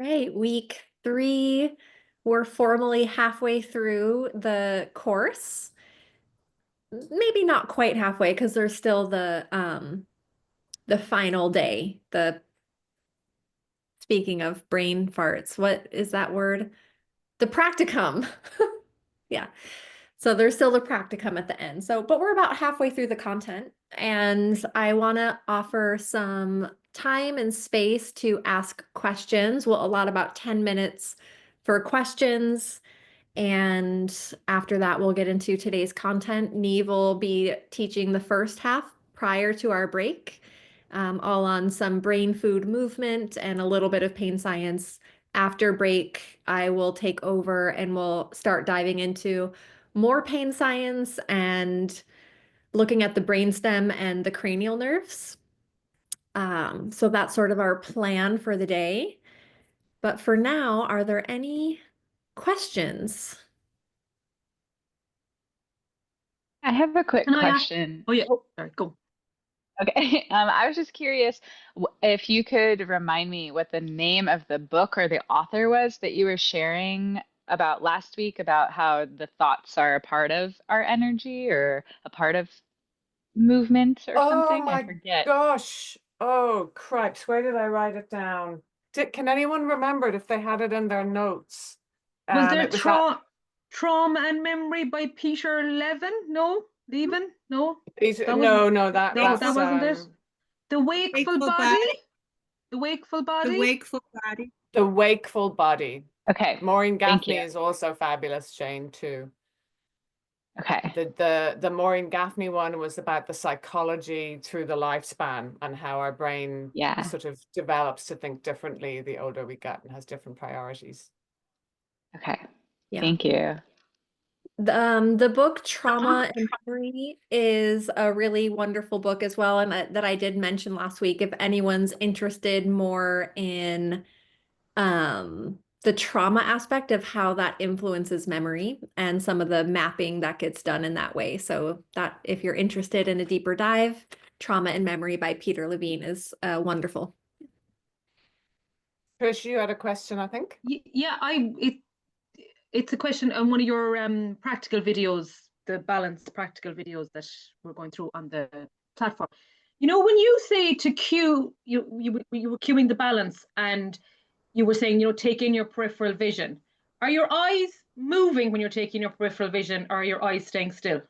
Right, week 3, we're formally halfway through the course. Maybe not quite halfway because there's still the final day. The speaking of brain farts, what is that word? The practicum. Yeah. So there's still the practicum at the end. So, but we're about halfway through the content, and I want to offer some time and space to ask questions. We'll allot about 10 minutes for questions. And after that, we'll get into today's content. Neve will be teaching the first half prior to our break, all on some brain food movement and a little bit of pain science. After break, I will take over and we'll start diving into more pain science and looking at the brainstem and the cranial nerves. So that's sort of our plan for the day. But for now, are there any questions? I have a quick Can I ask? question. Oh yeah. Oh, sorry. Go. Okay. I was just curious if you could remind me what the name of the book or the author was that you were sharing about last week about how the thoughts are a part of our energy or a part of movement or Oh something. I my forget. gosh. Oh, cripes. Where did I write it down? Can anyone remember it if they had it in their notes? Was there It was that Trauma and Memory by Peter Levin? No, Levin? No, that wasn't. no, no, No, that that's wasn't it. The Wakeful Wakeful Body. body, The Wakeful the Body. wakeful body. The Wakeful Body. Okay. Maureen Thank Gaffney you. is also fabulous, Jane, too. Okay. The Maureen Gaffney one was about the psychology through the lifespan and how our brain Yeah. sort of develops to think differently the older we get and has different priorities. Okay. Yeah. Thank you. The book Trauma and Memory is a really wonderful book as well, and that I did mention last week. If anyone's interested more in the trauma aspect of how that influences memory and some of the mapping that gets done in that way. So that if you're interested in a deeper dive, Trauma and Memory by Peter Levine is wonderful. Trish, you had a question, I think. Yeah, it's a question on one of your practical videos, the balanced practical videos that we're going through on the platform. You know, when you say to cue, you were cueing the balance, and you were saying, take in your peripheral vision. Are your eyes moving when you're taking your peripheral vision, or are your eyes staying still?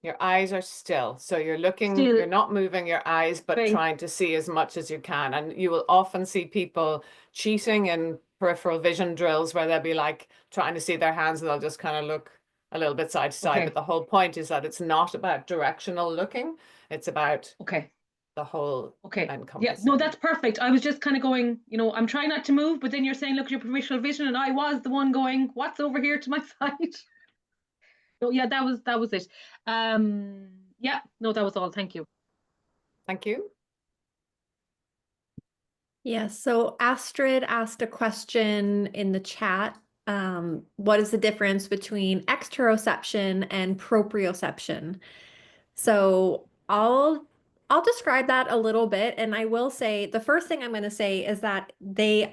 Your eyes are still. So you're looking, Still you're not moving your eyes, but going. trying to see as much as you can. And you will often see people cheating in peripheral vision drills where they'll be like trying to see their hands and they'll just kind of look a little bit side to side. Okay. But the whole point is that it's not about directional looking. It's about Okay. the whole Okay. Yeah, encompassing. no, that's perfect. I was just kind of going, I'm trying not to move, but then you're saying, look at your peripheral vision, and I was the one going, what's over here to my side? So yeah, that was it. Yeah, no, that was all. Thank you. Thank you. Yes, so Astrid asked a question in the chat. What is the difference between exteroception and proprioception? So I'll describe that a little bit, and I will say the first thing I'm going to say is that they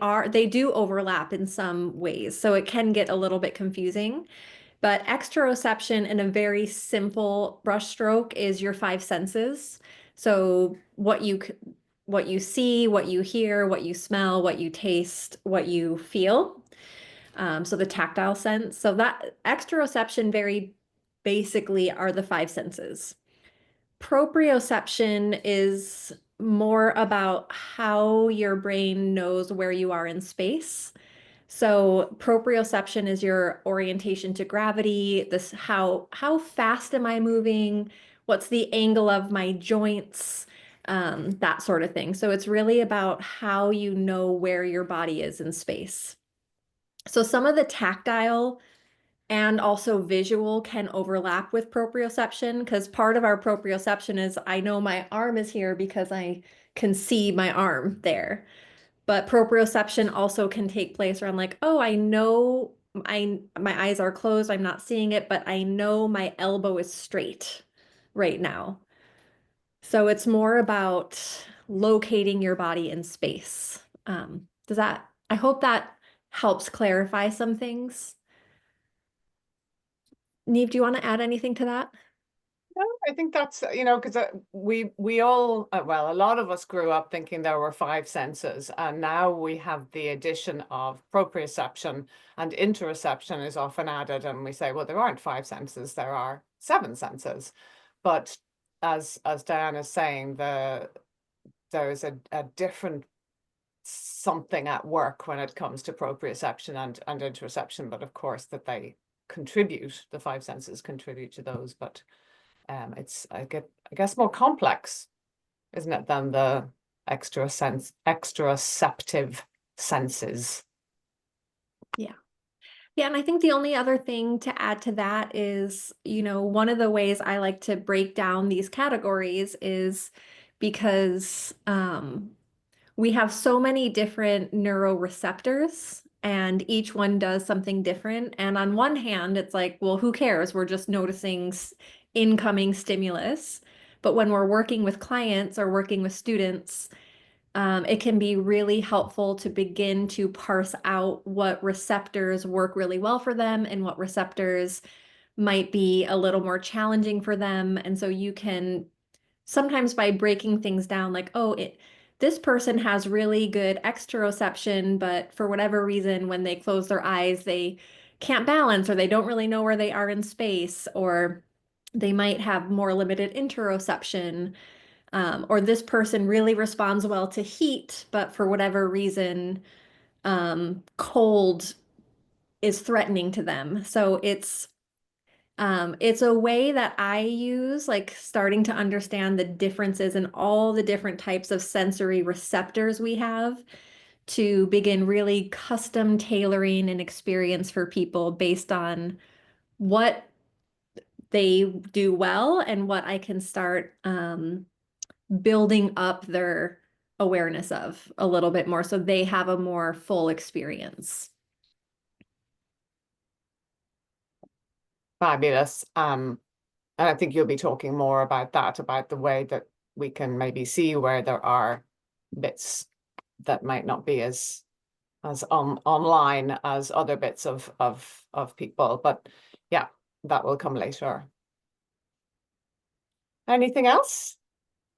do overlap in some ways, so it can get a little bit confusing. But exteroception in a very simple brushstroke is your five senses. So what you see, what you hear, what you smell, what you taste, what you feel. So the tactile sense. So that exteroception very basically are the five senses. Proprioception is more about how your brain knows where you are in space. So proprioception is your orientation to gravity, this how fast am I moving? What's the angle of my joints? That sort of thing. So it's really about how you know where your body is in space. So some of the tactile and also visual can overlap with proprioception because part of our proprioception is I know my arm is here because I can see my arm there. But proprioception also can take place around like, oh, I know my eyes are closed, I'm not seeing it, but I know my elbow is straight right now. So it's more about locating your body in space. I hope that helps clarify some things. Neve, do you want to add anything to that? No, I think that's, because we all, well, a lot of us grew up thinking there were five senses, and now we have the addition of proprioception, and interoception is often added, and we say, well, there aren't five senses, there are seven senses. But as Diane is saying, there's a different something at work when it comes to proprioception and interoception, but of course that they contribute, the five senses contribute to those, but it's I guess more complex, isn't it, than the extraceptive senses. Yeah. Yeah, and I think the only other thing to add to that is, one of the ways I like to break down these categories is because we have so many different neuroreceptors and each one does something different. And on one hand, it's like, well, who cares? We're just noticing incoming stimulus. But when we're working with clients or working with students, it can be really helpful to begin to parse out what receptors work really well for them and what receptors might be a little more challenging for them. And so you can sometimes by breaking things down, like, oh, this person has really good exteroception, but for whatever reason, when they close their eyes, they can't balance or they don't really know where they are in space, or they might have more limited interoception. Or this person really responds well to heat, but for whatever reason, cold is threatening to them. So it's a way that I use, like starting to understand the differences in all the different types of sensory receptors we have to begin really custom tailoring an experience for people based on what they do well and what I can start building up their awareness of a little bit more so they have a more full experience. Fabulous. And I think you'll be talking more about that, about the way that we can maybe see where there are bits that might not be as online as other bits of people. But yeah, that will come later. Anything else?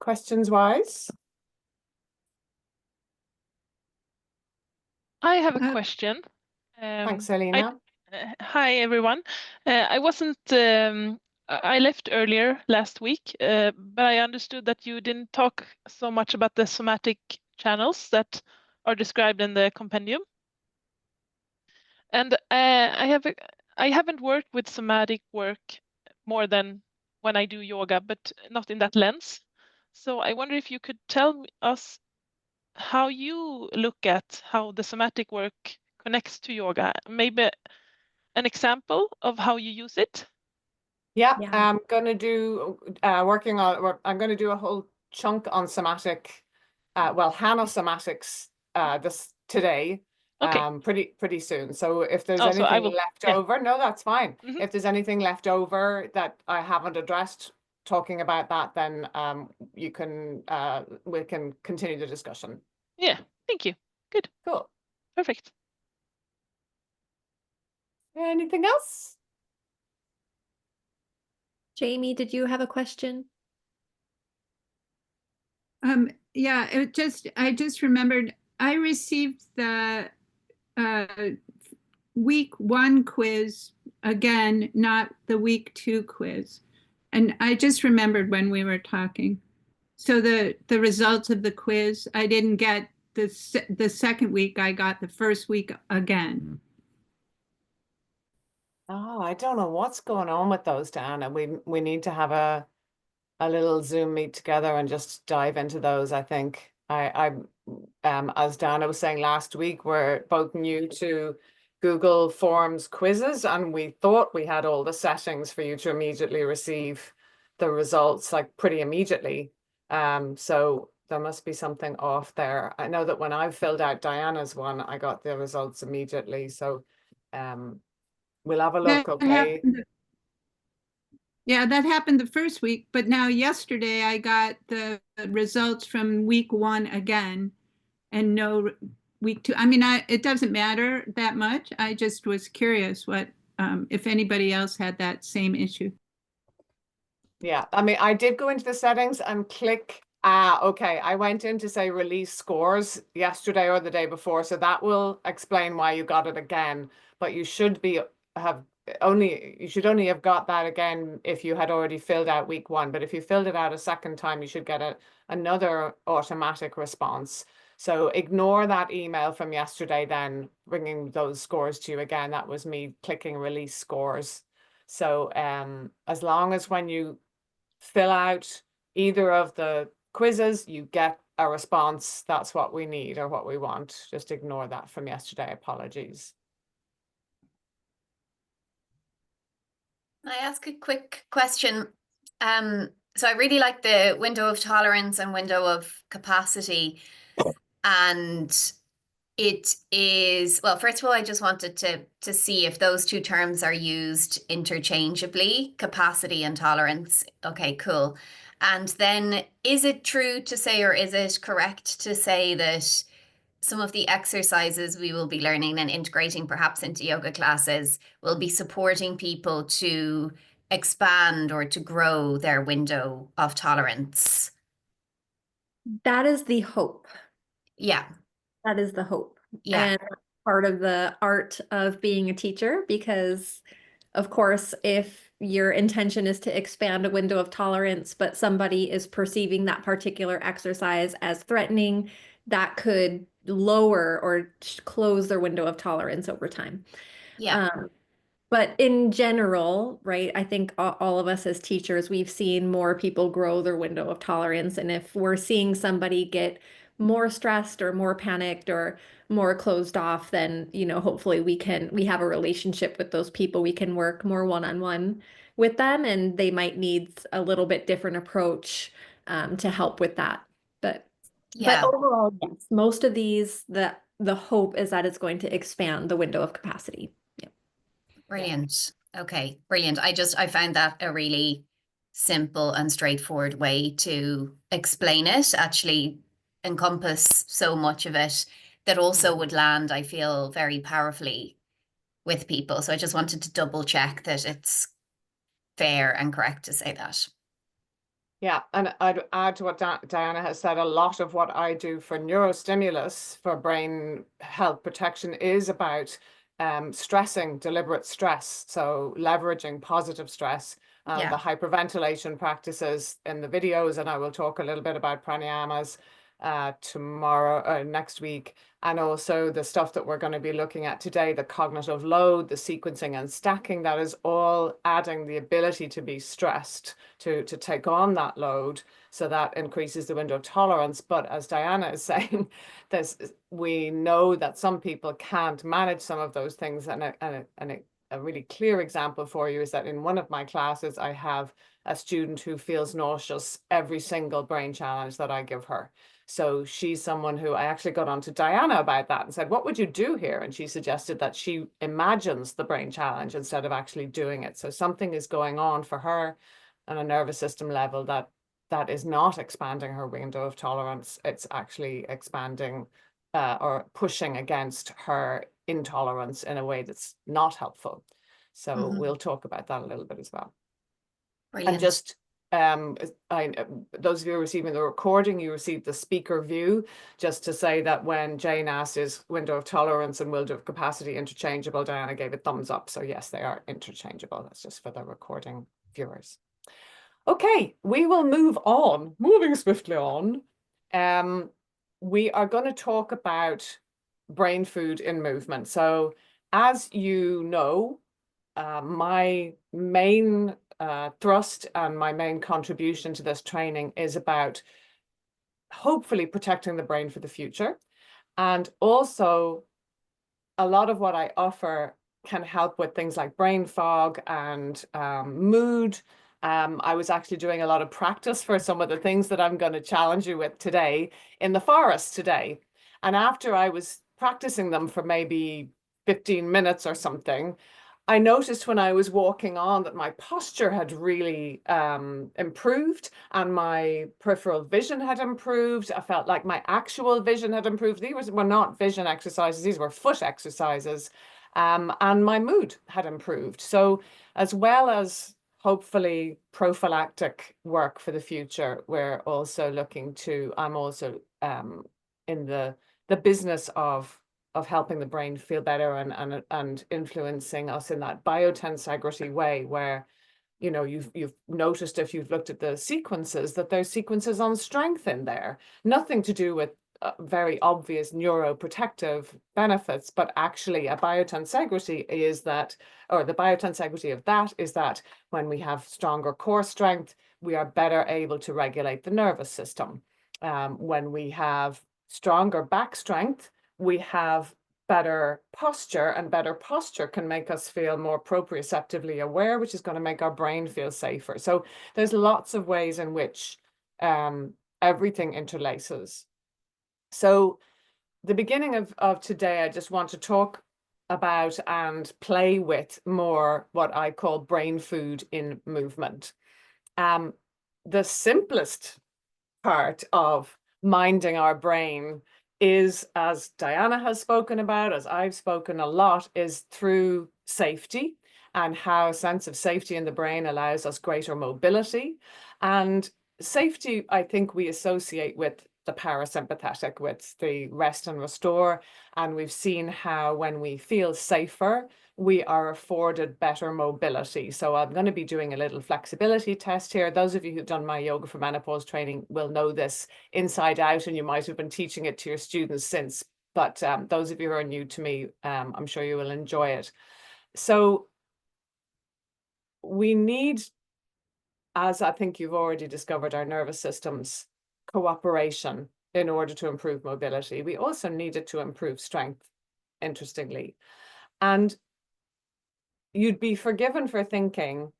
Questions wise? I have a question. Thanks, Selena. Hi, everyone. I wasn't, I left earlier last week, but I understood that you didn't talk so much about the somatic channels that are described in the compendium. And I haven't worked with somatic work more than when I do yoga, but not in that lens. So I wonder if you could tell us how you look at how the somatic work connects to yoga, maybe an example of how you use it. Yeah, Yeah. I'm gonna do I'm gonna do a whole chunk on somatic, hanosomatics this today, Okay. pretty soon. So if there's Oh, so I anything will, left yeah. over, no, that's fine. Mhm. If there's anything left over that I haven't addressed talking about that, then we can continue the discussion. Yeah, thank you. Good. Cool. Perfect. Anything else? Jamie, did you have a question? Yeah, I just remembered I received the uh, week 1 quiz again, not the week 2 quiz. And I just remembered when we were talking. So the results of the quiz, I didn't get the second week, I got the first week again. Oh, I don't know what's going on with those, Dan, and we need to have a little Zoom meet together and just dive into those. I think as Dana was saying last week, we're both new to Google Forms quizzes, and we thought we had all the settings for you to immediately receive the results like pretty immediately. So there must be something off there. I know that when I filled out Diana's one, I got the results immediately. So we'll have a look, okay? Yeah, that happened the first week, but now yesterday I got the results from week 1 again, and no week 2. I mean, it doesn't matter that much. I just was curious what if anybody else had that same issue. Yeah, I mean, I did go into the settings and click, okay, I went in to say release scores yesterday or the day before, so that will explain why you got it again. But you should you should only have got that again if you had already filled out week 1. But if you filled it out a second time, you should get another automatic response. So ignore that email from yesterday, then bringing those scores to you again. That was me clicking release scores. So as long as when you fill out either of the quizzes, you get a response, that's what we need or what we want. Just ignore that from yesterday. Apologies. Can I ask a quick question? So I really like the window of tolerance and window of capacity. And it is, well, first of all, I just wanted to see if those two terms are used interchangeably, capacity and tolerance. Okay, cool. And then is it true to say, or is it correct to say that some of the exercises we will be learning and integrating perhaps into yoga classes will be supporting people to expand or to grow their window of tolerance? That is the hope. Yeah. That is the hope. Yeah. And part of the art of being a teacher, because of course, if your intention is to expand a window of tolerance, but somebody is perceiving that particular exercise as threatening, that could lower or close their window of tolerance over time. Yeah. But in general, right, I think all of us as teachers, we've seen more people grow their window of tolerance. And if we're seeing somebody get more stressed or more panicked or more closed off, then, hopefully we have a relationship with those people. We can work more one-on-one with them, and they might need a little bit different approach to help with that. But overall, yes, most of these, the hope is that it's going to expand the window of capacity. Brilliant. Okay, brilliant. I found that a really simple and straightforward way to explain it, actually encompass so much of it that also would land, I feel, very powerfully with people. So I just wanted to double check that it's fair and correct to say that. Yeah, and I'd add to what Diana has said. A lot of what I do for neurostimulus for brain health protection is about stressing, deliberate stress. So leveraging positive stress, the hyperventilation practices in the videos, and I will talk a little bit about pranayamas next week, and also the stuff that we're going to be looking at today, the cognitive load, the sequencing and stacking. That is all adding the ability to be stressed, to take on that load, so that increases the window of tolerance. But as Diana is saying, we know that some people can't manage some of those things, and a really clear example for you is that in one of my classes, I have a student who feels nauseous every single brain challenge that I give her. So she's someone who I actually got on to Diana about that and said, what would you do here? And she suggested that she imagines the brain challenge instead of actually doing it. So something is going on for her on a nervous system level that is not expanding her window of tolerance. It's actually expanding or pushing against her intolerance in a way that's not helpful. So we'll talk about that a little bit as well. Brilliant. And just those of you receiving the recording, you received the speaker view, just to say that when Jane asked, is window of tolerance and window of capacity interchangeable, Diana gave a thumbs up. So yes, they are interchangeable. That's just for the recording viewers. Okay, we will move on, moving swiftly on. We are going to talk about brain food in movement. So as you know, my main thrust and my main contribution to this training is about hopefully protecting the brain for the future. And also a lot of what I offer can help with things like brain fog and mood. I was actually doing a lot of practice for some of the things that I'm going to challenge you with today in the forest today. And after I was practicing them for maybe 15 minutes or something, I noticed when I was walking on that my posture had really improved and my peripheral vision had improved. I felt like my actual vision had improved. These were not vision exercises, these were foot exercises. And my mood had improved. So as well as hopefully prophylactic work for the future, I'm also in the business of helping the brain feel better and influencing us in that biotensegrity way, where you've noticed, if you've looked at the sequences, that there's sequences on strength in there, nothing to do with very obvious neuroprotective benefits, but actually a biotensegrity is that, or the biotensegrity of that is that when we have stronger core strength, we are better able to regulate the nervous system. When we have stronger back strength, we have better posture, and better posture can make us feel more proprioceptively aware, which is going to make our brain feel safer. So there's lots of ways in which everything interlaces. So the beginning of today, I just want to talk about and play with more what I call brain food in movement. The simplest part of minding our brain is, as Diana has spoken about, as I've spoken a lot, is through safety, and how a sense of safety in the brain allows us greater mobility. And safety, I think, we associate with the parasympathetic, with the rest and restore. And we've seen how when we feel safer, we are afforded better mobility. So I'm going to be doing a little flexibility test here. Those of you who've done my Yoga for Menopause training will know this inside out, and you might have been teaching it to your students since. But those of you who are new to me, I'm sure you will enjoy it. So we need, as I think you've already discovered, our nervous system's cooperation in order to improve mobility. We also need it to improve strength, interestingly. And you'd be forgiven for thinking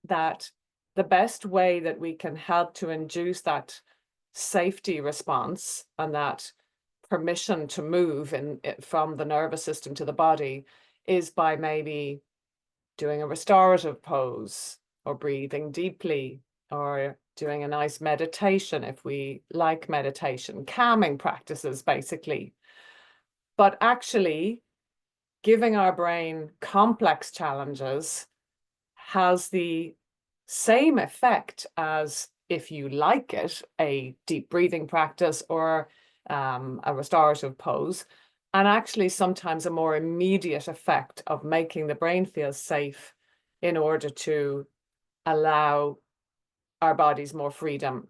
that the best way that we can help to induce that safety response and that permission to move from the nervous system to the body is by maybe doing a restorative pose, or breathing deeply, or doing a nice meditation if we like meditation, calming practices basically. But actually, giving our brain complex challenges has the same effect as, if you like it, a deep breathing practice or a restorative pose, and actually sometimes a more immediate effect of making the brain feel safe in order to allow our bodies more freedom.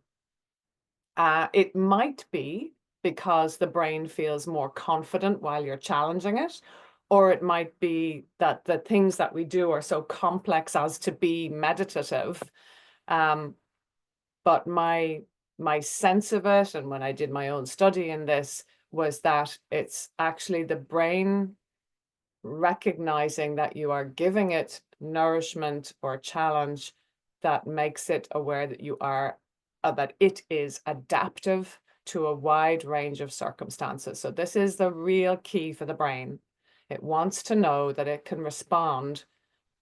It might be because the brain feels more confident while you're challenging it, or it might be that the things that we do are so complex as to be meditative. But my sense of it, and when I did my own study in this, was that it's actually the brain recognizing that you are giving it nourishment or challenge that makes it aware that you are, that it is adaptive to a wide range of circumstances. So this is the real key for the brain. It wants to know that it can respond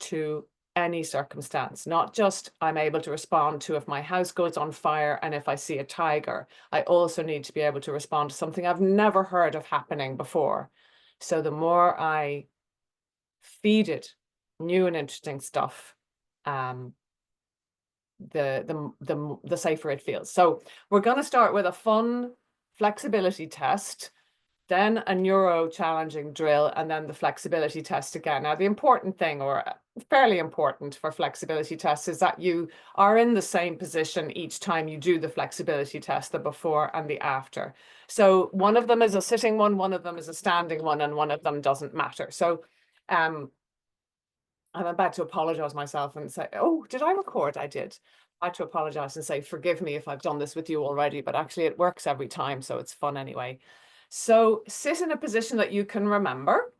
to any circumstance, not just I'm able to respond to if my house goes on fire and if I see a tiger. I also need to be able to respond to something I've never heard of happening before. So the more I feed it new and interesting stuff, the safer it feels. So we're going to start with a fun flexibility test, then a neuro challenging drill, and then the flexibility test again. Now, the important thing, or fairly important for flexibility tests, is that you are in the same position each time you do the flexibility test, the before and the after. So one of them is a sitting one of them is a standing one, and one of them doesn't matter. So I'm about to apologize myself and say, oh, did I record? I did. I had to apologize and say, forgive me if I've done this with you already, but actually it works every time, so it's fun anyway. So sit in a position that you can remember,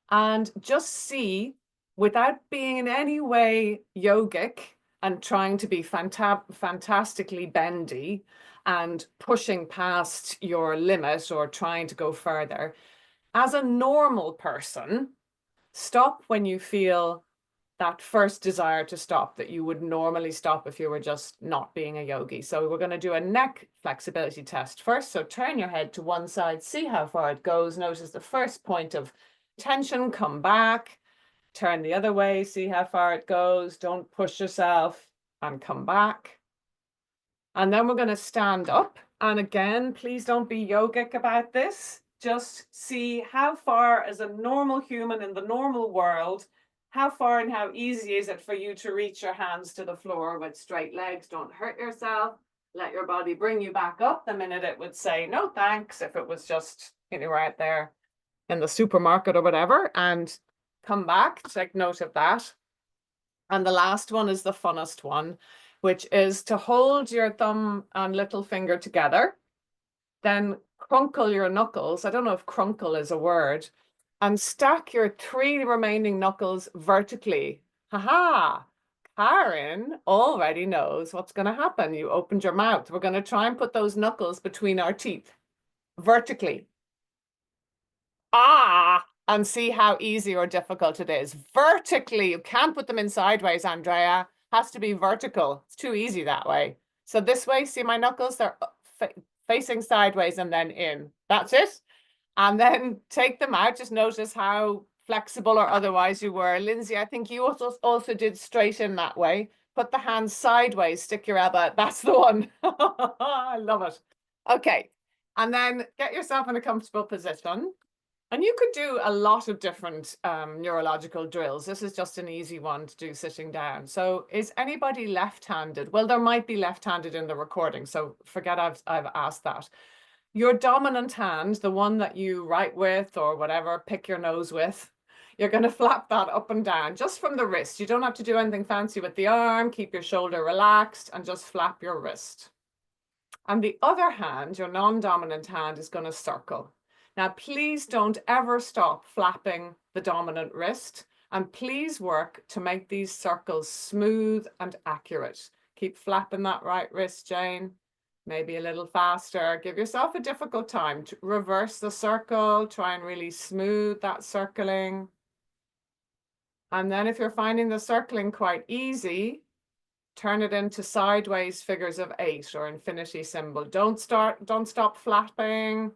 and just see, without being in any way yogic and trying to be fantastically bendy and pushing past your limit or trying to go further, as a normal person, Stop when you feel that first desire to stop that you would normally stop if you were just not being a yogi. So we're going to do a neck flexibility test first. So turn your head to one side, see how far it goes. Notice the first point of tension, come back, turn the other way, see how far it goes. Don't push yourself and come back. And then we're going to stand up. And again, please don't be yogic about this. Just see how far, as a normal human in the normal world, how far and how easy is it for you to reach your hands to the floor with straight legs? Don't hurt yourself. Let your body bring you back up the minute it would say no thanks, if it was just, you know, right there in the supermarket or whatever, and come back. Take note of that. And the last one is the funnest one, which is to hold your thumb and little finger together, then crunkle your knuckles. I don't know if crunkle is a word, and stack your 3 remaining knuckles vertically. Haha, Karen already knows what's going to happen. You opened your mouth. We're going to try and put those knuckles between our teeth vertically. And see how easy or difficult it is. Vertically, you can't put them in sideways, Andrea. Has to be vertical. It's too easy that way. So this way, see my knuckles? They're facing sideways and then in. That's it. And then take them out. Just notice how flexible or otherwise you were. Lindsay, I think you also did straight in that way. Put the hands sideways, stick your elbow out. That's the one. I love it. Okay. And then get yourself in a comfortable position. And you could do a lot of different neurological drills. This is just an easy one to do sitting down. So is anybody left-handed? Well, there might be left-handed in the recording, so forget I've asked that. Your dominant hand, the one that you write with or whatever, pick your nose with, you're going to flap that up and down just from the wrist. You don't have to do anything fancy with the arm. Keep your shoulder relaxed and just flap your wrist. And the other hand, your non-dominant hand, is going to circle. Now, please don't ever stop flapping the dominant wrist, and please work to make these circles smooth and accurate. Keep flapping that right wrist, Jane. Maybe a little faster. Give yourself a difficult time to reverse the circle. Try and really smooth that circling. And then if you're finding the circling quite easy, turn it into sideways figures of 8 or infinity symbol. Don't stop flapping.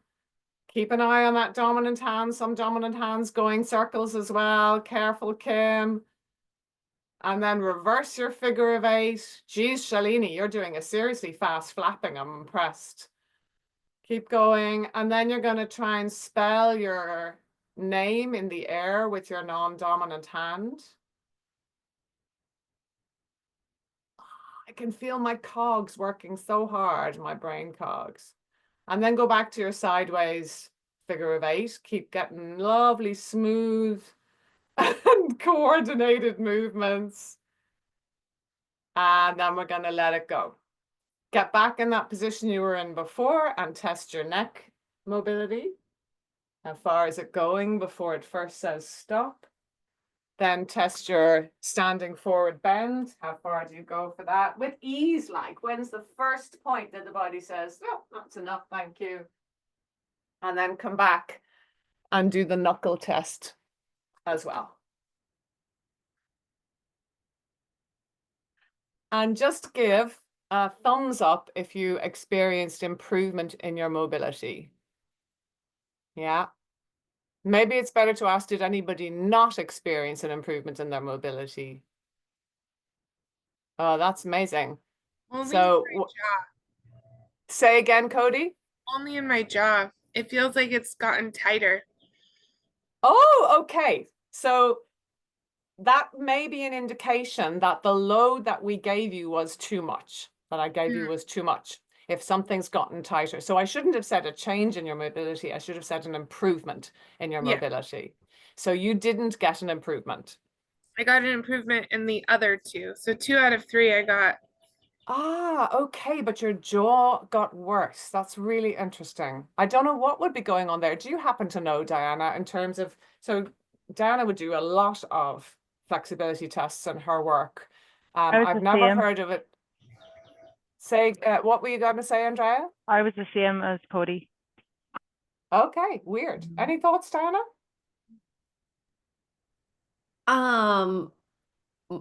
Keep an eye on that dominant hand. Some dominant hands going circles as well. Careful, Kim. And then reverse your figure of 8. Geez, Shalini, you're doing a seriously fast flapping. I'm impressed. Keep going. And then you're going to try and spell your name in the air with your non-dominant hand. I can feel my cogs working so hard, my brain cogs. And then go back to your sideways figure of 8. Keep getting lovely, smooth and coordinated movements. And then we're going to let it go. Get back in that position you were in before and test your neck mobility. How far is it going before it first says stop? Then test your standing forward bend. How far do you go for that? With ease, like when's the first point that the body says, no, that's enough, thank you. And then come back and do the knuckle test as well. And just give a thumbs up if you experienced improvement in your mobility. Yeah. Maybe it's better to ask, did anybody not experience an improvement in their mobility? Oh, that's amazing. Only So in my jaw. Say again, Cody. Only in my jaw. It feels like it's gotten tighter. Oh, okay. So that may be an indication that the load that we gave you was too much, that I gave you was too much. If something's gotten tighter. So I shouldn't have said a change in your mobility. I should have said an improvement in your mobility. So you didn't get an improvement. I got an improvement in the other 2. So 2 out of 3 I got. Ah, okay, but your jaw got worse. That's really interesting. I don't know what would be going on there. Do you happen to know, Diana, in terms of, so Diana would do a lot of flexibility tests in her work. I've never heard of it. Say, what were you going to say, Andrea? I was the same as Cody. Okay, weird. Any thoughts, Diana? Um,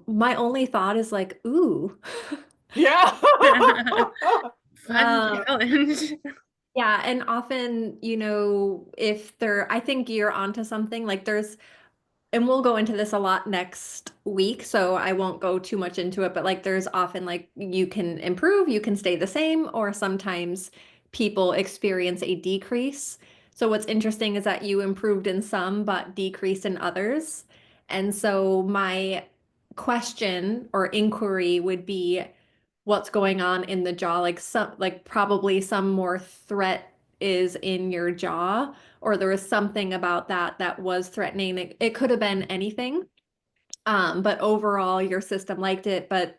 my only thought is like, ooh. Yeah. Fun Um, challenge. yeah, and often, if I think you're onto something, like and we'll go into this a lot next week, so I won't go too much into it, but like there's often like you can improve, you can stay the same, or sometimes people experience a decrease. So what's interesting is that you improved in some but decreased in others. And so my question or inquiry would be what's going on in the jaw, like probably some more threat is in your jaw, or there was something about that was threatening. It could have been anything. But overall your system liked it. But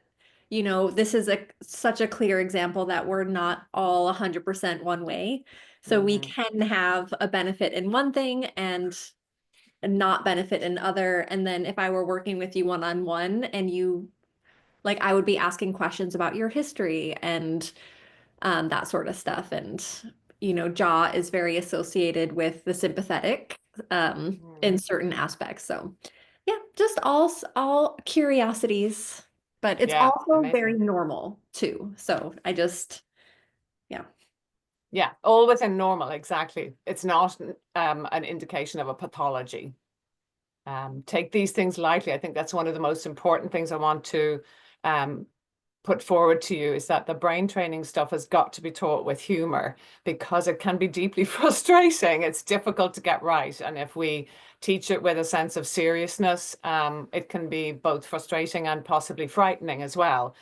this is such a clear example that we're not all 100% one way. So we can have a benefit in one thing and not benefit in other. And then if I were working with you one-on-one and I would be asking questions about your history and that sort of stuff. And, jaw is very associated with the sympathetic in certain aspects. So, yeah, just all curiosities, but it's Yeah, also very amazing. normal too. So yeah. Yeah, all within normal, exactly. It's not an indication of a pathology. Take these things lightly. I think that's one of the most important things I want to put forward to you, is that the brain training stuff has got to be taught with humor, because it can be deeply frustrating. It's difficult to get right. And if we teach it with a sense of seriousness, it can be both frustrating and possibly frightening as well.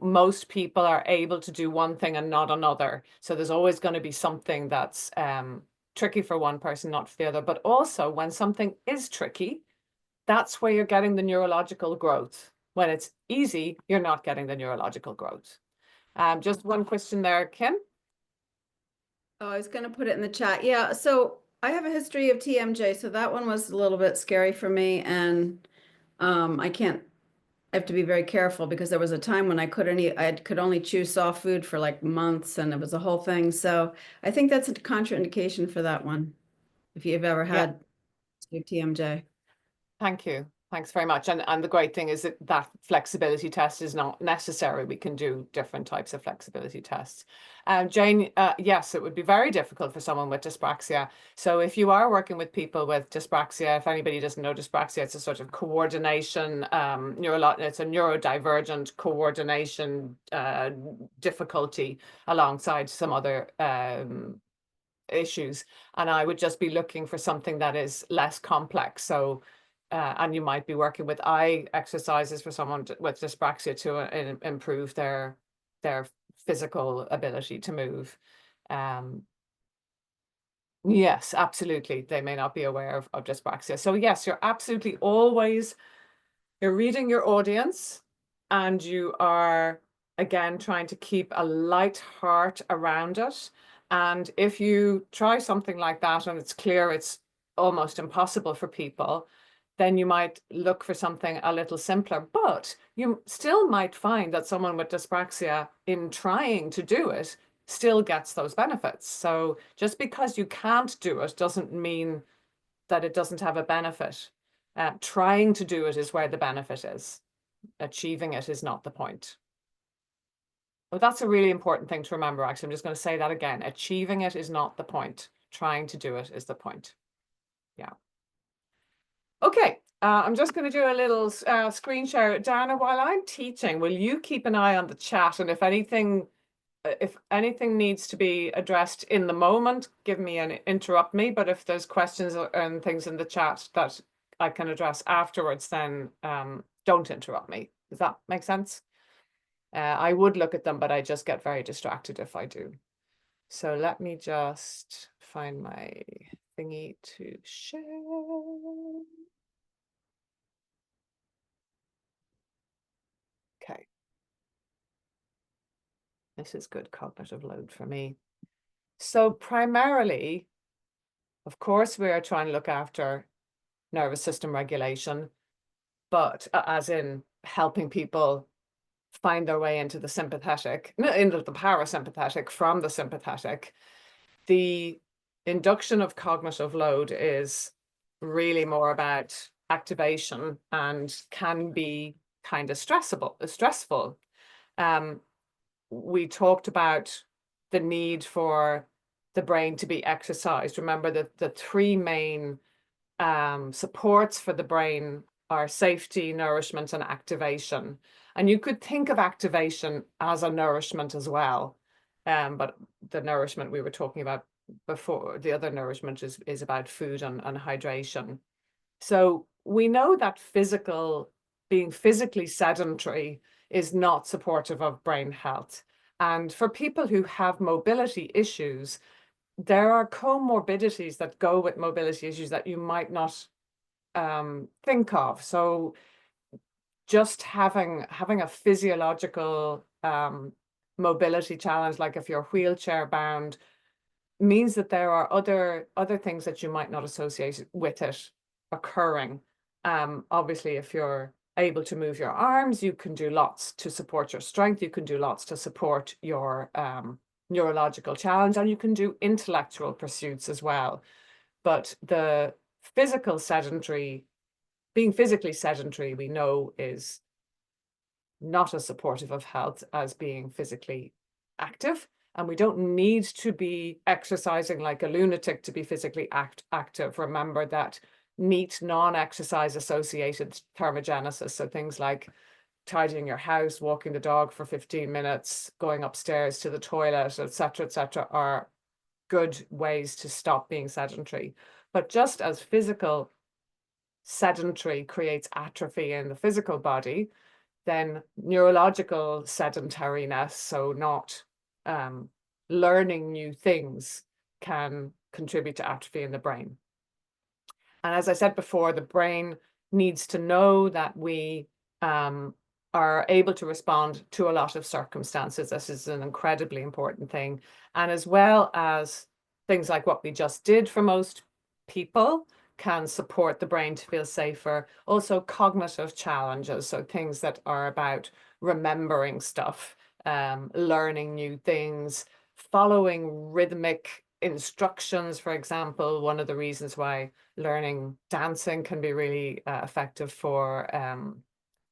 Most people are able to do one thing and not another. So there's always going to be something that's tricky for one person, not for the other. But also when something is tricky, that's where you're getting the neurological growth. When it's easy, you're not getting the neurological growth. Just one question there, Kim. Oh, I was going to put it in the chat. Yeah, so I have a history of TMJ, so that one was a little bit scary for me, and I have to be very careful because there was a time when I could only chew soft food for like months, and it was a whole thing. So I think that's a contraindication for that one, if you've ever Yeah. had TMJ. Thank you. Thanks very much. And the great thing is that flexibility test is not necessary. We can do different types of flexibility tests. Jane, yes, it would be very difficult for someone with dyspraxia. So if you are working with people with dyspraxia, if anybody doesn't know dyspraxia, it's a sort of coordination, it's a neurodivergent coordination difficulty alongside some other issues. And I would just be looking for something that is less complex. So and you might be working with eye exercises for someone with dyspraxia to improve their physical ability to move. Yes, absolutely. They may not be aware of dyspraxia. So yes, you're absolutely always, you're reading your audience, and you are, again, trying to keep a light heart around it. And if you try something like that and it's clear it's almost impossible for people, then you might look for something a little simpler. But you still might find that someone with dyspraxia, in trying to do it, still gets those benefits. So just because you can't do it doesn't mean that it doesn't have a benefit. Trying to do it is where the benefit is. Achieving it is not the point. But that's a really important thing to remember, actually. I'm just going to say that again. Achieving it is not the point. Trying to do it is the point. Yeah. Okay, I'm just going to do a little screen share. Dana, while I'm teaching, will you keep an eye on the chat? And if anything needs to be addressed in the moment, give me and interrupt me. But if there's questions and things in the chat that I can address afterwards, then don't interrupt me. Does that make sense? I would look at them, but I just get very distracted if I do. So let me just find my thingy to share. Okay. This is good cognitive load for me. So primarily, of course, we are trying to look after nervous system regulation, but as in helping people find their way into the sympathetic, into the parasympathetic from the sympathetic. The induction of cognitive load is really more about activation and can be kind of stressful. We talked about the need for the brain to be exercised. Remember that the three main supports for the brain are safety, nourishment, and activation. And you could think of activation as a nourishment as well. But the nourishment we were talking about before, the other nourishment is about food and hydration. So we know that being physically sedentary is not supportive of brain health. And for people who have mobility issues, there are comorbidities that go with mobility issues that you might not think of. So just having a physiological mobility challenge, like if you're wheelchair bound, means that there are other things that you might not associate with it occurring. Obviously, if you're able to move your arms, you can do lots to support your strength. You can do lots to support your neurological challenge, and you can do intellectual pursuits as well. But the being physically sedentary, we know is not as supportive of health as being physically active. And we don't need to be exercising like a lunatic to be physically active. Remember that NEAT, non-exercise associated thermogenesis, so things like tidying your house, walking the dog for 15 minutes, going upstairs to the toilet, etc., are good ways to stop being sedentary. But just as physical sedentary creates atrophy in the physical body, then neurological sedentariness, so not learning new things, can contribute to atrophy in the brain. And as I said before, the brain needs to know that we are able to respond to a lot of circumstances. This is an incredibly important thing. And as well as things like what we just did for most people can support the brain to feel safer. Also cognitive challenges, so things that are about remembering stuff, learning new things, following rhythmic instructions, for example. One of the reasons why learning dancing can be really effective for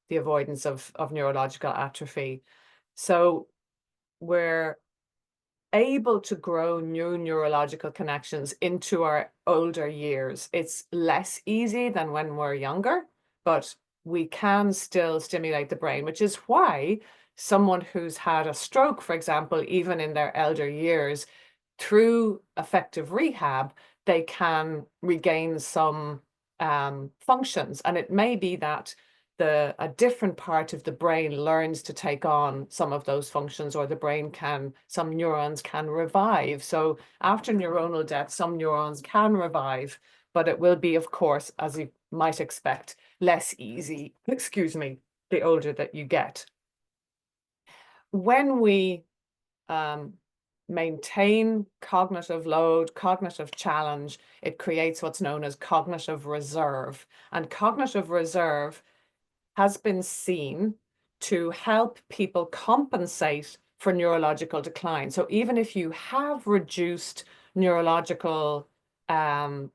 the avoidance of neurological atrophy. So we're able to grow new neurological connections into our older years. It's less easy than when we're younger, but we can still stimulate the brain, which is why someone who's had a stroke, for example, even in their elder years, through effective rehab, they can regain some functions. And it may be that a different part of the brain learns to take on some of those functions, or some neurons can revive. So after neuronal death, some neurons can revive, but it will be, of course, as you might expect, less easy, the older that you get. When we maintain cognitive load, cognitive challenge, it creates what's known as cognitive reserve. And cognitive reserve has been seen to help people compensate for neurological decline. So even if you have reduced neurological, if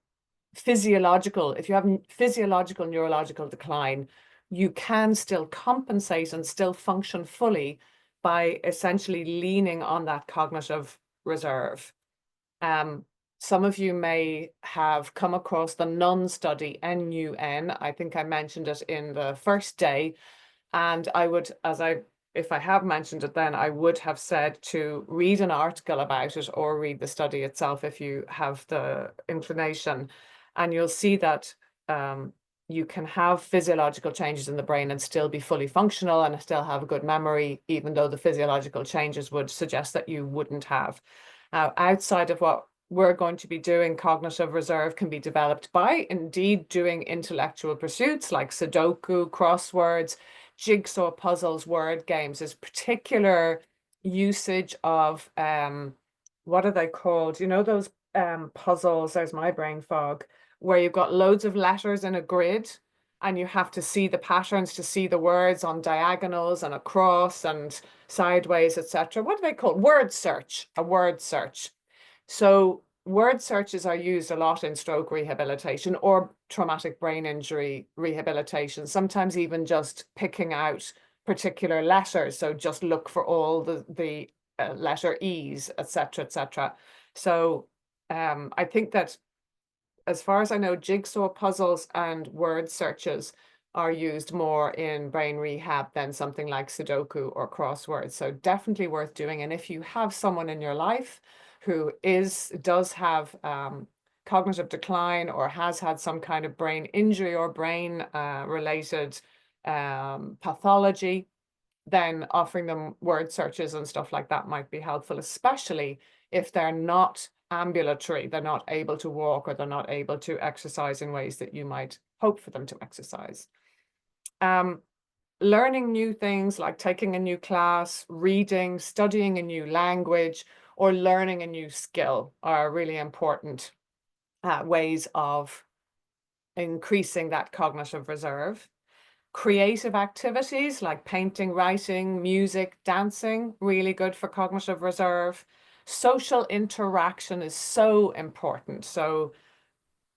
you have physiological neurological decline, you can still compensate and still function fully by essentially leaning on that cognitive reserve. Some of you may have come across the NUN study, NUN. I think I mentioned it in the first day. And if I have mentioned it then, I would have said to read an article about it or read the study itself if you have the inclination. And you'll see that you can have physiological changes in the brain and still be fully functional and still have a good memory, even though the physiological changes would suggest that you wouldn't have. Now, outside of what we're going to be doing, cognitive reserve can be developed by indeed doing intellectual pursuits like Sudoku, crosswords, jigsaw puzzles, word games. There's particular usage of, what are they called? You know, those puzzles, there's my brain fog, where you've got loads of letters in a grid and you have to see the patterns to see the words on diagonals and across and sideways, etc. What do they call it? Word search, a word search. So word searches are used a lot in stroke rehabilitation or traumatic brain injury rehabilitation, sometimes even just picking out particular letters. So just look for all the letter E's, etc., etc. So I think that, as far as I know, jigsaw puzzles and word searches are used more in brain rehab than something like Sudoku or crosswords. So definitely worth doing. And if you have someone in your life who does have cognitive decline or has had some kind of brain injury or brain related pathology, then offering them word searches and stuff like that might be helpful, especially if they're not ambulatory, they're not able to walk, or they're not able to exercise in ways that you might hope for them to exercise. Learning new things like taking a new class, reading, studying a new language, or learning a new skill are really important ways of increasing that cognitive reserve. Creative activities like painting, writing, music, dancing, really good for cognitive reserve. Social interaction is so important. So,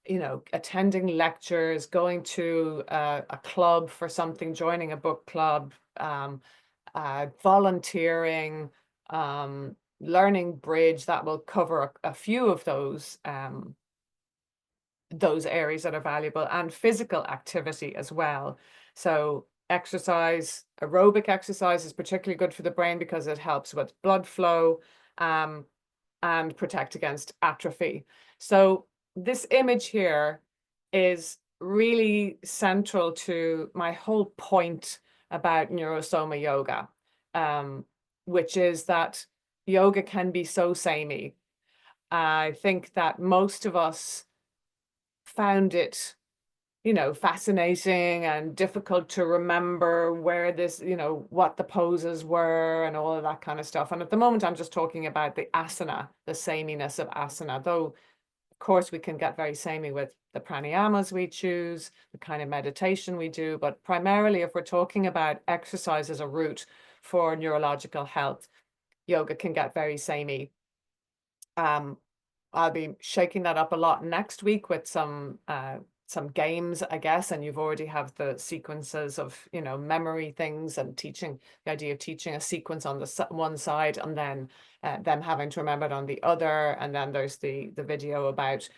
you know, attending lectures, going to a club for something, joining a book club, volunteering, learning bridge, that will cover a few of those areas that are valuable, and physical activity as well. So exercise, aerobic exercise is particularly good for the brain because it helps with blood flow and protect against atrophy. So this image here is really central to my whole point about NeuroSoma Yoga, which is that yoga can be so samey. I think that most of us found it, you know, fascinating and difficult to remember where this, you know, what the poses were and all of that kind of stuff. And at the moment, I'm just talking about the asana, the sameness of asana, though, of course, we can get very samey with the pranayamas we choose, the kind of meditation we do. But primarily, if we're talking about exercise as a route for neurological health, yoga can get very samey. I'll be shaking that up a lot next week with some games, I guess, and you've already have the sequences of, you know, memory things and teaching, the idea of teaching a sequence on the one side and then them having to remember it on the other. And then there's the video about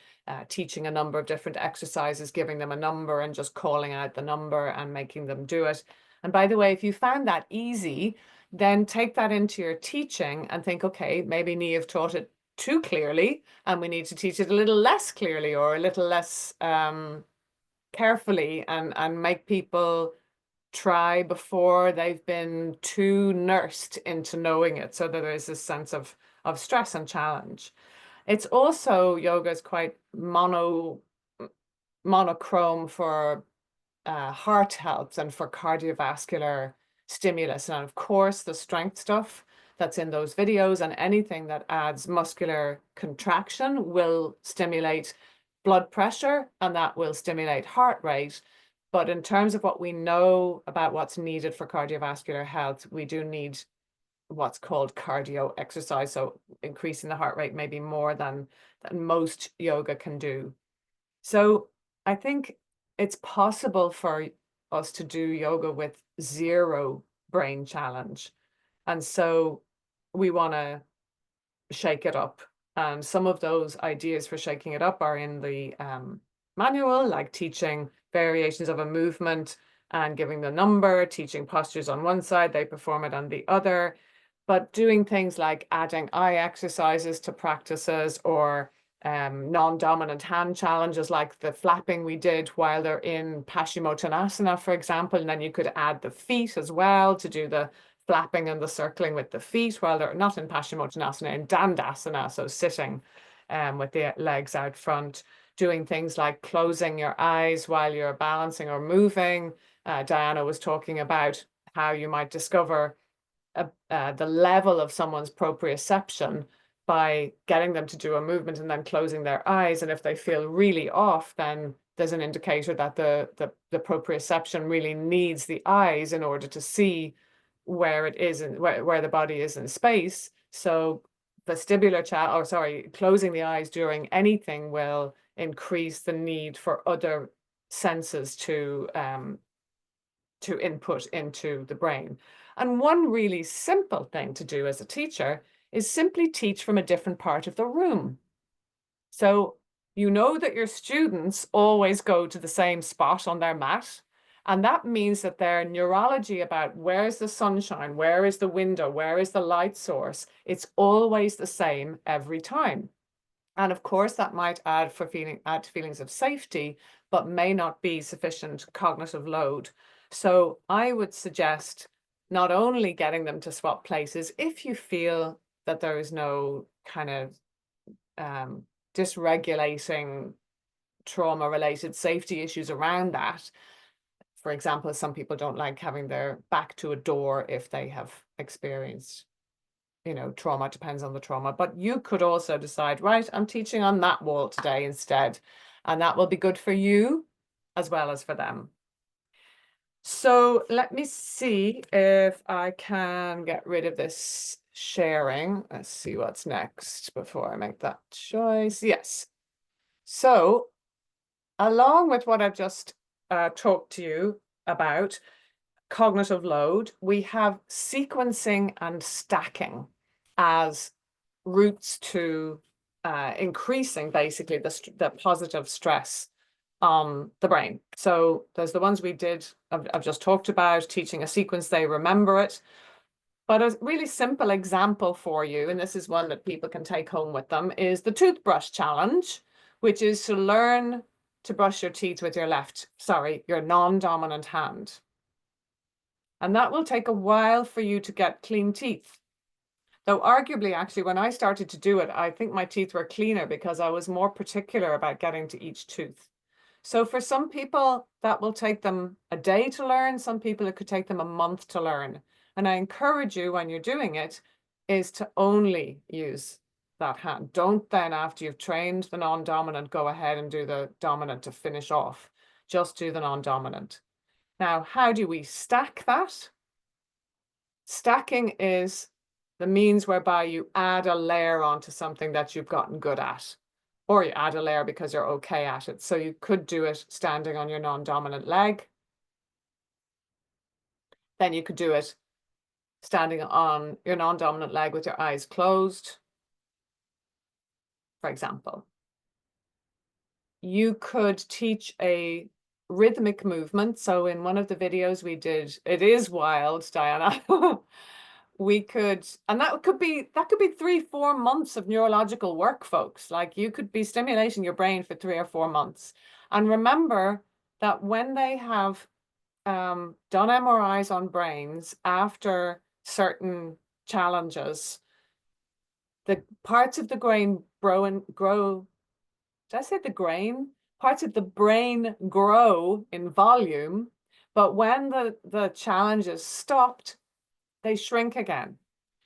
teaching a number of different exercises, giving them a number and just calling out the number and making them do it. And by the way, if you found that easy, then take that into your teaching and think, okay, maybe Niamh taught it too clearly and we need to teach it a little less clearly or a little less carefully, and make people try before they've been too nursed into knowing it, so that there is this sense of stress and challenge. It's also, yoga is quite monochrome for heart health and for cardiovascular stimulus. And of course, the strength stuff that's in those videos and anything that adds muscular contraction will stimulate blood pressure, and that will stimulate heart rate. But in terms of what we know about what's needed for cardiovascular health, we do need what's called cardio exercise. So increasing the heart rate maybe more than most yoga can do. So I think it's possible for us to do yoga with zero brain challenge. And so we want to shake it up. And some of those ideas for shaking it up are in the manual, like teaching variations of a movement and giving the number, teaching postures on one side, they perform it on the other. But doing things like adding eye exercises to practices, or non-dominant hand challenges like the flapping we did while they're in Paschimottanasana, for example, and then you could add the feet as well to do the flapping and the circling with the feet while they're not in Paschimottanasana, in Dandasana, so sitting with the legs out front, doing things like closing your eyes while you're balancing or moving. Diana was talking about how you might discover the level of someone's proprioception by getting them to do a movement and then closing their eyes. And if they feel really off, then there's an indicator that the proprioception really needs the eyes in order to see where it is and where the body is in space. So closing the eyes during anything will increase the need for other senses to input into the brain. And one really simple thing to do as a teacher is simply teach from a different part of the room. So you know that your students always go to the same spot on their mat. And that means that their neurology about where's the sunshine, where is the window, where is the light source, it's always the same every time. And of course, that might add to feelings of safety, but may not be sufficient cognitive load. So I would suggest not only getting them to swap places, if you feel that there is no kind of dysregulating trauma-related safety issues around that. For example, some people don't like having their back to a door if they have experienced, trauma. Depends on the trauma. But you could also decide, right, I'm teaching on that wall today instead. And that will be good for you as well as for them. So let me see if I can get rid of this sharing. Let's see what's next before I make that choice. Yes. So along with what I've just talked to you about, cognitive load, we have sequencing and stacking as routes to increasing basically the positive stress on the brain. So there's the ones I've just talked about, teaching a sequence, they remember it. But a really simple example for you, and this is one that people can take home with them, is the toothbrush challenge, which is to learn to brush your teeth with your your non-dominant hand. And that will take a while for you to get clean teeth. Though arguably, actually, when I started to do it, I think my teeth were cleaner because I was more particular about getting to each tooth. So for some people, that will take them a day to learn. Some people, it could take them a month to learn. And I encourage you, when you're doing it, is to only use that hand. Don't then, after you've trained the non-dominant, go ahead and do the dominant to finish off. Just do the non-dominant. Now, how do we stack that? Stacking is the means whereby you add a layer onto something that you've gotten good at, or you add a layer because you're okay at it. So you could do it standing on your non-dominant leg. Then you could do it standing on your non-dominant leg with your eyes closed, for example. You could teach a rhythmic movement. So in one of the videos we did, it is wild, Diana. We could, and that could be 3-4 months of neurological work, folks. Like, you could be stimulating your brain for 3 or 4 months. And remember that when they have done MRIs on brains after certain challenges, the parts of the brain grow. Did I say the grain? Parts of the brain grow in volume, but when the challenges stopped, they shrink again.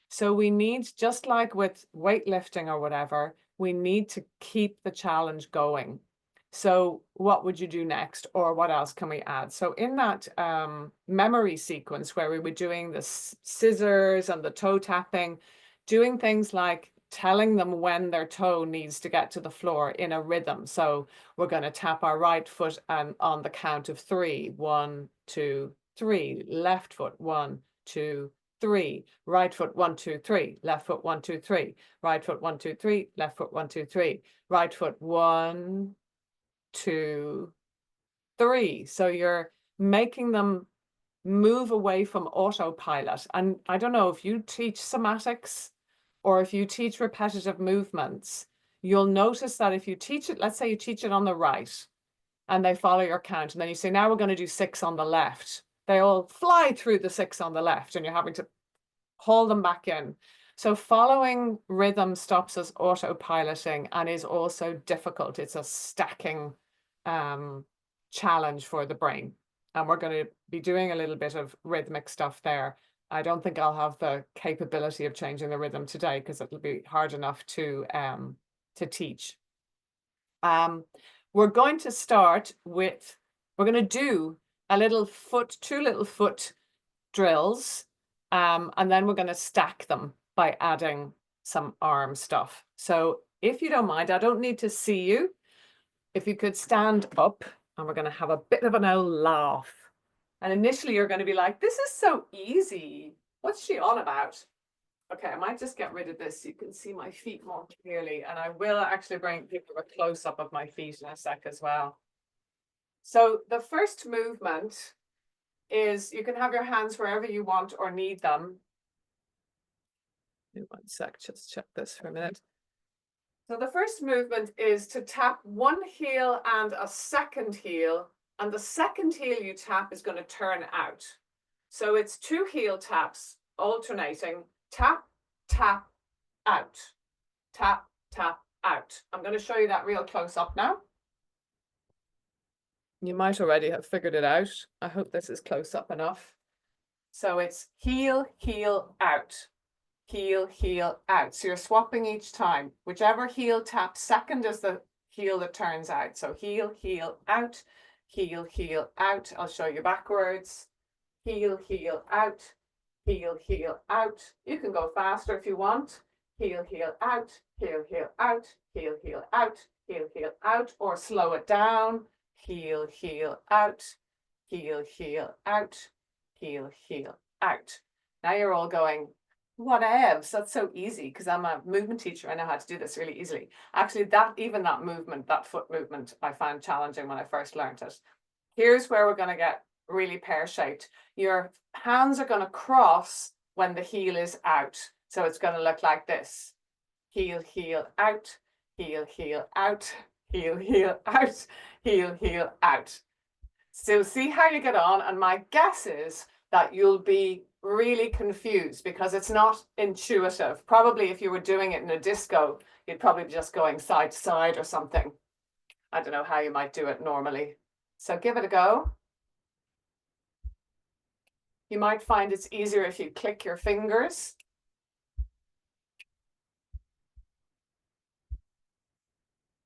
So we need, just like with weightlifting or whatever, we need to keep the challenge going. So what would you do next, or what else can we add? So in that memory sequence where we were doing the scissors and the toe tapping, doing things like telling them when their toe needs to get to the floor in a rhythm. So we're going to tap our right foot on the count of 3. 1, 2, 3. Left foot, 1, 2, 3. Right foot, 1, 2, 3. Left foot, 1, 2, 3. Right foot, 1, 2, 3. Left foot, 1, 2, 3. Right foot, 1, 2, 3. So you're making them move away from autopilot. And I don't know if you teach somatics or if you teach repetitive movements, you'll notice that if you teach it, let's say you teach it on the right and they follow your count, and then you say, now we're going to do 6 on the left. They all fly through the 6 on the left and you're having to hold them back in. So following rhythm stops us autopiloting and is also difficult. It's a stacking challenge for the brain. And we're going to be doing a little bit of rhythmic stuff there. I don't think I'll have the capability of changing the rhythm today because it'll be hard enough to teach. We're going to start with, we're going to do two little foot drills, and then we're going to stack them by adding some arm stuff. So if you don't mind, I don't need to see you. If you could stand up, and we're going to have a bit of an old laugh. And initially you're going to be like, this is so easy. What's she on about? Okay, I might just get rid of this so you can see my feet more clearly. And I will actually bring people a close-up of my feet in a sec as well. So the first movement is you can have your hands wherever you want or need them. Give me 1 sec, just check this for a minute. So the first movement is to tap one heel and a second heel, and the second heel you tap is going to turn out. So it's 2 heel taps alternating, tap, tap, out, tap, tap, out. I'm going to show you that real close up now. You might already have figured it out. I hope this is close up enough. So it's heel, heel, out. Heel, heel, out. So you're swapping each time. Whichever heel taps second is the heel that turns out. So heel, heel, out. Heel, heel, out. I'll show you backwards. Heel, heel, out. Heel, heel, out. You can go faster if you want. Heel, heel, out. Heel, heel, out. Heel, heel, out. Heel, heel, out. Or slow it down. Heel, heel, out. Heel, heel, out. Heel, heel, out. Now you're all going, whatevs, that's so easy, because I'm a movement teacher. I know how to do this really easily. Actually, even that movement, that foot movement, I found challenging when I first learned it. Here's where we're going to get really pear-shaped. Your hands are going to cross when the heel is out. So it's going to look like this. Heel, heel, out. Heel, heel, out. Heel, heel, out. Heel, heel, out. So see how you get on. And my guess is that you'll be really confused because it's not intuitive. Probably if you were doing it in a disco, you'd probably be just going side to side or something. I don't know how you might do it normally. So give it a go. You might find it's easier if you click your fingers.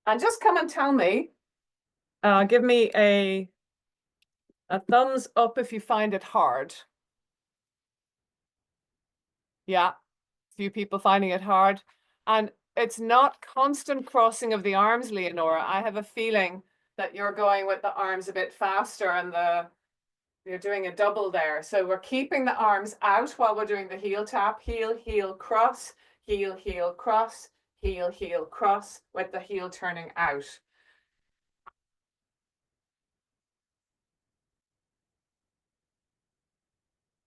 And just come and tell me, give me a thumbs up if you find it hard. Yeah, a few people finding it hard. And it's not constant crossing of the arms, Leonora. I have a feeling that you're going with the arms a bit faster and you're doing a double there. So we're keeping the arms out while we're doing the heel tap. Heel, heel, cross, heel, heel, cross, heel, heel, cross, with the heel turning out.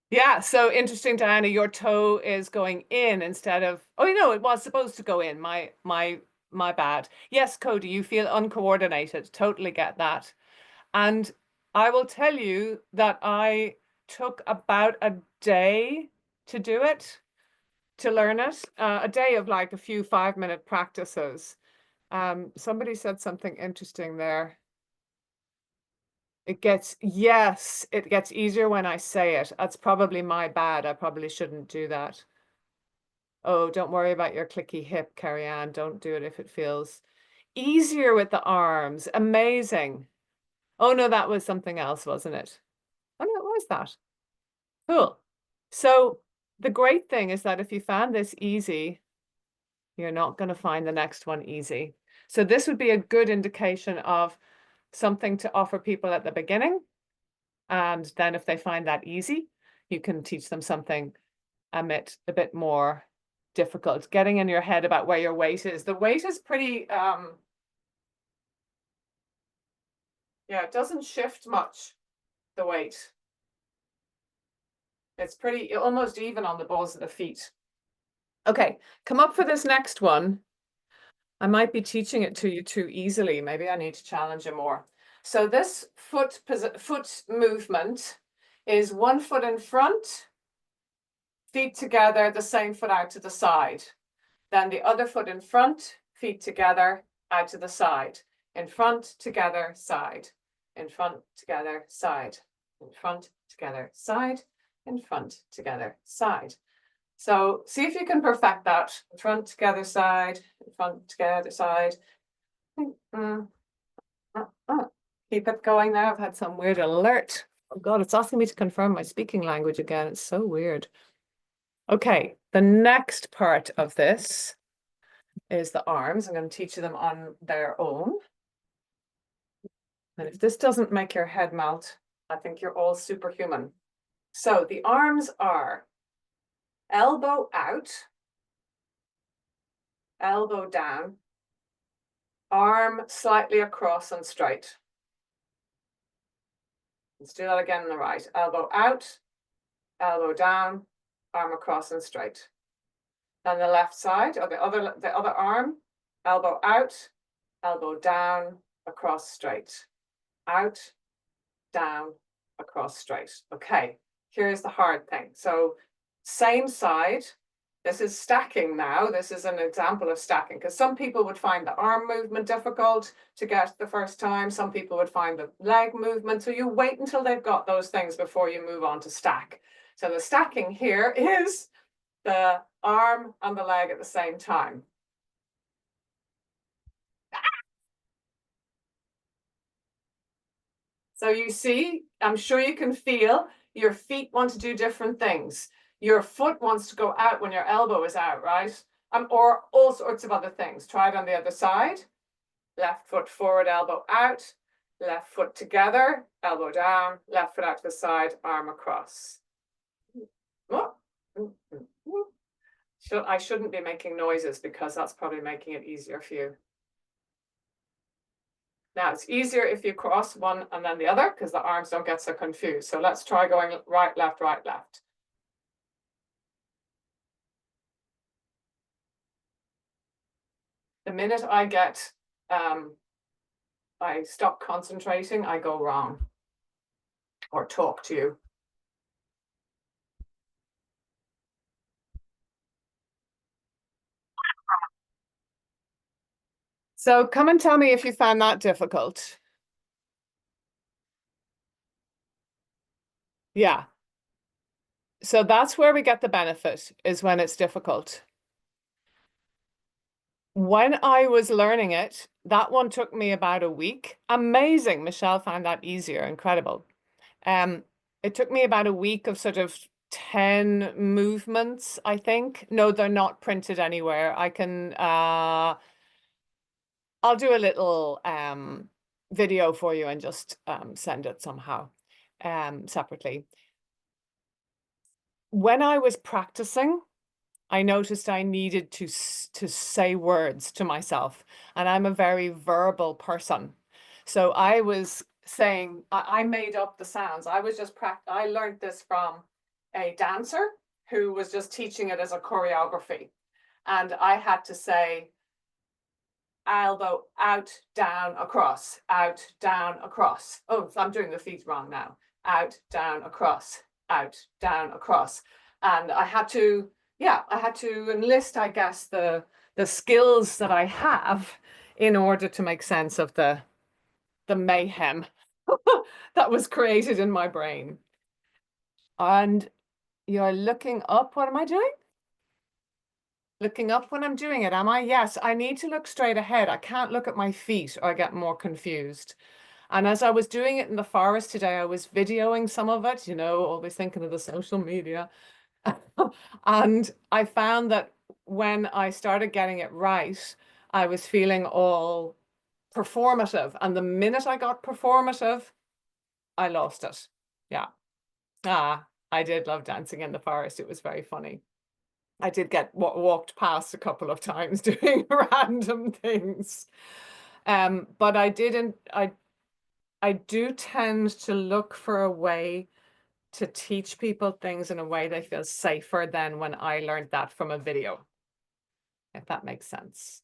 Yeah, so interesting, Diana, your toe is going in instead of, oh, you know, it was supposed to go in. My bad. Yes, Cody, you feel uncoordinated. Totally get that. And I will tell you that I took about a day to do it, to learn it, a day of like a few 5-minute practices. Somebody said something interesting there. Yes, it gets easier when I say it. That's probably my bad. I probably shouldn't do that. Oh, don't worry about your clicky hip, Carrie-Anne. Don't do it if it feels easier with the arms. Amazing. Oh, no, that was something else, wasn't it? Oh, no, it was that. Cool. So the great thing is that if you found this easy, you're not going to find the next one easy. So this would be a good indication of something to offer people at the beginning. And then if they find that easy, you can teach them something a bit more difficult. Getting in your head about where your weight is. The weight is pretty, yeah, it doesn't shift much, the weight. It's pretty almost even on the balls of the feet. Okay, come up for this next one. I might be teaching it to you too easily. Maybe I need to challenge you more. So this foot movement is 1 foot in front, feet together, the same foot out to the side. Then the other foot in front, feet together, out to the side. In front, together, side. In front, together, side. In front, together, side. In front, together, side. So see if you can perfect that. In front, together, side. In front, together, side. Keep it going there. I've had some weird alert. Oh God, it's asking me to confirm my speaking language again. It's so weird. Okay, the next part of this is the arms. I'm going to teach you them on their own. And if this doesn't make your head melt, I think you're all superhuman. So the arms are elbow out, elbow down, arm slightly across and straight. Let's do that again on the right. Elbow out, elbow down, arm across and straight. Then the left side, or the other arm, elbow out, elbow down, across straight. Out, down, across straight. Okay, here's the hard thing. So same side. This is stacking now. This is an example of stacking, because some people would find the arm movement difficult to get the first time. Some people would find the leg movement. So you wait until they've got those things before you move on to stack. So the stacking here is the arm and the leg at the same time. So you see, I'm sure you can feel your feet want to do different things. Your foot wants to go out when your elbow is out, right? Or all sorts of other things. Try it on the other side. Left foot forward, elbow out. Left foot together, elbow down. Left foot out to the side, arm across. I shouldn't be making noises because that's probably making it easier for you. Now it's easier if you cross one and then the other because the arms don't get so confused. So let's try going right, left, right, left. The minute I get, I stop concentrating, I go wrong or talk to you. So come and tell me if you found that difficult. Yeah. So that's where we get the benefit, is when it's difficult. When I was learning it, that one took me about a week. Amazing. Michelle found that easier. Incredible. It took me about a week of sort of 10 movements, I think. No, they're not printed anywhere. I can, I'll do a little video for you and just send it somehow separately. When I was practicing, I noticed I needed to say words to myself, and I'm a very verbal person. So I was saying, I made up the sounds. I was just I learned this from a dancer who was just teaching it as a choreography. And I had to say, elbow out, down, across, out, down, across. Oh, I'm doing the feet wrong now. Out, down, across, out, down, across. And I had to, yeah, I had to enlist, I guess, the skills that I have in order to make sense of the mayhem that was created in my brain. And you're looking up. What am I doing? Looking up when I'm doing it, am I? Yes, I need to look straight ahead. I can't look at my feet or I get more confused. And as I was doing it in the forest today, I was videoing some of it, you know, always thinking of the social media. And I found that when I started getting it right, I was feeling all performative. And the minute I got performative, I lost it. Yeah. I did love dancing in the forest. It was very funny. I did get walked past a couple of times doing random things. But I do tend to look for a way to teach people things in a way they feel safer than when I learned that from a video, if that makes sense.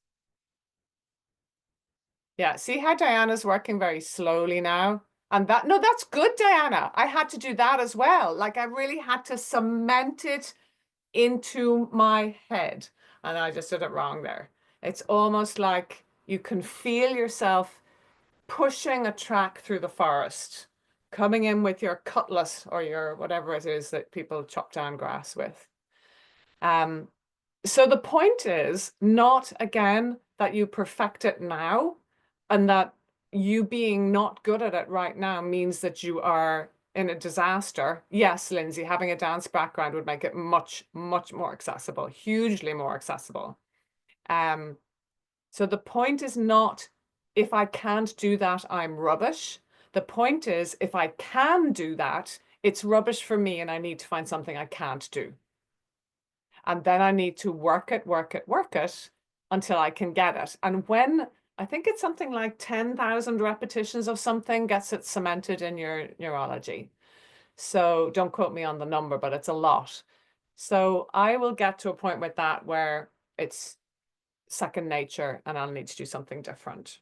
Yeah, see how Diana's working very slowly now? And no, that's good, Diana. I had to do that as well. Like I really had to cement it into my head, and I just did it wrong there. It's almost like you can feel yourself pushing a track through the forest, coming in with your cutlass or your whatever it is that people chop down grass with. So the point is not, again, that you perfect it now and that you being not good at it right now means that you are in a disaster, yes, Lindsay, having a dance background would make it much, much more accessible, hugely more accessible. So the point is not, if I can't do that, I'm rubbish. The point is, if I can do that, it's rubbish for me and I need to find something I can't do. And then I need to work it until I can get it. And when I think it's something like 10,000 repetitions of something gets it cemented in your neurology. So don't quote me on the number, but it's a lot. So I will get to a point with that where it's second nature and I'll need to do something different.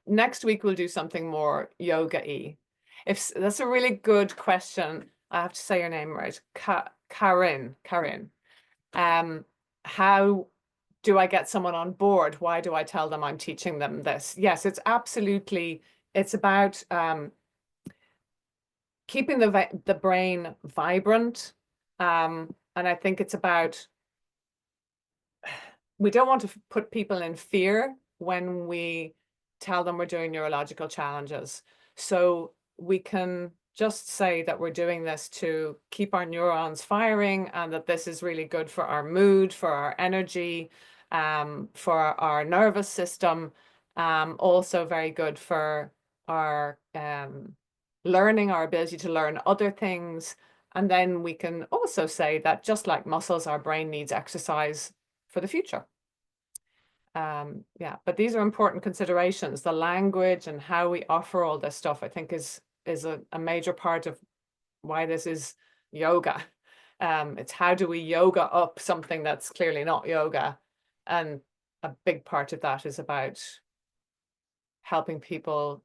Next week, we'll do something more yoga-y. If that's a really good question. I have to say your name right. Karin. How do I get someone on board? Why do I tell them I'm teaching them this? Yes, it's about keeping the brain vibrant. And I think it's about, we don't want to put people in fear when we tell them we're doing neurological challenges. So we can just say that we're doing this to keep our neurons firing and that this is really good for our mood, for our energy, for our nervous system, also very good for our learning, our ability to learn other things. And then we can also say that just like muscles, our brain needs exercise for the future. Yeah, but these are important considerations. The language and how we offer all this stuff, I think, is a major part of why this is yoga. It's how do we yoga up something that's clearly not yoga, and a big part of that is about helping people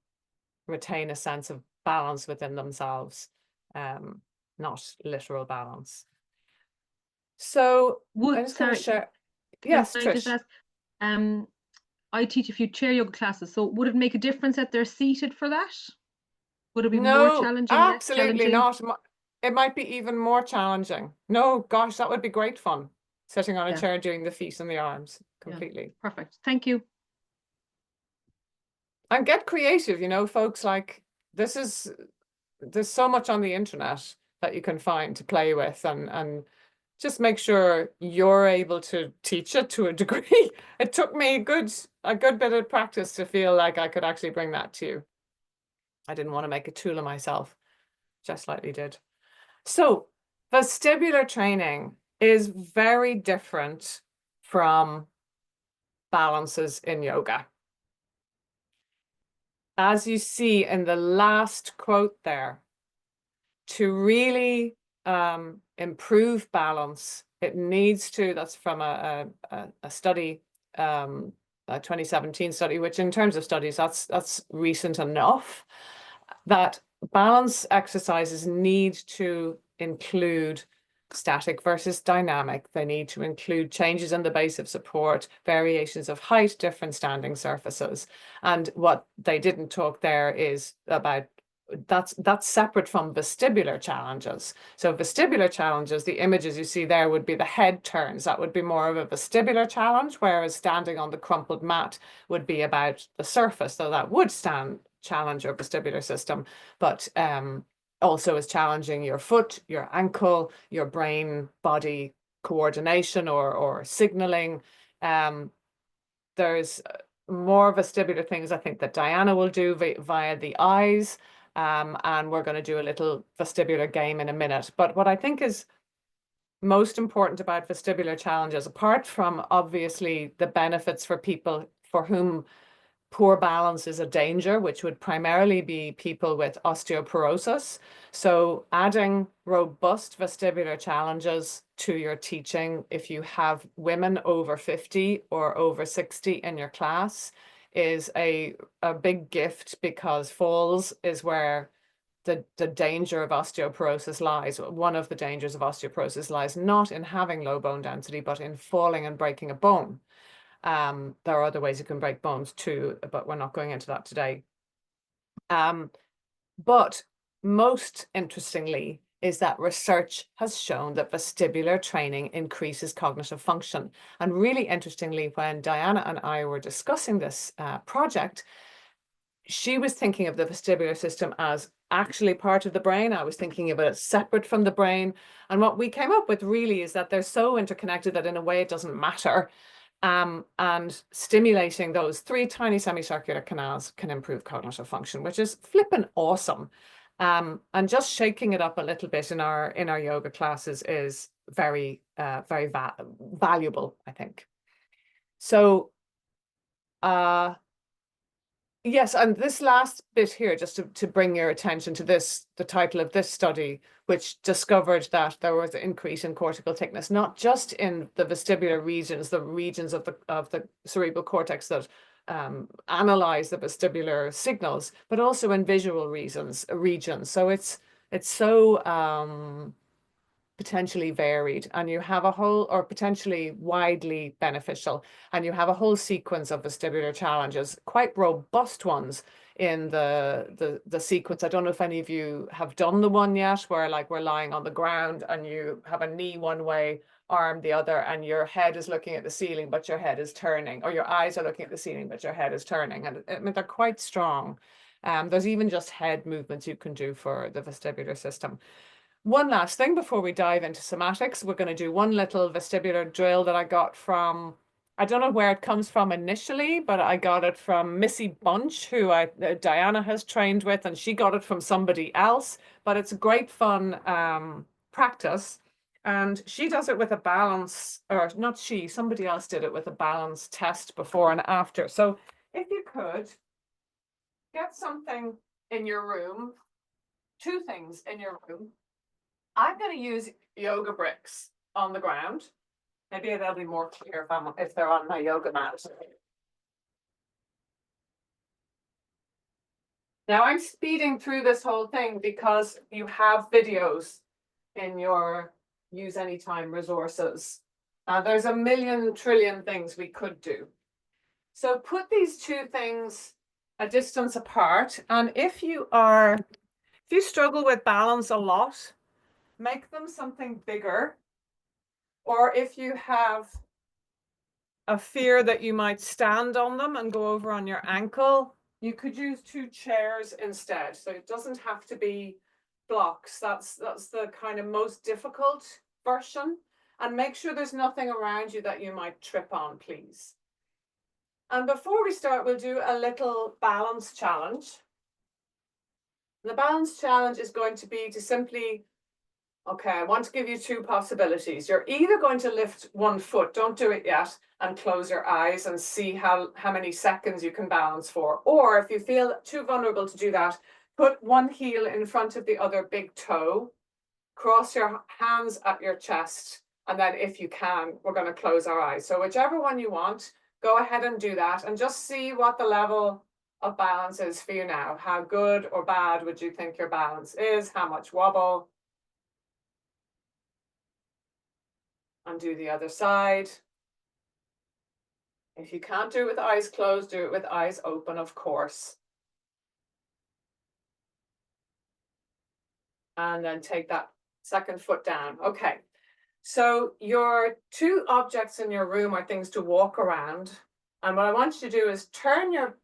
retain a sense of balance within themselves, not literal balance. So I'm just going to share. Yes, Can I just Trish. ask, I teach a few chair yoga classes, so would it make a difference that they're seated for that? Would it be more No, challenging, less absolutely challenging? not. It might be even more challenging. No, gosh, that would be great fun. Sitting on a Yeah. chair doing the feet and the arms Yeah. completely. Perfect. Thank you. And get creative, folks, like there's so much on the internet that you can find to play with, and just make sure you're able to teach it to a degree. It took me a good bit of practice to feel like I could actually bring that to you. I didn't want to make a tool of myself, just slightly did. So vestibular training is very different from balances in yoga. As you see in the last quote there, to really improve balance, it needs to, that's from a study, a 2017 study, which in terms of studies, that's recent enough, that balance exercises need to include static versus dynamic. They need to include changes in the base of support, variations of height, different standing surfaces. And what they didn't talk there is about that's separate from vestibular challenges. So vestibular challenges, the images you see there would be the head turns. That would be more of a vestibular challenge, whereas standing on the crumpled mat would be about the surface. So that would challenge your vestibular system, but also is challenging your foot, your ankle, your brain body coordination or signaling. There's more vestibular things I think that Diana will do via the eyes. And we're going to do a little vestibular game in a minute. But what I think is most important about vestibular challenges, apart from obviously the benefits for people for whom poor balance is a danger, which would primarily be people with osteoporosis. So adding robust vestibular challenges to your teaching, if you have women over 50 or over 60 in your class, is a big gift, because falls is where the danger of osteoporosis lies. One of the dangers of osteoporosis lies not in having low bone density, but in falling and breaking a bone. There are other ways you can break bones too, but we're not going into that today. But most interestingly is that research has shown that vestibular training increases cognitive function. And really interestingly, when Diana and I were discussing this project, she was thinking of the vestibular system as actually part of the brain. I was thinking about it separate from the brain. And what we came up with really is that they're so interconnected that in a way it doesn't matter. And stimulating those 3 tiny semicircular canals can improve cognitive function, which is flippin' awesome. And just shaking it up a little bit in our yoga classes is very valuable, I think. So yes, and this last bit here, just to bring your attention to this, the title of this study, which discovered that there was an increase in cortical thickness, not just in the vestibular regions, the regions of the cerebral cortex that analyze the vestibular signals, but also in visual regions. So it's so potentially varied, and you have a whole, or potentially widely beneficial, and you have a whole sequence of vestibular challenges, quite robust ones in the sequence. I don't know if any of you have done the one yet where like we're lying on the ground and you have a knee one way, arm the other, and your head is looking at the ceiling but your head is turning, or your eyes are looking at the ceiling but your head is turning. And I mean, they're quite strong. There's even just head movements you can do for the vestibular system. One last thing before we dive into somatics, we're going to do one little vestibular drill that I got from, I don't know where it comes from initially, but I got it from Missy Bunch, who Diana has trained with, and she got it from somebody else. But it's a great fun practice. And she does it with a balance, or not she, somebody else did it with a balance test before and after. So if you could get something in your room, 2 things in your room. I'm going to use yoga bricks on the ground. Maybe they'll be more clear if they're on my yoga mat. Now I'm speeding through this whole thing because you have videos in your use anytime resources. There's a million trillion things we could do. So put these 2 things a distance apart. And if you struggle with balance a lot, make them something bigger. Or if you have a fear that you might stand on them and go over on your ankle, you could use 2 chairs instead. So it doesn't have to be blocks. That's the kind of most difficult version. And make sure there's nothing around you that you might trip on, please. And before we start, we'll do a little balance challenge. The balance challenge is going to be to simply, okay, I want to give you 2 possibilities. You're either going to lift 1 foot, don't do it yet, and close your eyes and see how many seconds you can balance for. Or if you feel too vulnerable to do that, put 1 heel in front of the other big toe, cross your hands at your chest, and then if you can, we're going to close our eyes. So whichever one you want, go ahead and do that and just see what the level of balance is for you now. How good or bad would you think your balance is? How much wobble? And do the other side. If you can't do it with eyes closed, do it with eyes open, of course. And then take that 2nd foot down. Okay. So your 2 objects in your room are things to walk around. And what I want you to do is turn your,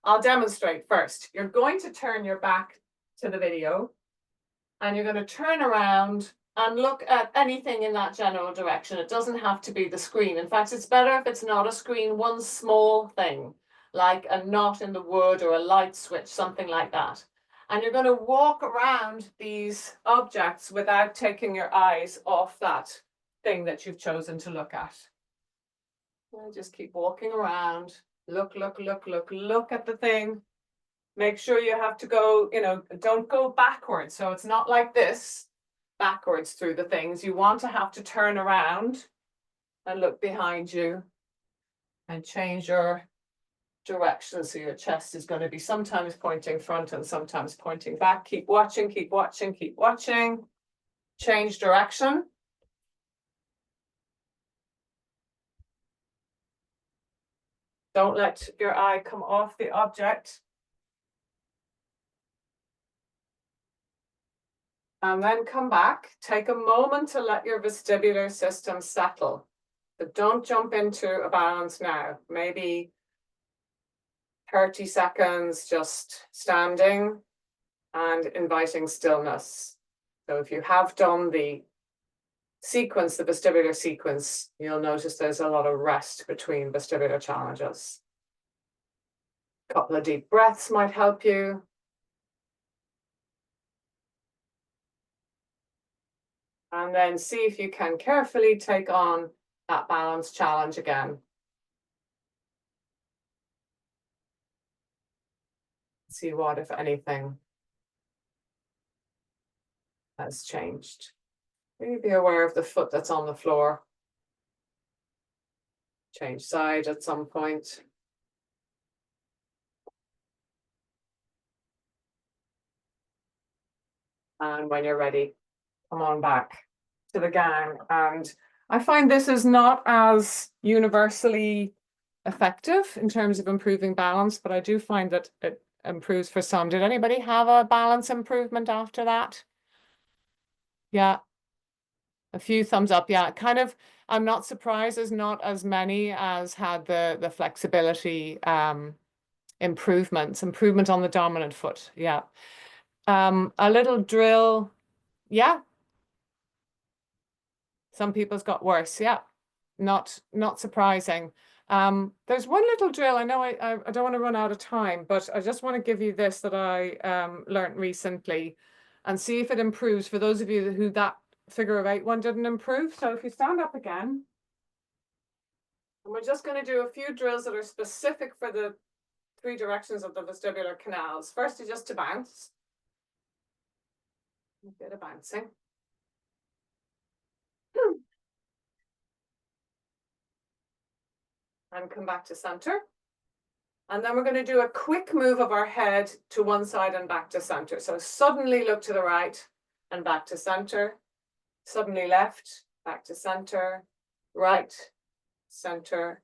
I'll demonstrate first. You're going to turn your back to the video and you're going to turn around and look at anything in that general direction. It doesn't have to be the screen. In fact, it's better if it's not a screen, one small thing, like a knot in the wood or a light switch, something like that. And you're going to walk around these objects without taking your eyes off that thing that you've chosen to look at. Just keep walking around. Look, look, look, look, look at the thing. Make sure you have to go, don't go backwards. So it's not like this, backwards through the things. You want to have to turn around and look behind you and change your direction. So your chest is going to be sometimes pointing front and sometimes pointing back. Keep watching, keep watching, keep watching. Change direction. Don't let your eye come off the object. And then come back. Take a moment to let your vestibular system settle. But don't jump into a balance now. Maybe 30 seconds just standing and inviting stillness. So if you have done the sequence, the vestibular sequence, you'll notice there's a lot of rest between vestibular challenges. A couple of deep breaths might help you. And then see if you can carefully take on that balance challenge again. See what, if anything, has changed. Maybe be aware of the foot that's on the floor. Change side at some point. And when you're ready, come on back to the gang. And I find this is not as universally effective in terms of improving balance, but I do find that it improves for some. Did anybody have a balance improvement after that? Yeah. A few thumbs up. Yeah, kind of. I'm not surprised there's not as many as had the flexibility improvement on the dominant foot. Yeah. A little drill. Yeah. Some people's got worse. Yeah. Not surprising. There's one little drill. I know I don't want to run out of time, but I just want to give you this that I learned recently and see if it improves for those of you who that figure of 8 one didn't improve. So if you stand up again, and we're just going to do a few drills that are specific for the 3 directions of the vestibular canals. First is just to bounce. A bit of bouncing. And come back to center. And then we're going to do a quick move of our head to one side and back to center. So suddenly look to the right and back to center. Suddenly left, back to center, right, center,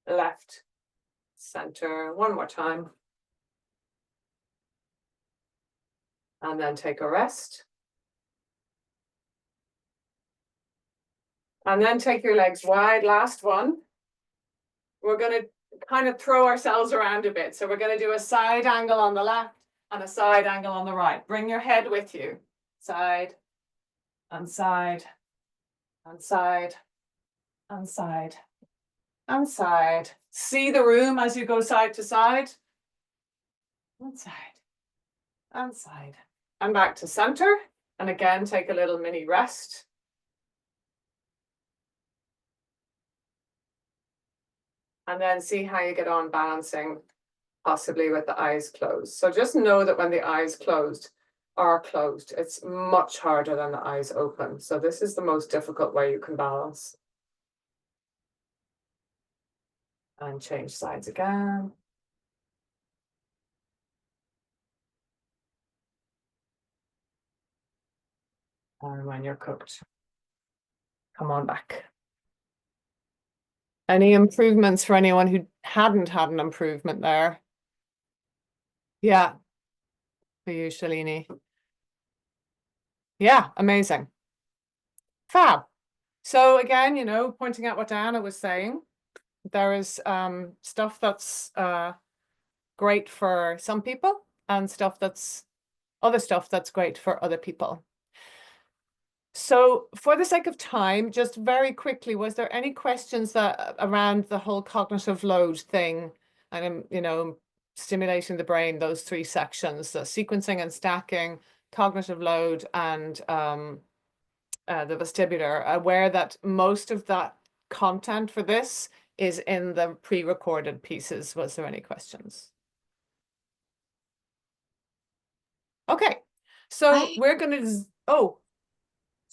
left, center. One more time. And then take a rest. And then take your legs wide. Last one. We're going to kind of throw ourselves around a bit. So we're going to do a side angle on the left and a side angle on the right. Bring your head with you. Side and side and side and side and side. See the room as you go side to side. And side and side. And back to center. And again, take a little mini rest. And then see how you get on balancing, possibly with the eyes closed. So just know that when the eyes are closed, it's much harder than the eyes open. So this is the most difficult way you can balance. And change sides again. And when you're cooked, come on back. Any improvements for anyone who hadn't had an improvement there? Yeah. For you, Shalini. Yeah, amazing. Fab. So again, you know, pointing out what Diana was saying, there is stuff that's great for some people and other stuff that's great for other people. So for the sake of time, just very quickly, was there any questions that around the whole cognitive load thing and, you know, stimulating the brain, those 3 sections, the sequencing and stacking, cognitive load, and the vestibular, aware that most of that content for this is in the pre-recorded pieces. Was there any questions? Okay, so we're going to,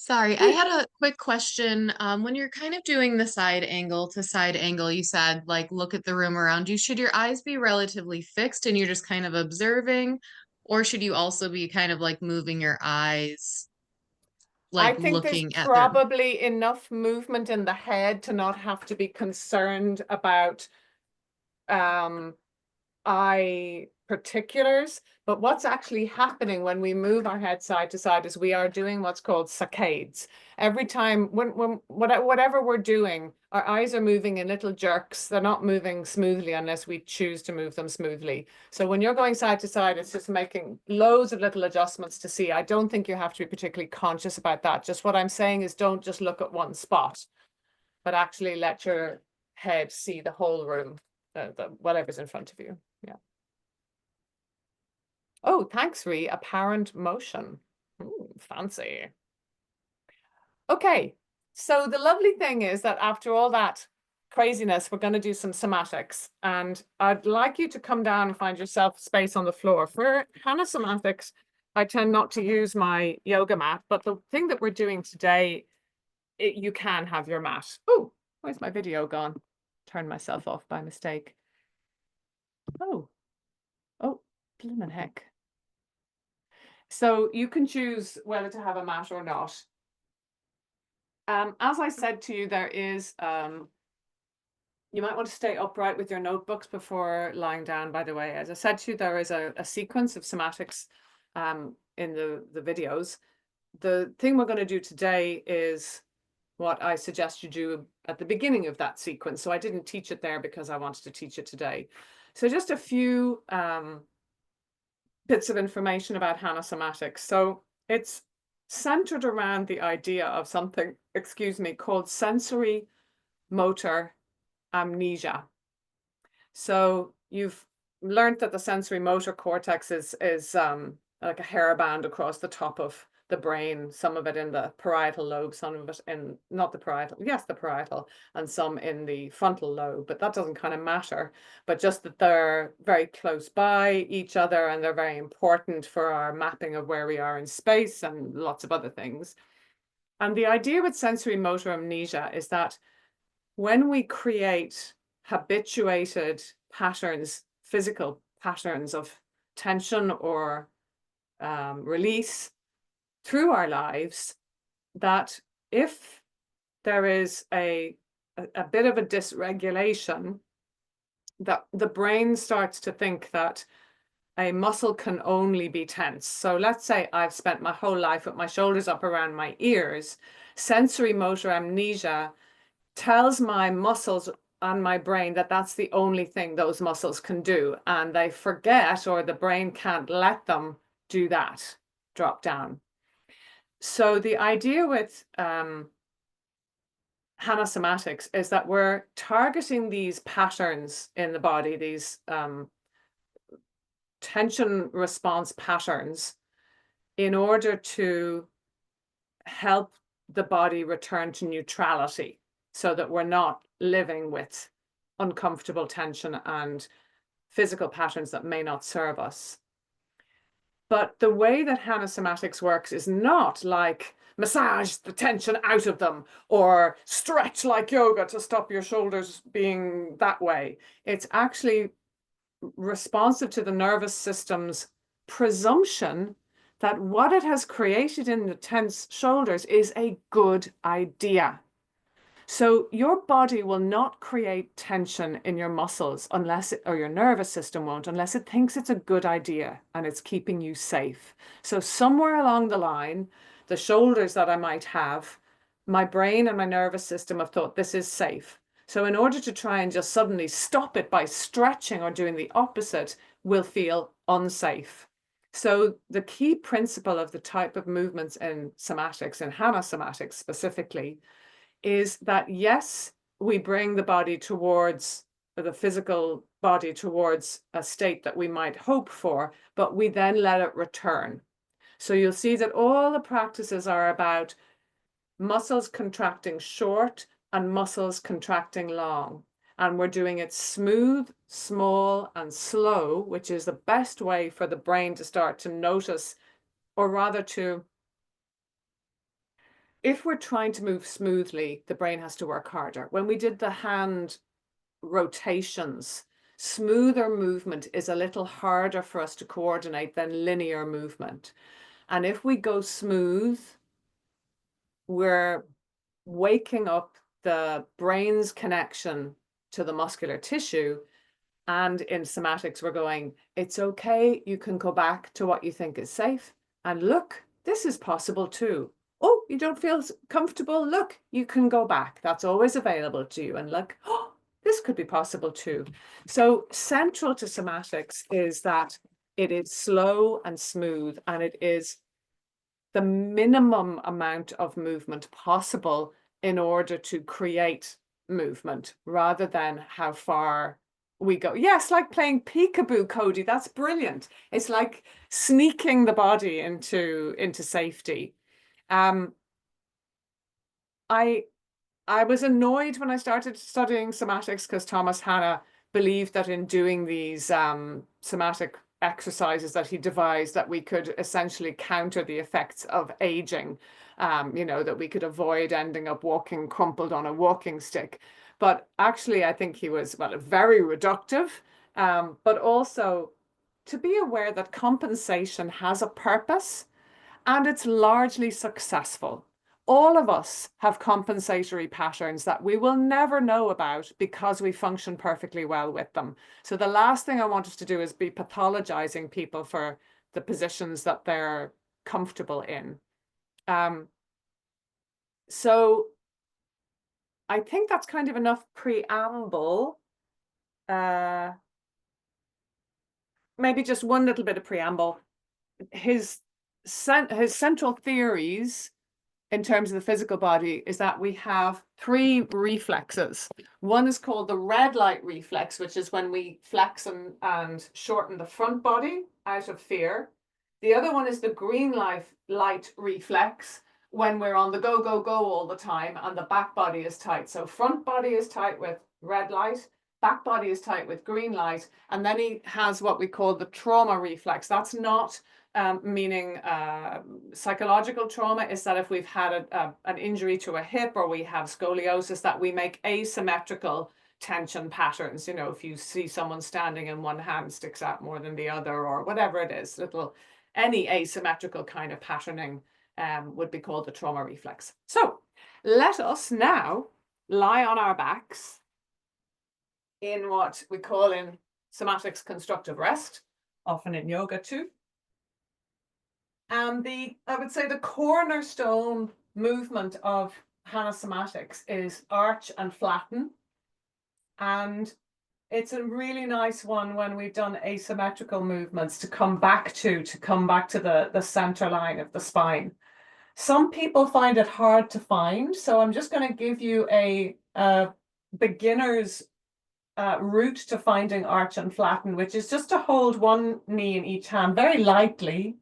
Sorry, I had a quick question. When you're kind of doing the side angle to side angle, you said like look at the room around you. Should your eyes be relatively fixed and you're just kind of observing, or should you also be kind of like moving your eyes, I like think there's looking at them? probably enough movement in the head to not have to be concerned about eye particulars, but what's actually happening when we move our head side to side is we are doing what's called saccades. Every time whatever we're doing, our eyes are moving in little jerks. They're not moving smoothly unless we choose to move them smoothly. So when you're going side to side, it's just making loads of little adjustments to see. I don't think you have to be particularly conscious about that. Just what I'm saying is don't just look at one spot, but actually let your head see the whole room, whatever's in front of you. Yeah. Oh, thanks, Ree. Apparent motion. Ooh, fancy. Okay, so the lovely thing is that after all that craziness, we're going to do some somatics. And I'd like you to come down and find yourself space on the floor. For Hana somatics, I tend not to use my yoga mat, but the thing that we're doing today, you can have your mat. Oh, where's my video gone? Turned myself off by mistake. Oh, blimmin' heck. So you can choose whether to have a mat or not. As I said to you, there is, you might want to stay upright with your notebooks before lying down, by the way. As I said to you, there is a sequence of somatics in the videos. The thing we're going to do today is what I suggest you do at the beginning of that sequence. So I didn't teach it there because I wanted to teach it today. So just a few bits of information about Hana somatics. So it's centered around the idea of something, excuse me, called sensory motor amnesia. So you've learned that the sensory motor cortex is like a hairband across the top of the brain, some of it in the parietal lobe, some of it in, not the parietal, yes, the parietal, and some in the frontal lobe, but that doesn't kind of matter, but just that they're very close by each other and they're very important for our mapping of where we are in space and lots of other things. And the idea with sensory motor amnesia is that when we create habituated patterns, physical patterns of tension or release through our lives, that if there is a bit of a dysregulation, that the brain starts to think that a muscle can only be tense. So let's say I've spent my whole life with my shoulders up around my ears. Sensory motor amnesia tells my muscles and my brain that that's the only thing those muscles can do, and they forget, or the brain can't let them do that, drop down. So the idea with Hana somatics is that we're targeting these patterns in the body, these tension response patterns, in order to help the body return to neutrality, so that we're not living with uncomfortable tension and physical patterns that may not serve us. But the way that Hana somatics works is not like massage the tension out of them or stretch like yoga to stop your shoulders being that way. It's actually responsive to the nervous system's presumption that what it has created in the tense shoulders is a good idea. So your body will not create tension in your muscles unless it, or your nervous system won't, unless it thinks it's a good idea and it's keeping you safe. So somewhere along the line, the shoulders that I might have, my brain and my nervous system have thought this is safe. So in order to try and just suddenly stop it by stretching or doing the opposite, will feel unsafe. So the key principle of the type of movements in somatics, in Hana somatics specifically, is that yes, we bring the body towards, the physical body towards a state that we might hope for, but we then let it return. So you'll see that all the practices are about muscles contracting short and muscles contracting long. And we're doing it smooth, small, and slow, which is the best way for the brain to start to notice, or rather to, if we're trying to move smoothly, the brain has to work harder. When we did the hand rotations, smoother movement is a little harder for us to coordinate than linear movement. And if we go smooth, we're waking up the brain's connection to the muscular tissue, And in somatics, we're going, it's okay. You can go back to what you think is safe. And look, this is possible too. Oh, you don't feel comfortable? Look, you can go back. That's always available to you. And look, oh, this could be possible too. So central to somatics is that it is slow and smooth, and it is the minimum amount of movement possible in order to create movement rather than how far we go. Yes, like playing peekaboo, Cody. That's brilliant. It's like sneaking the body into safety. I was annoyed when I started studying somatics because Thomas Hanna believed that in doing these somatic exercises that he devised, that we could essentially counter the effects of aging, you know, that we could avoid ending up walking crumpled on a walking stick. But actually, I think he was, well, very reductive, but also to be aware that compensation has a purpose and it's largely successful. All of us have compensatory patterns that we will never know about because we function perfectly well with them. So the last thing I want us to do is be pathologizing people for the positions that they're comfortable in. So I think that's kind of enough preamble. Maybe just one little bit of preamble. His central theories in terms of the physical body is that we have three reflexes. One is called the red light reflex, which is when we flex and shorten the front body out of fear. The other one is the green light reflex, when we're on the go, go, go all the time and the back body is tight. So front body is tight with red light, back body is tight with green light. And then he has what we call the trauma reflex. That's not meaning psychological trauma, is that if we've had an injury to a hip or we have scoliosis, that we make asymmetrical tension patterns. You know, if you see someone standing and one hand sticks out more than the other, or whatever it is, any asymmetrical kind of patterning would be called the trauma reflex. So let us now lie on our backs in what we call in somatics constructive rest, often in yoga too. And I would say the cornerstone movement of Hanna somatics is arch and flatten. And it's a really nice one when we've done asymmetrical movements to come back to the center line of the spine. Some people find it hard to find, so I'm just going to give you a beginner's route to finding arch and flatten, which is just to hold one knee in each hand very lightly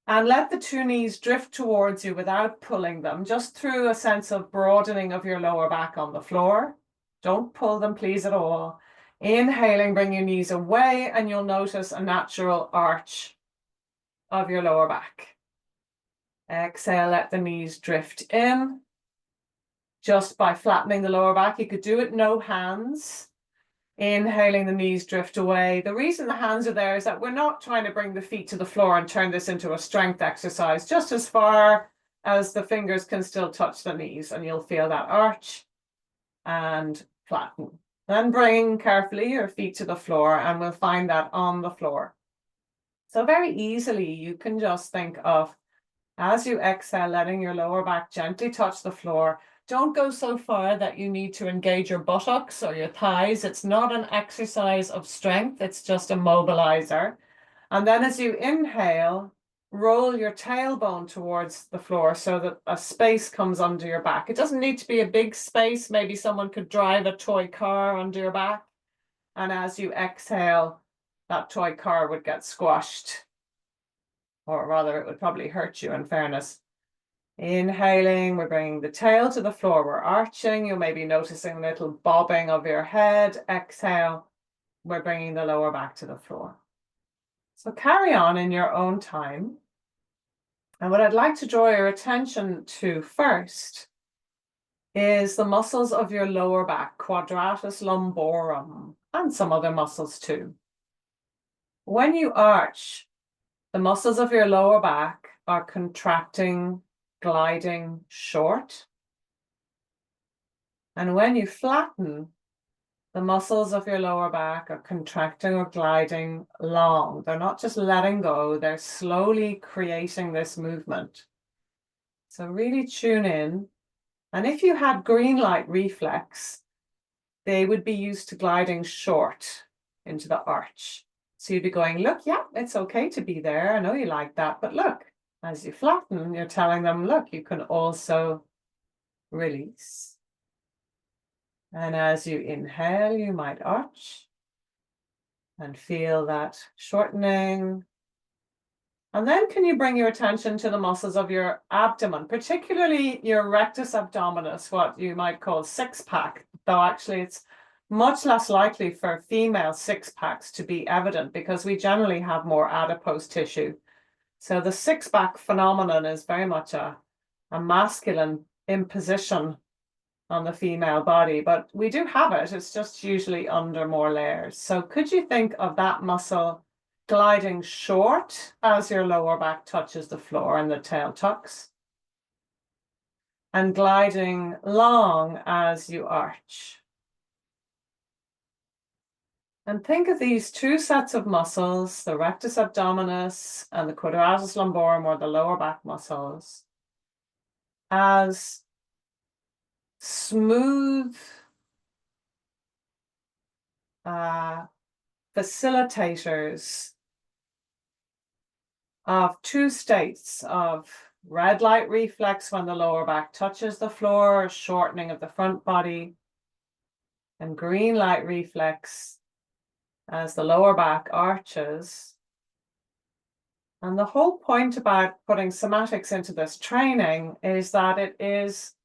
and let the two knees drift towards you without pulling them, just through a sense of broadening of your lower back on the floor. Don't pull them, please, at all. Inhaling, bring your knees away, and you'll notice a natural arch of your lower back. Exhale, let the knees drift in. Just by flattening the lower back, you could do it no hands. Inhaling, the knees drift away. The reason the hands are there is that we're not trying to bring the feet to the floor and turn this into a strength exercise, just as far as the fingers can still touch the knees, and you'll feel that arch and flatten. Then bring carefully your feet to the floor, and we'll find that on the floor. So very easily, you can just think of, as you exhale, letting your lower back gently touch the floor. Don't go so far that you need to engage your buttocks or your thighs. It's not an exercise of strength. It's just a mobilizer. And then as you inhale, roll your tailbone towards the floor so that a space comes under your back. It doesn't need to be a big space. Maybe someone could drive a toy car under your back. And as you exhale, that toy car would get squashed. Or rather, it would probably hurt you, in fairness. Inhaling, we're bringing the tail to the floor. We're arching. You may be noticing a little bobbing of your head. Exhale, we're bringing the lower back to the floor. So carry on in your own time. And what I'd like to draw your attention to first is the muscles of your lower back, quadratus lumborum, and some other muscles too. When you arch, the muscles of your lower back are contracting, gliding short. And when you flatten, The muscles of your lower back are contracting or gliding long. They're not just letting go, they're slowly creating this movement. So really tune in. And if you had green light reflex, they would be used to gliding short into the arch. So you'd be going, look, yeah, it's okay to be there. I know you like that, but look, as you flatten, you're telling them, look, you can also release. And as you inhale, you might arch and feel that shortening. And then can you bring your attention to the muscles of your abdomen, particularly your rectus abdominis, what you might call six-pack, though actually it's much less likely for female six-packs to be evident because we generally have more adipose tissue. So the six-pack phenomenon is very much a masculine imposition on the female body, but we do have it. It's just usually under more layers. So could you think of that muscle gliding short as your lower back touches the floor and the tail tucks, and gliding long as you arch? And think of these two sets of muscles, the rectus abdominis and the quadratus lumborum, or the lower back muscles, as smooth facilitators of two states of red light reflex when the lower back touches the floor, shortening of the front body, and green light reflex as the lower back arches. And the whole point about putting somatics into this training is that it is,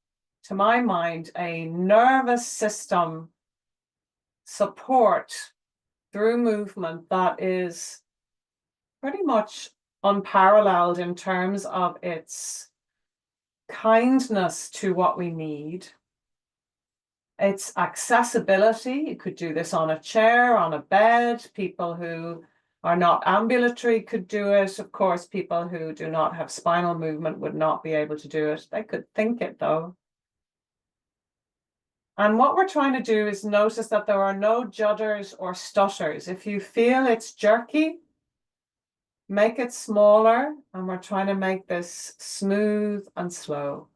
to my mind, a nervous system support through movement that is pretty much unparalleled in terms of its kindness to what we need, its accessibility. You could do this on a chair, on a bed. People who are not ambulatory could do it. Of course, people who do not have spinal movement would not be able to do it. They could think it though. And what we're trying to do is notice that there are no judders or stutters. If you feel it's jerky, make it smaller, and we're trying to make this smooth and slow.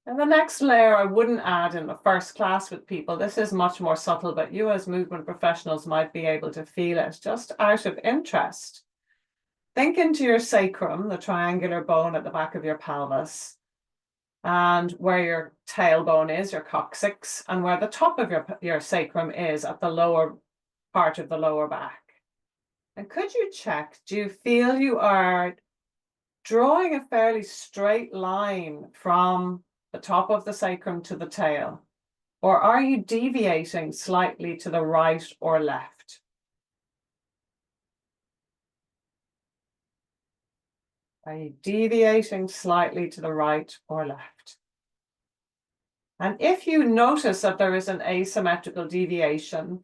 And the next layer I wouldn't add in the first class with people. This is much more subtle, but you as movement professionals might be able to feel it just out of interest. Think into your sacrum, the triangular bone at the back of your pelvis, and where your tailbone is, your coccyx, and where the top of your sacrum is at the lower part of the lower back. And could you check, do you feel you are drawing a fairly straight line from the top of the sacrum to the tail? Or are you deviating slightly to the right or left? Are you deviating slightly to the right or left? And if you notice that there is an asymmetrical deviation,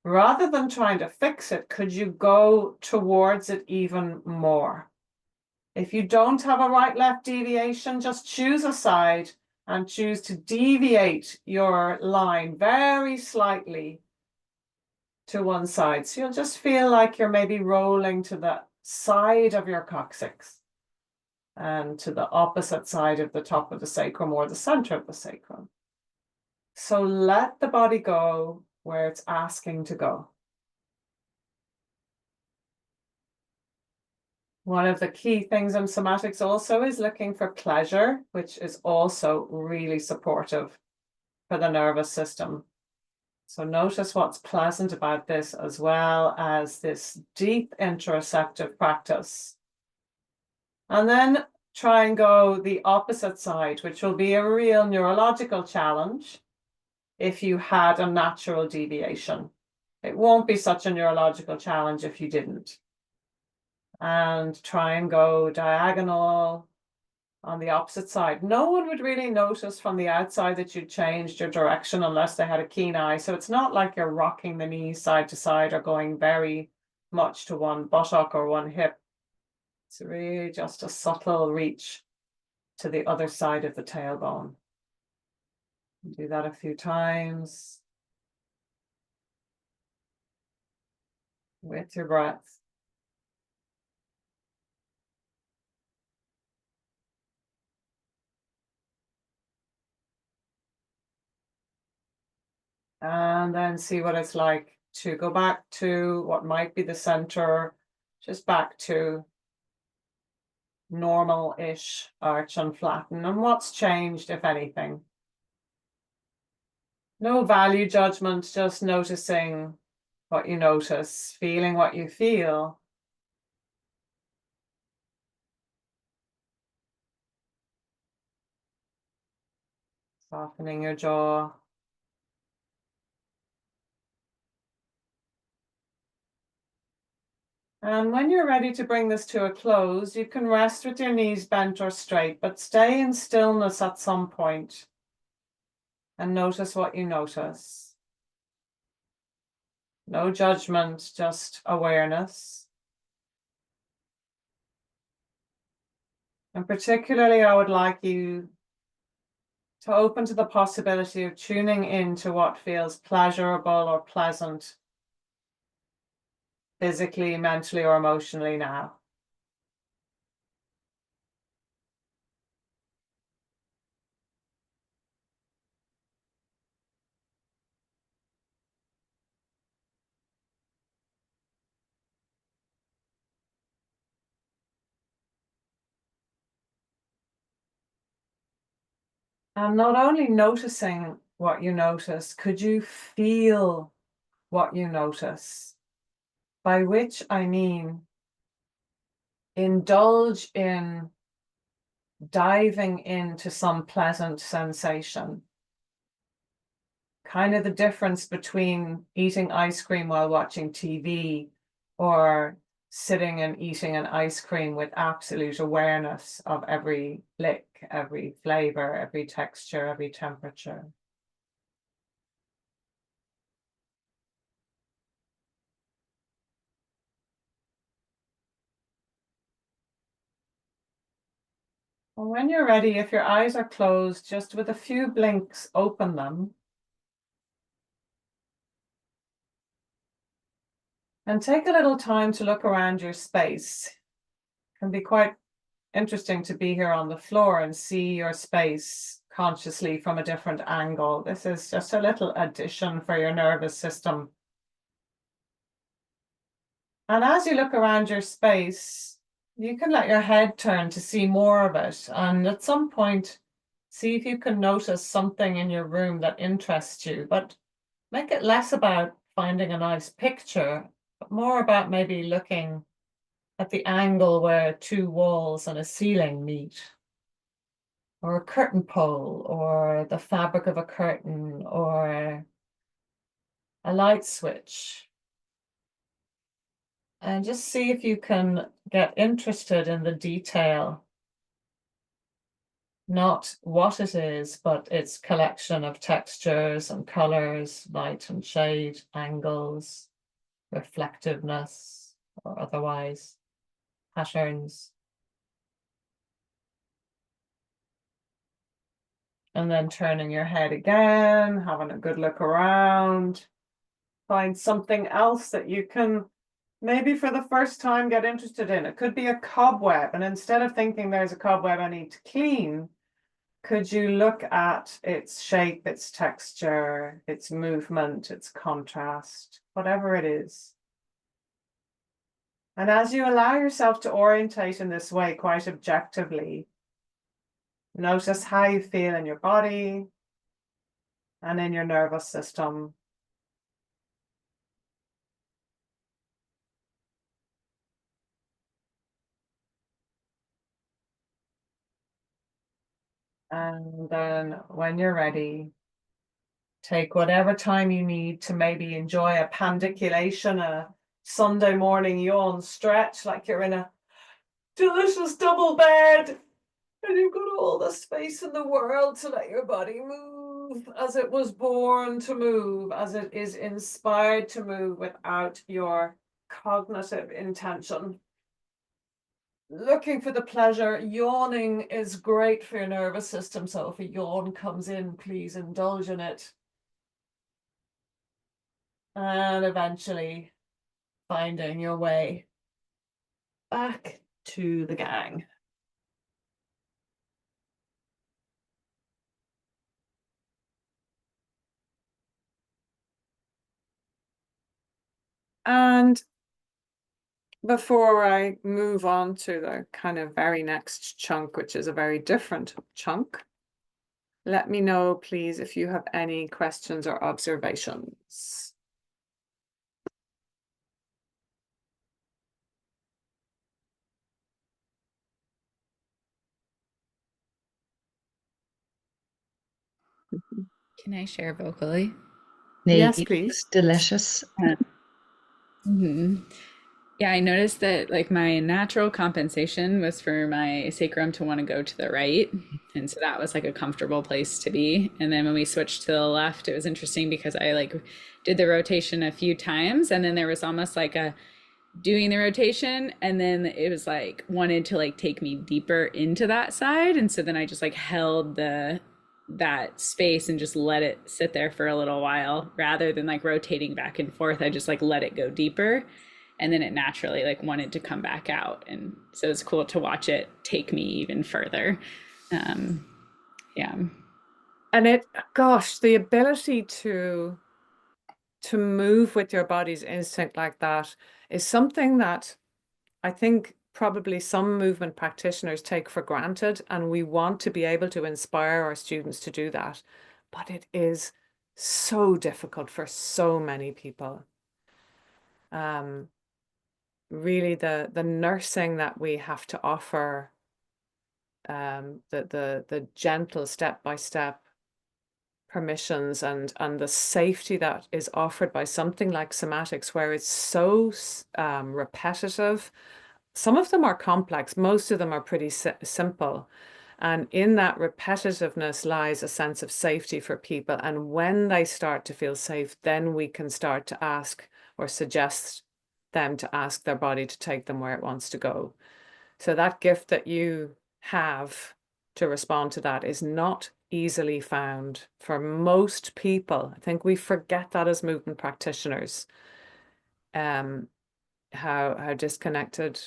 rather than trying to fix it, could you go towards it even more? If you don't have a right-left deviation, just choose a side and choose to deviate your line very slightly to one side. So you'll just feel like you're maybe rolling to the side of your coccyx and to the opposite side of the top of the sacrum or the center of the sacrum. So let the body go where it's asking to go. One of the key things in somatics also is looking for pleasure, which is also really supportive for the nervous system. So notice what's pleasant about this, as well as this deep interoceptive practice. And then try and go the opposite side, which will be a real neurological challenge if you had a natural deviation. It won't be such a neurological challenge if you didn't. And try and go diagonal on the opposite side. No one would really notice from the outside that you changed your direction unless they had a keen eye. So it's not like you're rocking the knees side to side or going very much to one buttock or one hip. It's really just a subtle reach to the other side of the tailbone. Do that a few times with your breath. And then see what it's like to go back to what might be the center, just back to normal-ish arch and flatten. And what's changed, if anything? No value judgment, just noticing what you notice, feeling what you feel. Softening your jaw. And when you're ready to bring this to a close, you can rest with your knees bent or straight, but stay in stillness at some point and notice what you notice. No judgment, just awareness. And particularly, I would like you to open to the possibility of tuning into what feels pleasurable or pleasant, physically, mentally, or emotionally now. And not only noticing what you notice, could you feel what you notice? By which I mean, indulge in diving into some pleasant sensation. Kind of the difference between eating ice cream while watching TV or sitting and eating an ice cream with absolute awareness of every lick, every flavor, every texture, every temperature. Well, when you're ready, if your eyes are closed, just with a few blinks, open them. And take a little time to look around your space. It can be quite interesting to be here on the floor and see your space consciously from a different angle. This is just a little addition for your nervous system. And as you look around your space, you can let your head turn to see more of it. And at some point, see if you can notice something in your room that interests you, but make it less about finding a nice picture, but more about maybe looking at the angle where two walls and a ceiling meet, or a curtain pole, or the fabric of a curtain, or a light switch. And just see if you can get interested in the detail, not what it is, but its collection of textures and colors, light and shade, angles, reflectiveness, or otherwise, patterns. And then turning your head again, having a good look around. Find something else that you can maybe for the first time get interested in. It could be a cobweb, and instead of thinking there's a cobweb I need to clean, could you look at its shape, its texture, its movement, its contrast, whatever it is. And as you allow yourself to orientate in this way quite objectively, notice how you feel in your body and in your nervous system. And then when you're ready, take whatever time you need to maybe enjoy a pandiculation, a Sunday morning yawn stretch, like you're in a delicious double bed and you've got all the space in the world to let your body move as it was born to move, as it is inspired to move without your cognitive intention. looking for the pleasure. Yawning is great for your nervous system. So if a yawn comes in, please indulge in it. And eventually finding your way back to the gang. And before I move on to the kind of very next chunk, which is a very different chunk, let me know, please, if you have any questions or observations. Can I share vocally? Yes, please. Delicious. Yeah, I noticed that like my natural compensation was for my sacrum to want to go to the right. And so that was like a comfortable place to be. And then when we switched to the left, it was interesting because I like did the rotation a few times and then there was almost like a doing the rotation and then it was like wanted to like take me deeper into that side. And so then I just like held that space and just let it sit there for a little while rather than like rotating back and forth. I just like let it go deeper and then it naturally like wanted to come back out. And so it's cool to watch it take me even further. Yeah. And gosh, the ability to move with your body's instinct like that is something that I think probably some movement practitioners take for granted, and we want to be able to inspire our students to do that. But it is so difficult for so many people. Really the nursing that we have to offer, the gentle step-by-step permissions and the safety that is offered by something like somatics, where it's so repetitive. Some of them are complex, most of them are pretty simple. And in that repetitiveness lies a sense of safety for people. And when they start to feel safe, then we can start to ask or suggest them to ask their body to take them where it wants to go. So that gift that you have to respond to that is not easily found for most people. I think we forget that as movement practitioners, how disconnected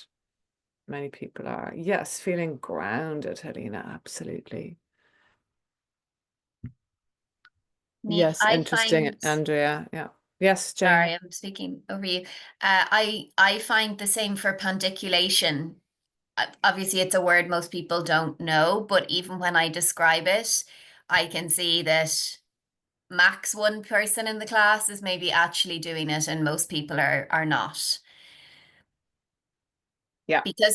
many people are. Yes, feeling grounded, Helena, absolutely. Yes, interesting, Andrea. Yeah. Yes, Jane. Sorry, I'm speaking over you. I find the same for pandiculation. Obviously, it's a word most people don't know, but even when I describe it, I can see that max one person in the class is maybe actually doing it, and most people are not. Yeah, because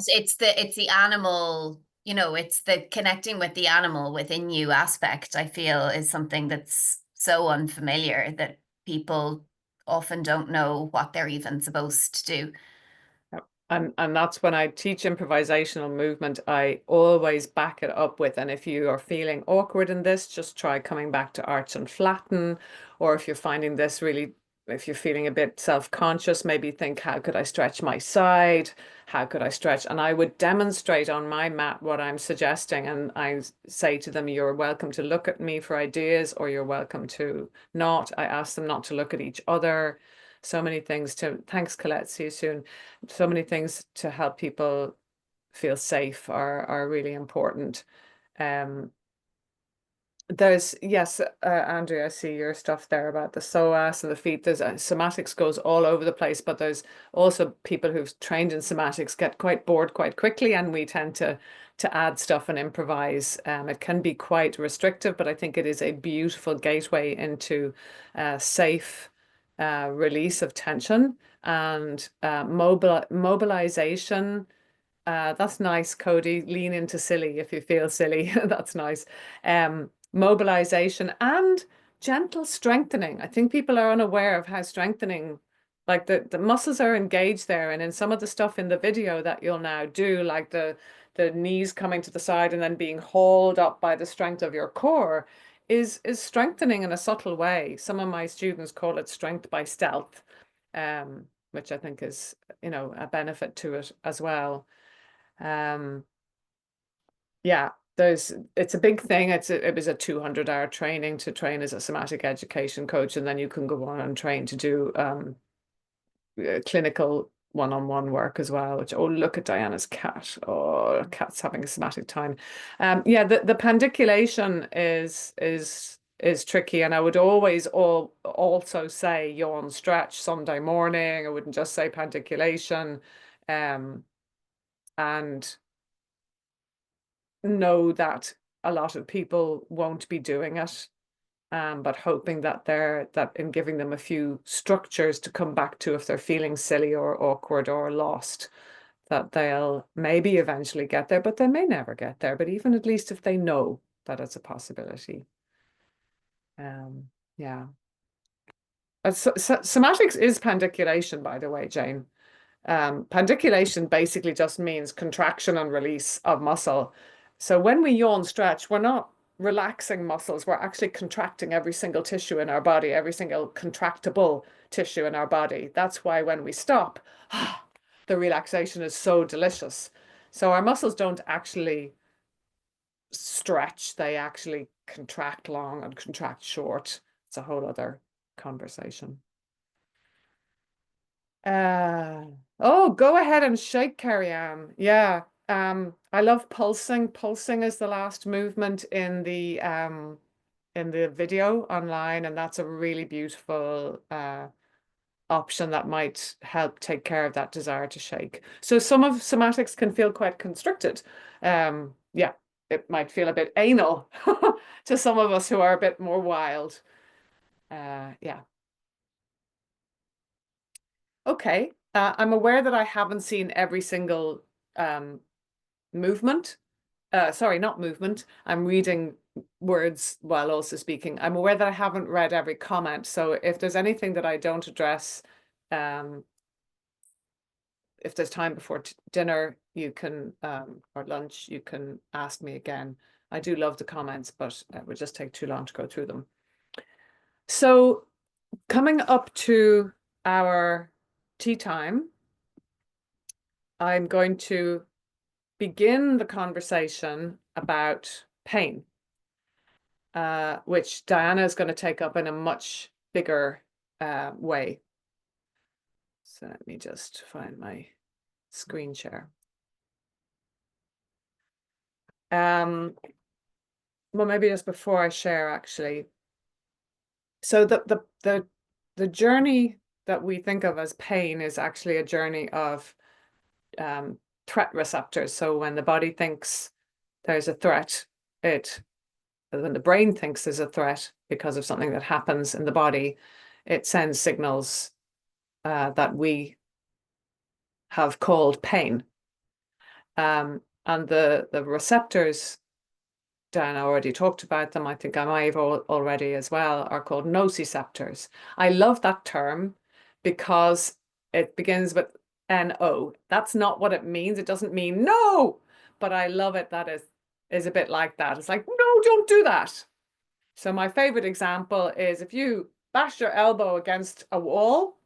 it's the animal, it's the connecting with the animal within you aspect, I feel, is something that's so unfamiliar that people often don't know what they're even supposed to do. And that's when I teach improvisational movement, I always back it up with, and if you are feeling awkward in this, just try coming back to arch and flatten. Or if you're finding this really, if you're feeling a bit self-conscious, maybe think, how could I stretch my side? How could I stretch? And I would demonstrate on my mat what I'm suggesting. And I say to them, you're welcome to look at me for ideas, or you're welcome to not. I ask them not to look at each other. So many things thanks, Colette, see you soon. So many things to help people feel safe are really important. There's, yes, Andrea, I see your stuff there about the psoas and the feet. There's somatics goes all over the place, but there's also people who've trained in somatics get quite bored quite quickly, and we tend to add stuff and improvise. It can be quite restrictive, but I think it is a beautiful gateway into safe release of tension and mobilization. That's nice, Cody. Lean into silly if you feel silly. That's nice. Mobilization and gentle strengthening. I think people are unaware of how strengthening, like the muscles are engaged there. And in some of the stuff in the video that you'll now do, like the knees coming to the side and then being hauled up by the strength of your core, is strengthening in a subtle way. Some of my students call it strength by stealth, which I think is, a benefit to it as well. Yeah, it's a big thing. It was a 200-hour training to train as a somatic education coach, and then you can go on and train to do clinical one-on-one work as well, which, oh, look at Diana's cat. Oh, cat's having a somatic time. Yeah, the pandiculation is tricky, and I would always also say yawn stretch Sunday morning. I wouldn't just say pandiculation. And know that a lot of people won't be doing it, but hoping that in giving them a few structures to come back to if they're feeling silly or awkward or lost, that they'll maybe eventually get there, but they may never get there. But even at least if they know that it's a possibility. Yeah. Somatics is pandiculation, by the way, Jane. Pandiculation basically just means contraction and release of muscle. So when we yawn stretch, we're not relaxing muscles, we're actually contracting every single tissue in our body, every single contractible tissue in our body. That's why when we stop, the relaxation is so delicious. So our muscles don't actually stretch, they actually contract long and contract short. It's a whole other conversation. Oh, go ahead and shake, Carrie-Anne. Yeah. I love pulsing. Pulsing is the last movement in the video online, and that's a really beautiful option that might help take care of that desire to shake. So some of somatics can feel quite constricted. Yeah, it might feel a bit anal to some of us who are a bit more wild. Yeah. Okay. I'm aware that I haven't seen every single movement. Sorry, not movement. I'm reading words while also speaking. I'm aware that I haven't read every comment. So if there's anything that I don't address, if there's time before dinner, you can, or lunch, you can ask me again. I do love the comments, but it would just take too long to go through them. So coming up to our tea time, I'm going to begin the conversation about pain, which Diana is going to take up in a much bigger way. So let me just find my screen share. Well, maybe just before I share, actually. So the journey that we think of as pain is actually a journey of threat receptors. So when the body thinks there's a threat, when the brain thinks there's a threat because of something that happens in the body, it sends signals that we have called pain. And the receptors, Dan already talked about them, I think I might have already as well, are called nociceptors. I love that term because it begins with N-O. That's not what it means. It doesn't mean no, but I love it that is a bit like that. It's like, no, don't do that. So my favorite example is if you bash your elbow against a wall,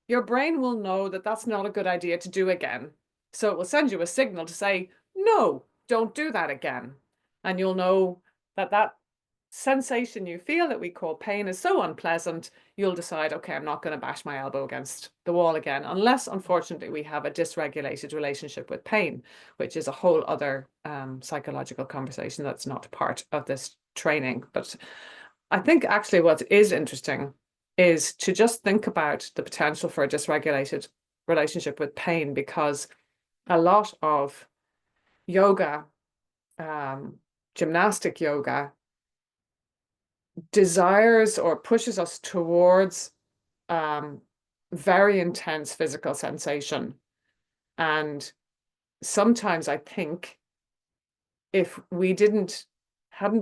your brain will know that that's not a good idea to do again. So it will send you a signal to say, no, don't do that again. And you'll know that that sensation you feel that we call pain is so unpleasant, you'll decide, okay, I'm not going to bash my elbow against the wall again, unless, unfortunately, we have a dysregulated relationship with pain, which is a whole other psychological conversation that's not part of this training. But I think actually what is interesting is to just think about the potential for a dysregulated relationship with pain, because a lot of yoga, gymnastic yoga, desires or pushes us towards very intense physical sensation. And sometimes I think if we hadn't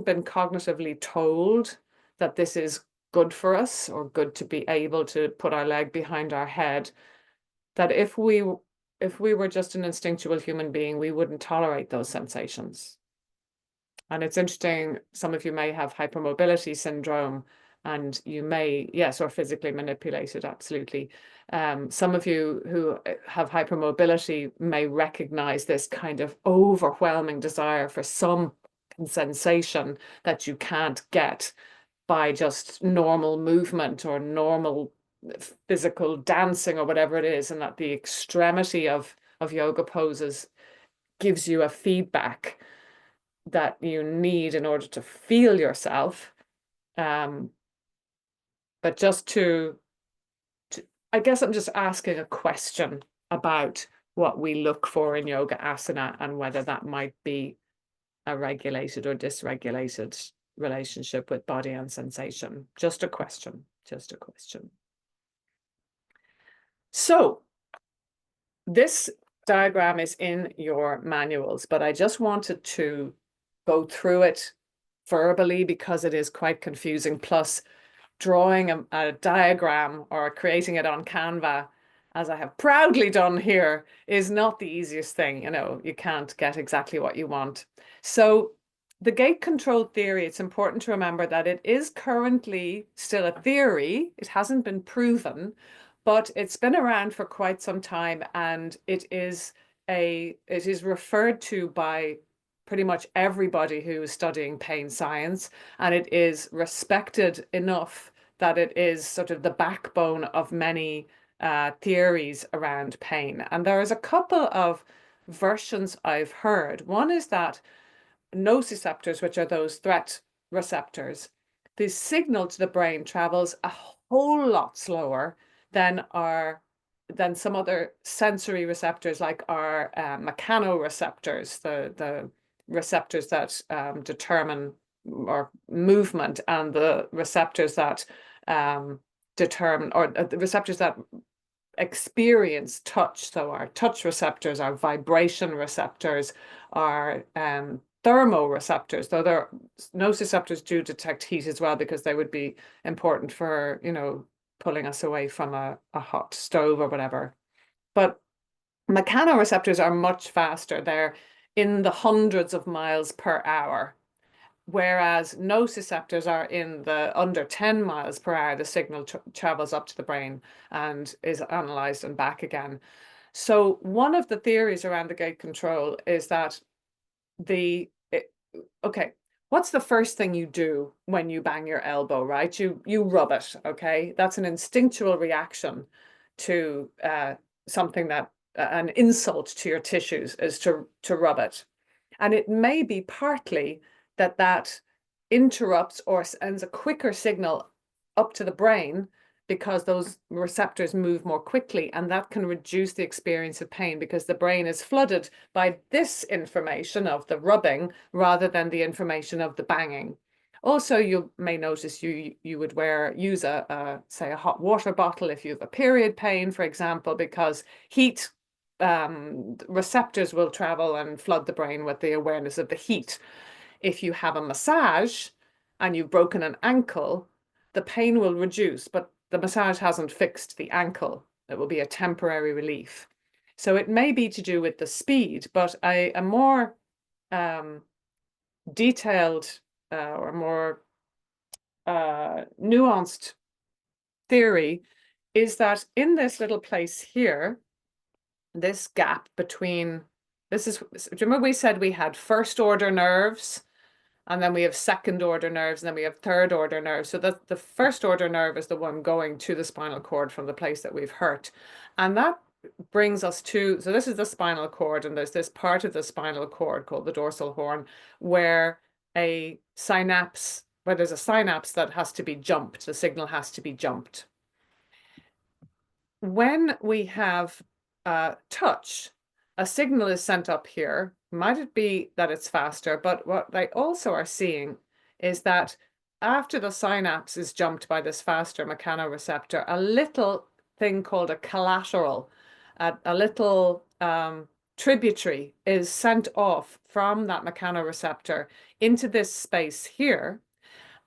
been cognitively told that this is good for us or good to be able to put our leg behind our head, that if we were just an instinctual human being, we wouldn't tolerate those sensations. And it's interesting, some of you may have hypermobility syndrome, and you may, yes, or physically manipulated, absolutely. Some of you who have hypermobility may recognize this kind of overwhelming desire for some sensation that you can't get by just normal movement or normal physical dancing or whatever it is, and that the extremity of yoga poses gives you a feedback that you need in order to feel yourself. But just to, I guess I'm just asking a question about what we look for in yoga asana and whether that might be a regulated or dysregulated relationship with body and sensation. Just a question, just a question. So this diagram is in your manuals, but I just wanted to go through it verbally because it is quite confusing. Plus, drawing a diagram or creating it on Canva, as I have proudly done here, is not the easiest thing. You know, you can't get exactly what you want. So the gate control theory, it's important to remember that it is currently still a theory. It hasn't been proven, but it's been around for quite some time, and it is referred to by pretty much everybody who is studying pain science, and it is respected enough that it is sort of the backbone of many theories around pain. And there is a couple of versions I've heard. One is that nociceptors, which are those threat receptors, the signal to the brain travels a whole lot slower than some other sensory receptors, like our mechanoreceptors, the receptors that determine or movement, and the receptors that determine, or the receptors that experience touch. So our touch receptors, our vibration receptors, our thermoreceptors, though their nociceptors do detect heat as well, because they would be important for, you know, pulling us away from a hot stove or whatever. But mechanoreceptors are much faster. They're in the hundreds of miles per hour, whereas nociceptors are in the under 10 miles per hour. The signal travels up to the brain and is analyzed and back again. So one of the theories around the gate control is that okay, what's the first thing you do when you bang your elbow, right? You rub it, okay? That's an instinctual reaction to something that, an insult to your tissues, is to rub it. And it may be partly that interrupts or sends a quicker signal up to the brain, because those receptors move more quickly, and that can reduce the experience of pain because the brain is flooded by this information of the rubbing rather than the information of the banging. Also, you may notice you would use say a hot water bottle if you have a period pain, for example, because heat receptors will travel and flood the brain with the awareness of the heat. If you have a massage and you've broken an ankle, the pain will reduce, but the massage hasn't fixed the ankle. It will be a temporary relief. So it may be to do with the speed, but a more detailed or more nuanced theory is that in this little place here, this gap between, do you remember we said we had first order nerves, and then we have second order nerves, and then we have third order nerves. So that the first order nerve is the one going to the spinal cord from the place that we've hurt. And that brings us to, so this is the spinal cord, and there's this part of the spinal cord called the dorsal horn where there's a synapse that has to be jumped. The signal has to be jumped. When we have touch, a signal is sent up here. Might it be that it's faster? But what they also are seeing is that after the synapse is jumped by this faster mechanoreceptor, a little thing called a collateral, a little tributary is sent off from that mechanoreceptor into this space here.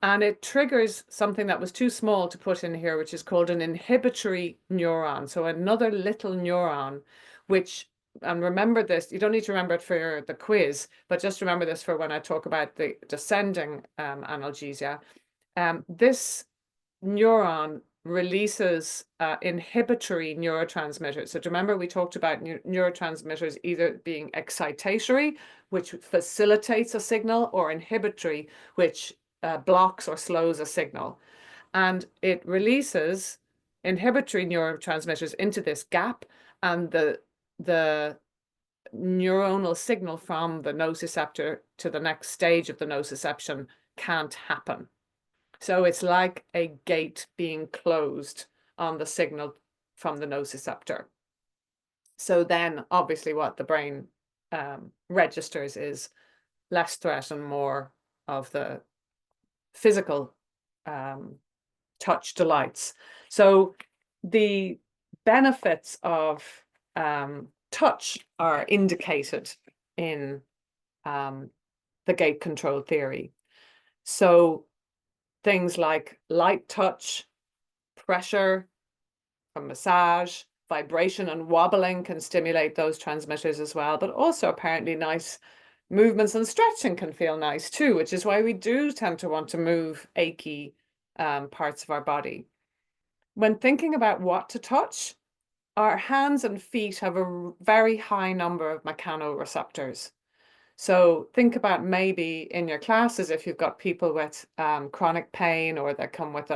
And it triggers something that was too small to put in here, which is called an inhibitory neuron. So another little neuron, which, and remember this, you don't need to remember it for the quiz, but just remember this for when I talk about the descending analgesia. This neuron releases inhibitory neurotransmitters. So do you remember we talked about neurotransmitters either being excitatory, which facilitates a signal, or inhibitory, which blocks or slows a signal. And it releases inhibitory neurotransmitters into this gap, and the neuronal signal from the nociceptor to the next stage of the nociception can't happen. So it's like a gate being closed on the signal from the nociceptor. So then obviously what the brain registers is less threat and more of the physical touch delights. So the benefits of touch are indicated in the gate control theory. So things like light touch, pressure from massage, vibration and wobbling can stimulate those transmitters as well, but also apparently nice movements and stretching can feel nice too, which is why we do tend to want to move achy parts of our body. When thinking about what to touch, our hands and feet have a very high number of mechanoreceptors. So think about maybe in your classes, if you've got people with chronic pain, or that come with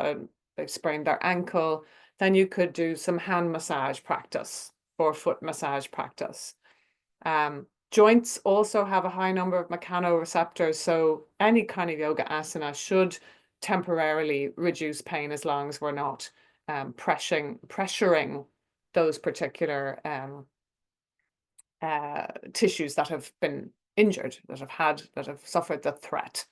they've sprained their ankle, then you could do some hand massage practice or foot massage practice. Joints also have a high number of mechanoreceptors, so any kind of yoga asana should temporarily reduce pain as long as we're not pressuring those particular tissues that have been injured, that have suffered the threat.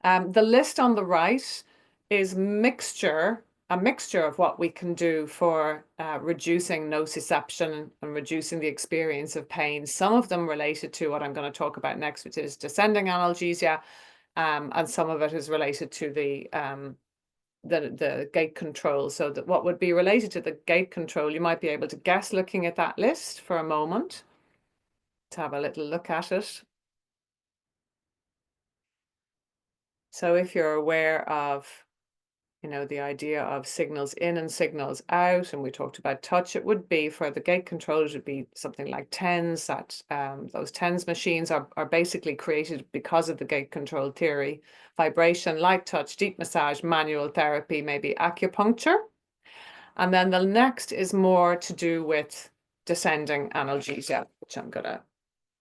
The list on the right is a mixture of what we can do for reducing nociception and reducing the experience of pain. Some of them related to what I'm going to talk about next, which is descending analgesia, and some of it is related to the gate control. So that what would be related to the gate control, you might be able to guess looking at that list for a moment, to have a little look at it. So if you're aware of, the idea of signals in and signals out, and we talked about touch, it would be for the gate controllers, it would be something like TENS. That those TENS machines are basically created because of the gate control theory. Vibration, light touch, deep massage, manual therapy, maybe acupuncture. And then the next is more to do with descending analgesia, which I'm going to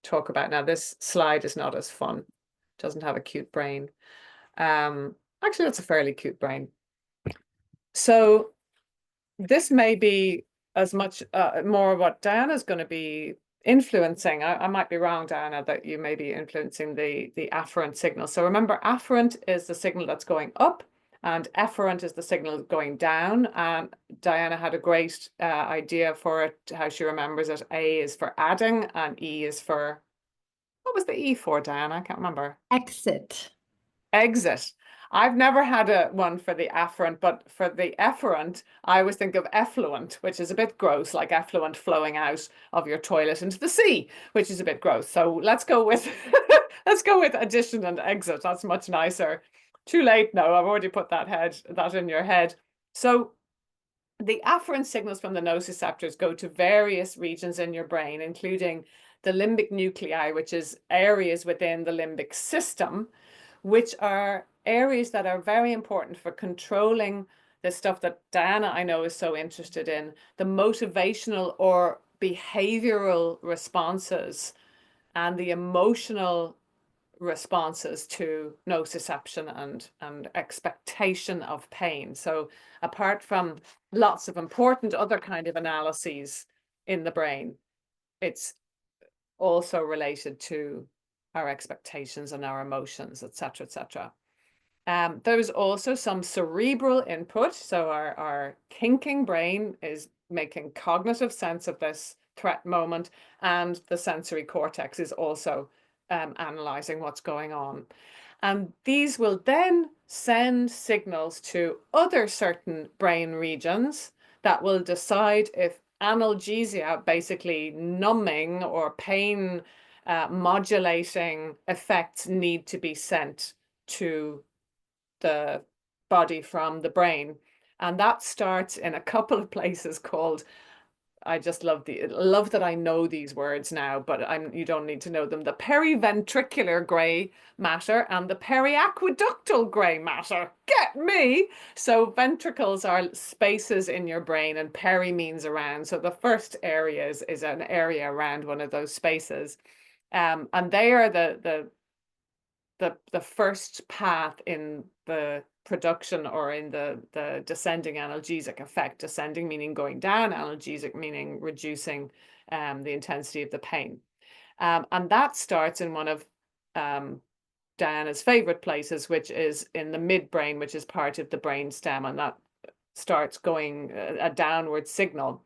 talk about now. This slide is not as fun. It doesn't have a cute brain. Actually, that's a fairly cute brain. So this may be as much more what Diana's going to be influencing. I might be wrong, Diana, that you may be influencing the afferent signal. So remember, afferent is the signal that's going up, and efferent is the signal going down. And Diana had a great idea for it, how she remembers it. A is for adding, and E is for, what was the E for, Diana? I can't remember. Exit. Exit. I've never had one for the afferent, but for the efferent, I always think of effluent, which is a bit gross, like effluent flowing out of your toilet into the sea, which is a bit gross. So let's go with let's go with addition and exit. That's much nicer. Too late now. I've already put that in your head. So the afferent signals from the nociceptors go to various regions in your brain, including the limbic nuclei, which is areas within the limbic system, which are areas that are very important for controlling the stuff that Diana, I know, is so interested in, the motivational or behavioral responses and the emotional responses to nociception and expectation of pain. So apart from lots of important other kind of analyses in the brain, it's also related to our expectations and our emotions, etc., etc. There's also some cerebral input. So our thinking brain is making cognitive sense of this threat moment, and the sensory cortex is also analyzing what's going on. And these will then send signals to other certain brain regions that will decide if analgesia, basically numbing or pain modulating effects, need to be sent to the body from the brain. And that starts in a couple of places called, I just love that I know these words now, but you don't need to know them. The periventricular gray matter and the periaqueductal gray matter. Get me? So ventricles are spaces in your brain, and peri means around. So the first area is an area around one of those spaces. And they are the first path in the production or in the descending analgesic effect. Descending meaning going down, analgesic meaning reducing the intensity of the pain. And that starts in one of Diana's favorite places, which is in the midbrain, which is part of the brain stem, and that starts going a downward signal.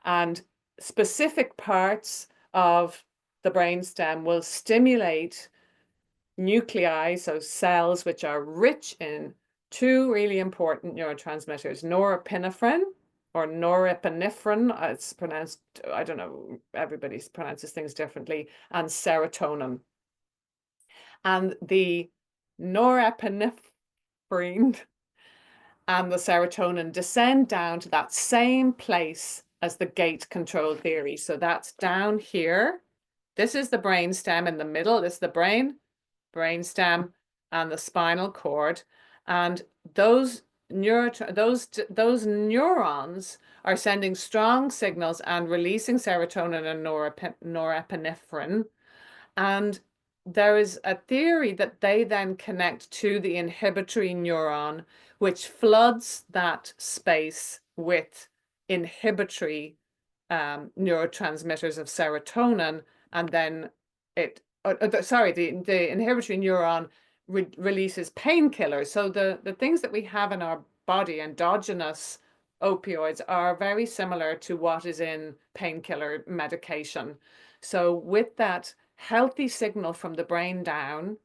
And specific parts of the brain stem will stimulate nuclei, so cells which are rich in two really important neurotransmitters, norepinephrine or norepinephrine, it's pronounced, I don't know, everybody pronounces things differently, and serotonin. And the norepinephrine and the serotonin descend down to that same place as the gate control theory. So that's down here. This is the brain stem in the middle. This is the brainstem and the spinal cord, and those neurons are sending strong signals and releasing serotonin and norepinephrine. And there is a theory that they then connect to the inhibitory neuron, which floods that space with inhibitory neurotransmitters of serotonin, and then the inhibitory neuron releases painkillers. So the things that we have in our body, endogenous opioids, are very similar to what is in painkiller medication. So with that healthy signal from the brain down,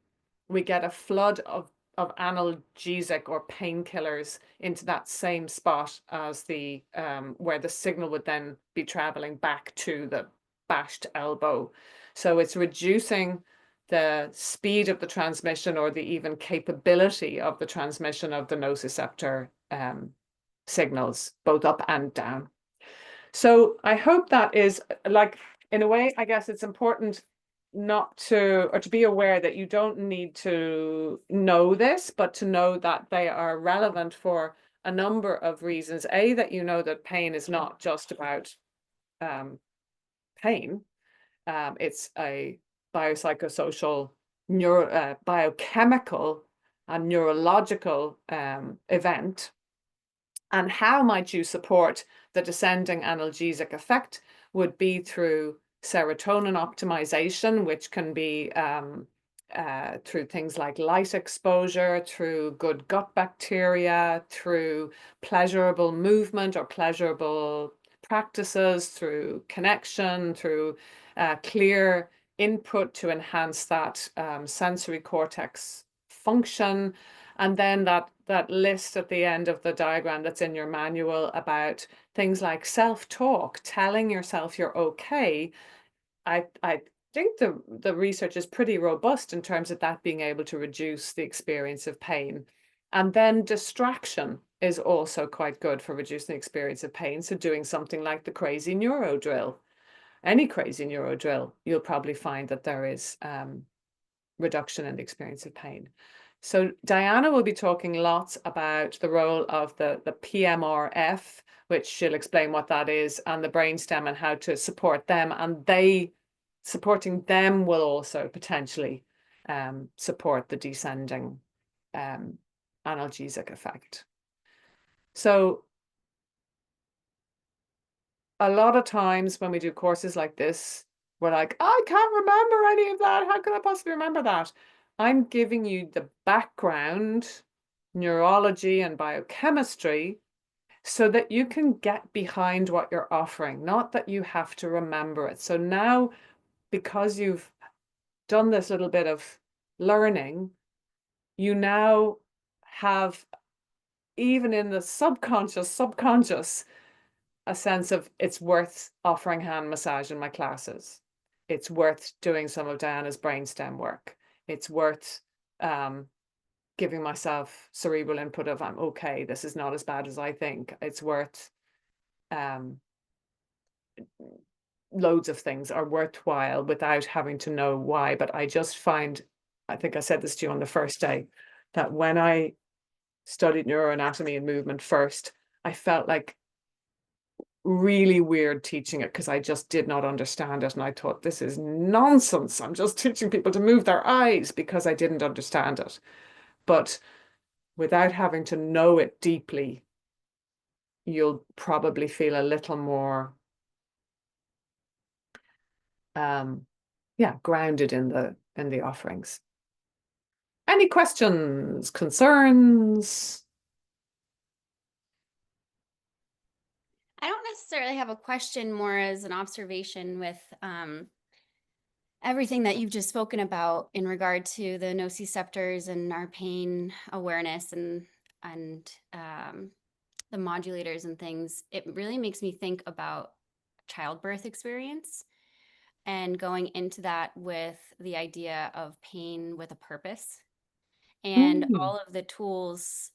we get a flood of analgesic or painkillers into that same spot as the where the signal would then be traveling back to the bashed elbow. So it's reducing the speed of the transmission, or the even capability of the transmission of the nociceptor signals, both up and down. So I hope that is, like, in a way, I guess it's important not to, or to be aware that you don't need to know this, but to know that they are relevant for a number of reasons. A, that you know that pain is not just about pain. It's a biopsychosocial, biochemical and neurological event. And how might you support the descending analgesic effect would be through serotonin optimization, which can be through things like light exposure, through good gut bacteria, through pleasurable movement or pleasurable practices, through connection, through clear input to enhance that sensory cortex function. And then that list at the end of the diagram that's in your manual about things like self-talk, telling yourself you're okay. I think the research is pretty robust in terms of that being able to reduce the experience of pain. And then distraction is also quite good for reducing the experience of pain. So doing something like the crazy neuro drill, any crazy neuro drill, you'll probably find that there is reduction in the experience of pain. So Diana will be talking lots about the role of the PMRF, which she'll explain what that is, and the brainstem and how to support them. And supporting them will also potentially support the descending analgesic effect. So a lot of times when we do courses like this, we're like, I can't remember any of that. How could I possibly remember that? I'm giving you the background, neurology and biochemistry, so that you can get behind what you're offering, not that you have to remember it. So now, because you've done this little bit of learning, you now have, even in the subconscious, a sense of it's worth offering hand massage in my classes. It's worth doing some of Diana's brainstem work. It's worth giving myself cerebral input of I'm okay, this is not as bad as I think. It's worth loads of things are worthwhile without having to know why. But I just find, I think I said this to you on the first day, that when I studied neuroanatomy and movement first, I felt like really weird teaching it because I just did not understand it. And I thought, this is nonsense. I'm just teaching people to move their eyes because I didn't understand it. But without having to know it deeply, you'll probably feel a little more grounded in the offerings. Any questions, concerns? I don't necessarily have a question, more as an observation with everything that you've just spoken about in regard to the nociceptors and our pain awareness and the modulators and things. It really makes me think about childbirth experience and going into that with the idea of pain with a purpose. And all of the tools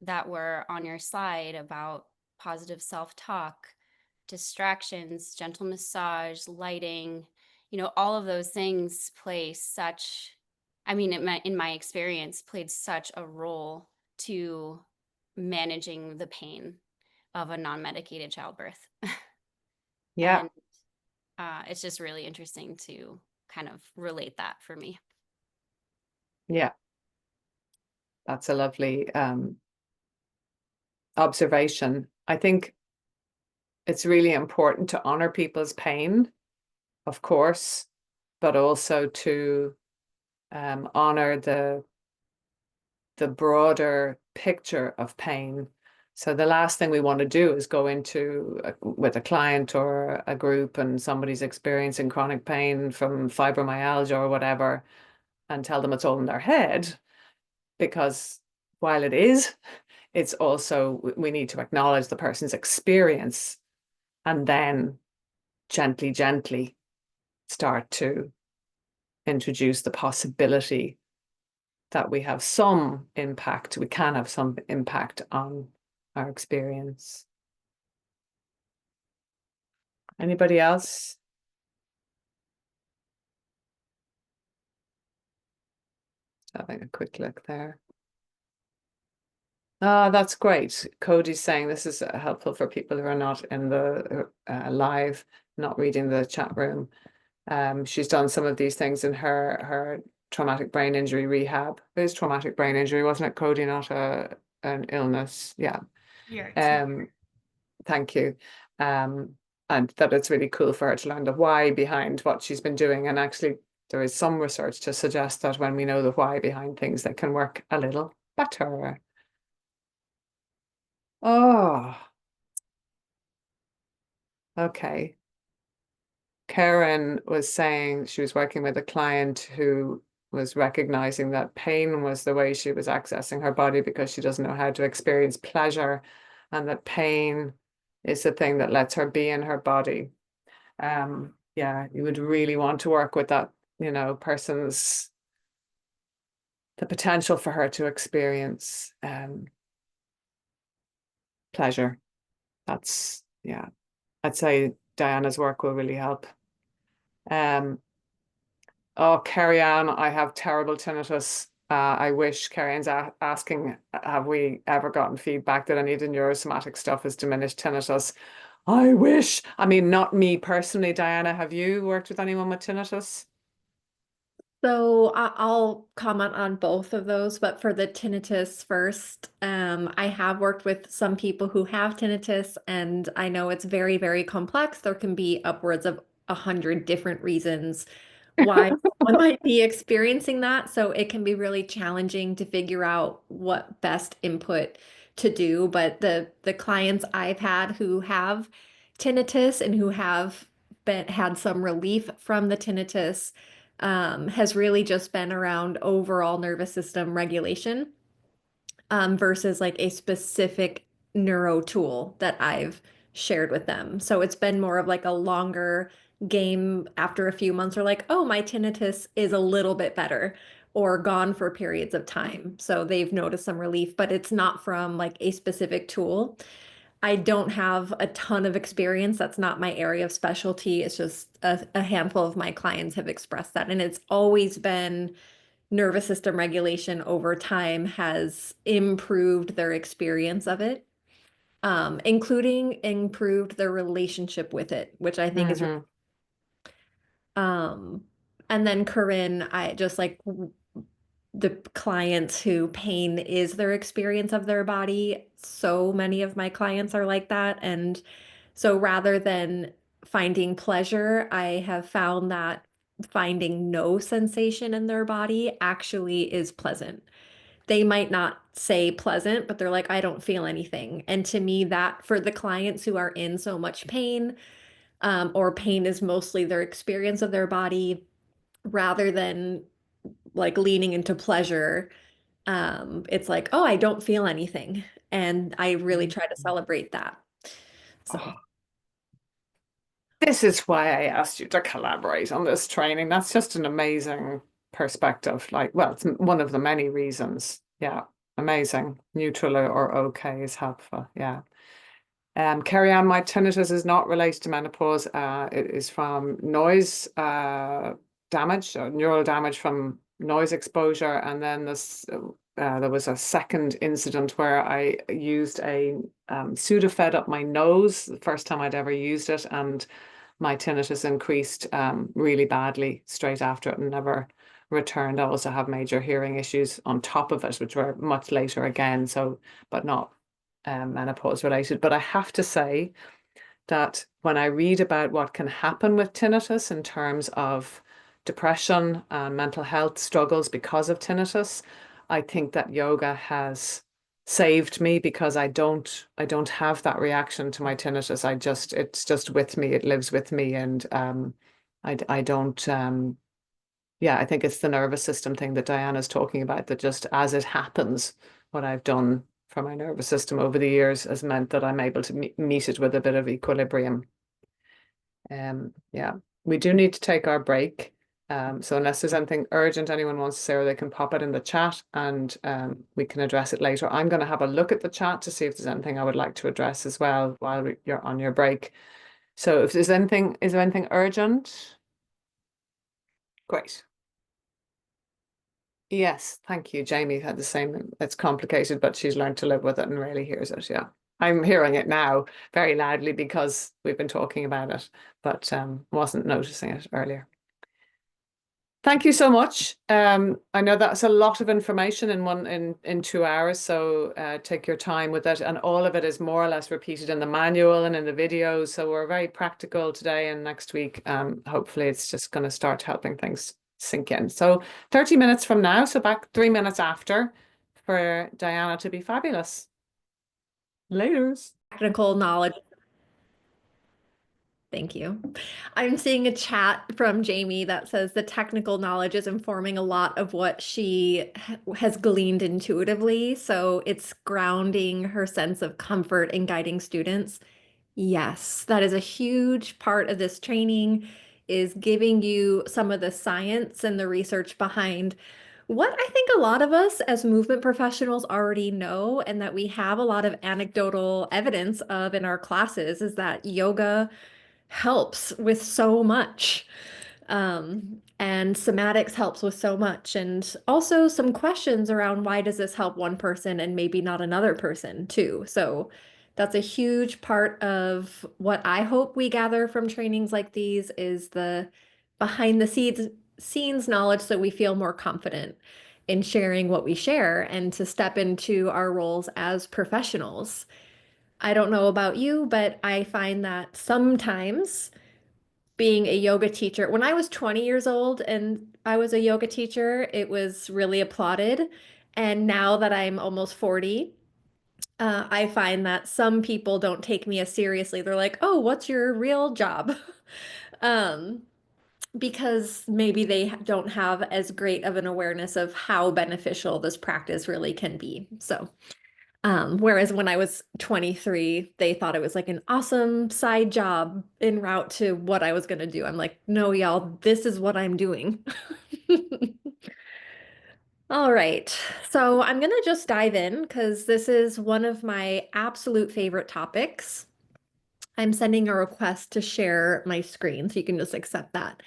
that were on your slide about positive self-talk, distractions, gentle massage, lighting, all of those things play such, I mean, in my experience, played such a role to managing the pain of a non-medicated childbirth. Yeah. And it's just really interesting to kind of relate that for me. Yeah. That's a lovely observation. I think it's really important to honor people's pain, of course, but also to honor the broader picture of pain. So the last thing we want to do is go into with a client or a group and somebody's experiencing chronic pain from fibromyalgia or whatever and tell them it's all in their head, because while it is, it's also, we need to acknowledge the person's experience and then gently start to introduce the possibility that we have some impact, we can have some impact on our experience. Anybody else? Having a quick look there. That's great. Cody's saying this is helpful for people who are not in the live, not reading the chat room. She's done some of these things in her traumatic brain injury rehab. It is traumatic brain injury, wasn't it, Cody? Not an illness. Yeah. Yeah. Thank you. And that it's really cool for her to learn the why behind what she's been doing. And actually, there is some research to suggest that when we know the why behind things, they can work a little better. Oh, okay. Karen was saying she was working with a client who was recognizing that pain was the way she was accessing her body because she doesn't know how to experience pleasure, and that pain is the thing that lets her be in her body. Yeah, you would really want to work with that, person's, the potential for her to experience pleasure. That's, yeah, I'd say Diana's work will really help. Oh, Carrie Ann, I have terrible tinnitus. I wish Carrie Ann's asking, have we ever gotten feedback that any of the neurosomatic stuff has diminished tinnitus? I wish. I mean, not me personally, Diana. Have you worked with anyone with tinnitus? So I'll comment on both of those, but for the tinnitus first, I have worked with some people who have tinnitus, and I know it's very, very complex. There can be upwards of 100 different reasons why one might be experiencing that. So it can be really challenging to figure out what best input to do. But the clients I've had who have tinnitus and who have had some relief from the tinnitus has really just been around overall nervous system regulation versus like a specific neuro tool that I've shared with them. So it's been more of like a longer game after a few months or like, oh, my tinnitus is a little bit better or gone for periods of time. So they've noticed some relief, but it's not from like a specific tool. I don't have a ton of experience. That's not my area of specialty. It's just a handful of my clients have expressed that. And it's always been nervous system regulation over time has improved their experience of it, including improved their relationship with it, which I think is um, and then Corinne, I just like the clients who pain is their experience of their body. So many of my clients are like that. And so rather than finding pleasure, I have found that finding no sensation in their body actually is pleasant. They might not say pleasant, but they're like, I don't feel anything. And to me, that for the clients who are in so much pain, or pain is mostly their experience of their body rather than like leaning into pleasure, it's like, oh, I don't feel anything. And I really try to celebrate that. So this is why I asked you to collaborate on this training. That's just an amazing perspective. Like, well, it's one of the many reasons. Yeah, amazing. Neutral or okay is helpful. Yeah. Carry on, my tinnitus is not related to menopause. It is from noise damage, or neural damage from noise exposure. And then there was a second incident where I used a Sudafed up my nose, the first time I'd ever used it, and my tinnitus increased really badly straight after it and never returned. I also have major hearing issues on top of it, which were much later again, so but not menopause related. But I have to say that when I read about what can happen with tinnitus in terms of depression and mental health struggles because of tinnitus, I think that yoga has saved me, because I don't have that reaction to my tinnitus. It's just with me, it lives with me, and I don't yeah, I think it's the nervous system thing that Diana's talking about, that just as it happens, what I've done for my nervous system over the years has meant that I'm able to meet it with a bit of equilibrium. Yeah, we do need to take our break. So unless there's anything urgent anyone wants to say, or they can pop it in the chat, and we can address it later. I'm going to have a look at the chat to see if there's anything I would like to address as well while you're on your break. So if there's anything, is there anything urgent? Great. Yes, thank you. Jamie had the same. It's complicated, but she's learned to live with it and really hears it. Yeah. I'm hearing it now very loudly because we've been talking about it, but wasn't noticing it earlier. Thank you so much. I know that's a lot of information in 2 hours, so take your time with it. And all of it is more or less repeated in the manual and in the videos. So we're very practical today, and next week, hopefully it's just going to start helping things sink in. So 30 minutes from now, so back 3 minutes after, for Diana to be fabulous. Laters. Technical knowledge. Thank you. I'm seeing a chat from Jamie that says the technical knowledge is informing a lot of what she has gleaned intuitively. So it's grounding her sense of comfort in guiding students. Yes, that is a huge part of this training, is giving you some of the science and the research behind what I think a lot of us as movement professionals already know, and that we have a lot of anecdotal evidence of in our classes, is that yoga helps with so much. And somatics helps with so much. And also some questions around why does this help one person and maybe not another person too. So that's a huge part of what I hope we gather from trainings like these, is the behind the scenes knowledge, so we feel more confident in sharing what we share and to step into our roles as professionals. I don't know about you, but I find that sometimes being a yoga teacher, when I was 20 years old and I was a yoga teacher, it was really applauded. And now that I'm almost 40, I find that some people don't take me as seriously. They're like, oh, what's your real job? Um, because maybe they don't have as great of an awareness of how beneficial this practice really can be. So whereas when I was 23, they thought it was like an awesome side job en route to what I was going to do. I'm like, no, y'all, this is what I'm doing. All right. So I'm going to just dive in because this is one of my absolute favorite topics. I'm sending a request to share my screen, so you can just accept that.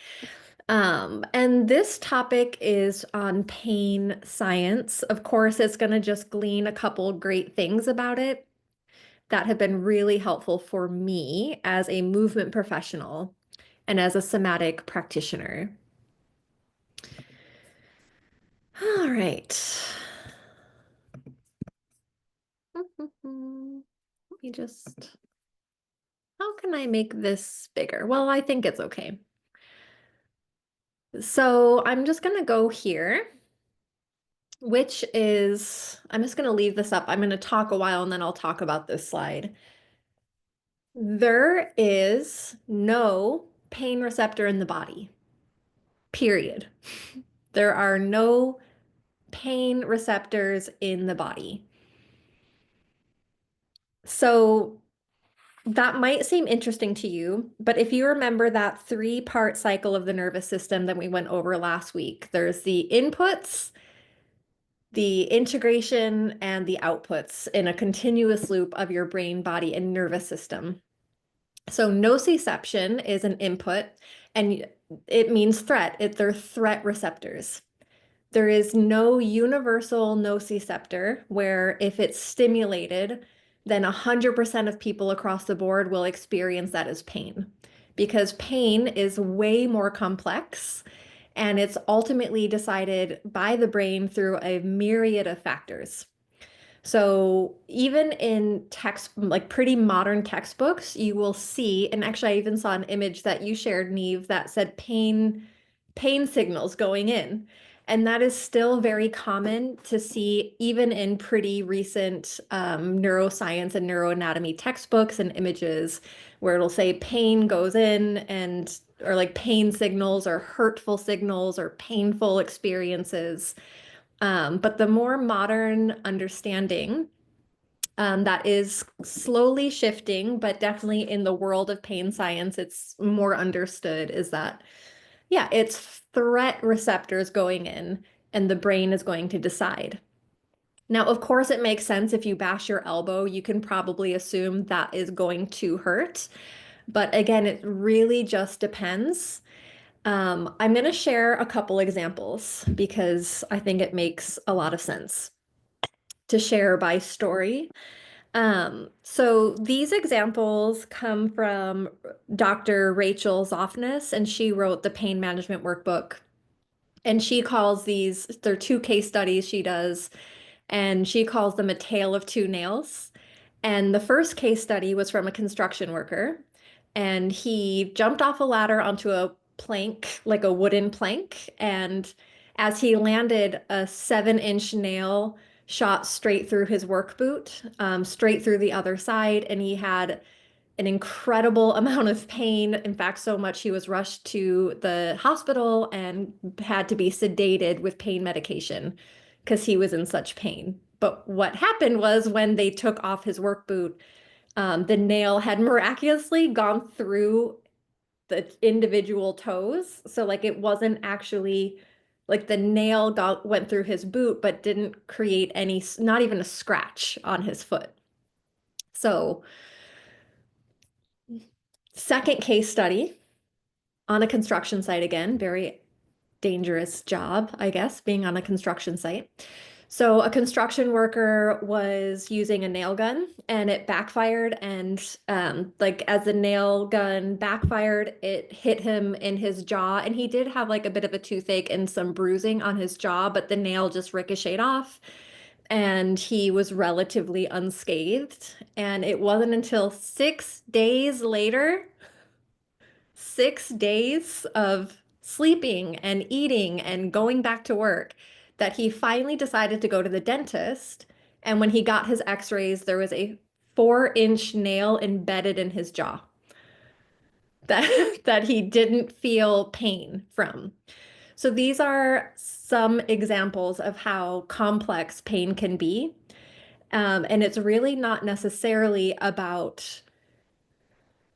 And this topic is on pain science. Of course, it's going to just glean a couple great things about it that have been really helpful for me as a movement professional and as a somatic practitioner. All right. Let me just, how can I make this bigger? Well, I think it's okay. So I'm just going to go here, which is, I'm just going to leave this up. I'm going to talk a while and then I'll talk about this slide. There is no pain receptor in the body, period. There are no pain receptors in the body. So that might seem interesting to you, but if you remember that three-part cycle of the nervous system that we went over last week, there's the inputs, the integration, and the outputs in a continuous loop of your brain, body, and nervous system. So nociception is an input, and it means threat. They're threat receptors. There is no universal nociceptor where if it's stimulated, then 100% of people across the board will experience that as pain. Because pain is way more complex and it's ultimately decided by the brain through a myriad of factors. So even in text, like pretty modern textbooks, you will see, and actually I even saw an image that you shared, Neve, that said pain signals going in. And that is still very common to see even in pretty recent neuroscience and neuroanatomy textbooks and images where it'll say pain goes in and or like pain signals or hurtful signals or painful experiences. But the more modern understanding that is slowly shifting, but definitely in the world of pain science, it's more understood is that, yeah, it's threat receptors going in and the brain is going to decide. Now, of course, it makes sense if you bash your elbow, you can probably assume that is going to hurt. But again, it really just depends. I'm going to share a couple examples because I think it makes a lot of sense to share by story. So these examples come from Dr. Rachel Zoffness, and she wrote the pain management workbook. And she calls these, they're two case studies she does, and she calls them a tale of two nails. And the first case study was from a construction worker, and he jumped off a ladder onto a plank, like a wooden plank. And as he landed, a 7-inch nail shot straight through his work boot, straight through the other side. And he had an incredible amount of pain. In fact, so much he was rushed to the hospital and had to be sedated with pain medication because he was in such pain. But what happened was when they took off his work boot, the nail had miraculously gone through the individual toes. So like it wasn't actually like the nail went through his boot, but didn't create any, not even a scratch on his foot. So second case study on a construction site again, very dangerous job, I guess, being on a construction site. So a construction worker was using a nail gun and it backfired, and like as the nail gun backfired, it hit him in his jaw, and he did have like a bit of a toothache and some bruising on his jaw, but the nail just ricocheted off and he was relatively unscathed. And it wasn't until 6 days later, 6 days of sleeping and eating and going back to work, that he finally decided to go to the dentist. And when he got his x-rays, there was a 4-inch nail embedded in his jaw that, that he didn't feel pain from. So these are some examples of how complex pain can be. And it's really not necessarily about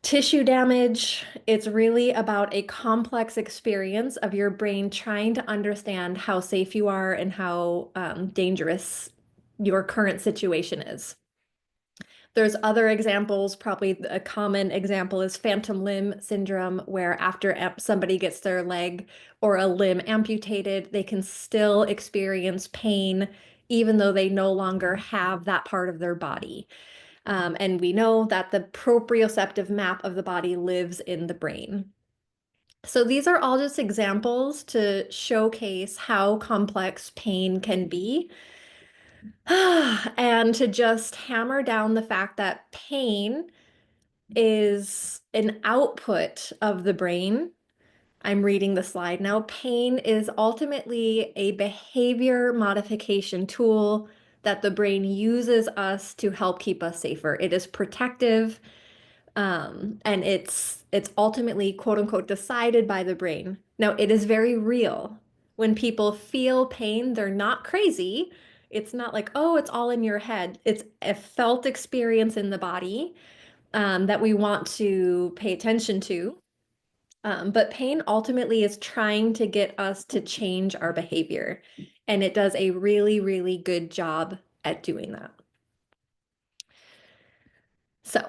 tissue damage. It's really about a complex experience of your brain trying to understand how safe you are and how dangerous your current situation is. There's other examples. Probably a common example is phantom limb syndrome, where after somebody gets their leg or a limb amputated, they can still experience pain even though they no longer have that part of their body. And we know that the proprioceptive map of the body lives in the brain. So these are all just examples to showcase how complex pain can be. And to just hammer down the fact that pain is an output of the brain. I'm reading the slide now. Pain is ultimately a behavior modification tool that the brain uses us to help keep us safer. It is protective, and it's ultimately quote unquote decided by the brain. Now, it is very real. When people feel pain, they're not crazy. It's not like, oh, it's all in your head. It's a felt experience in the body that we want to pay attention to. But pain ultimately is trying to get us to change our behavior. And it does a really, really good job at doing that. So,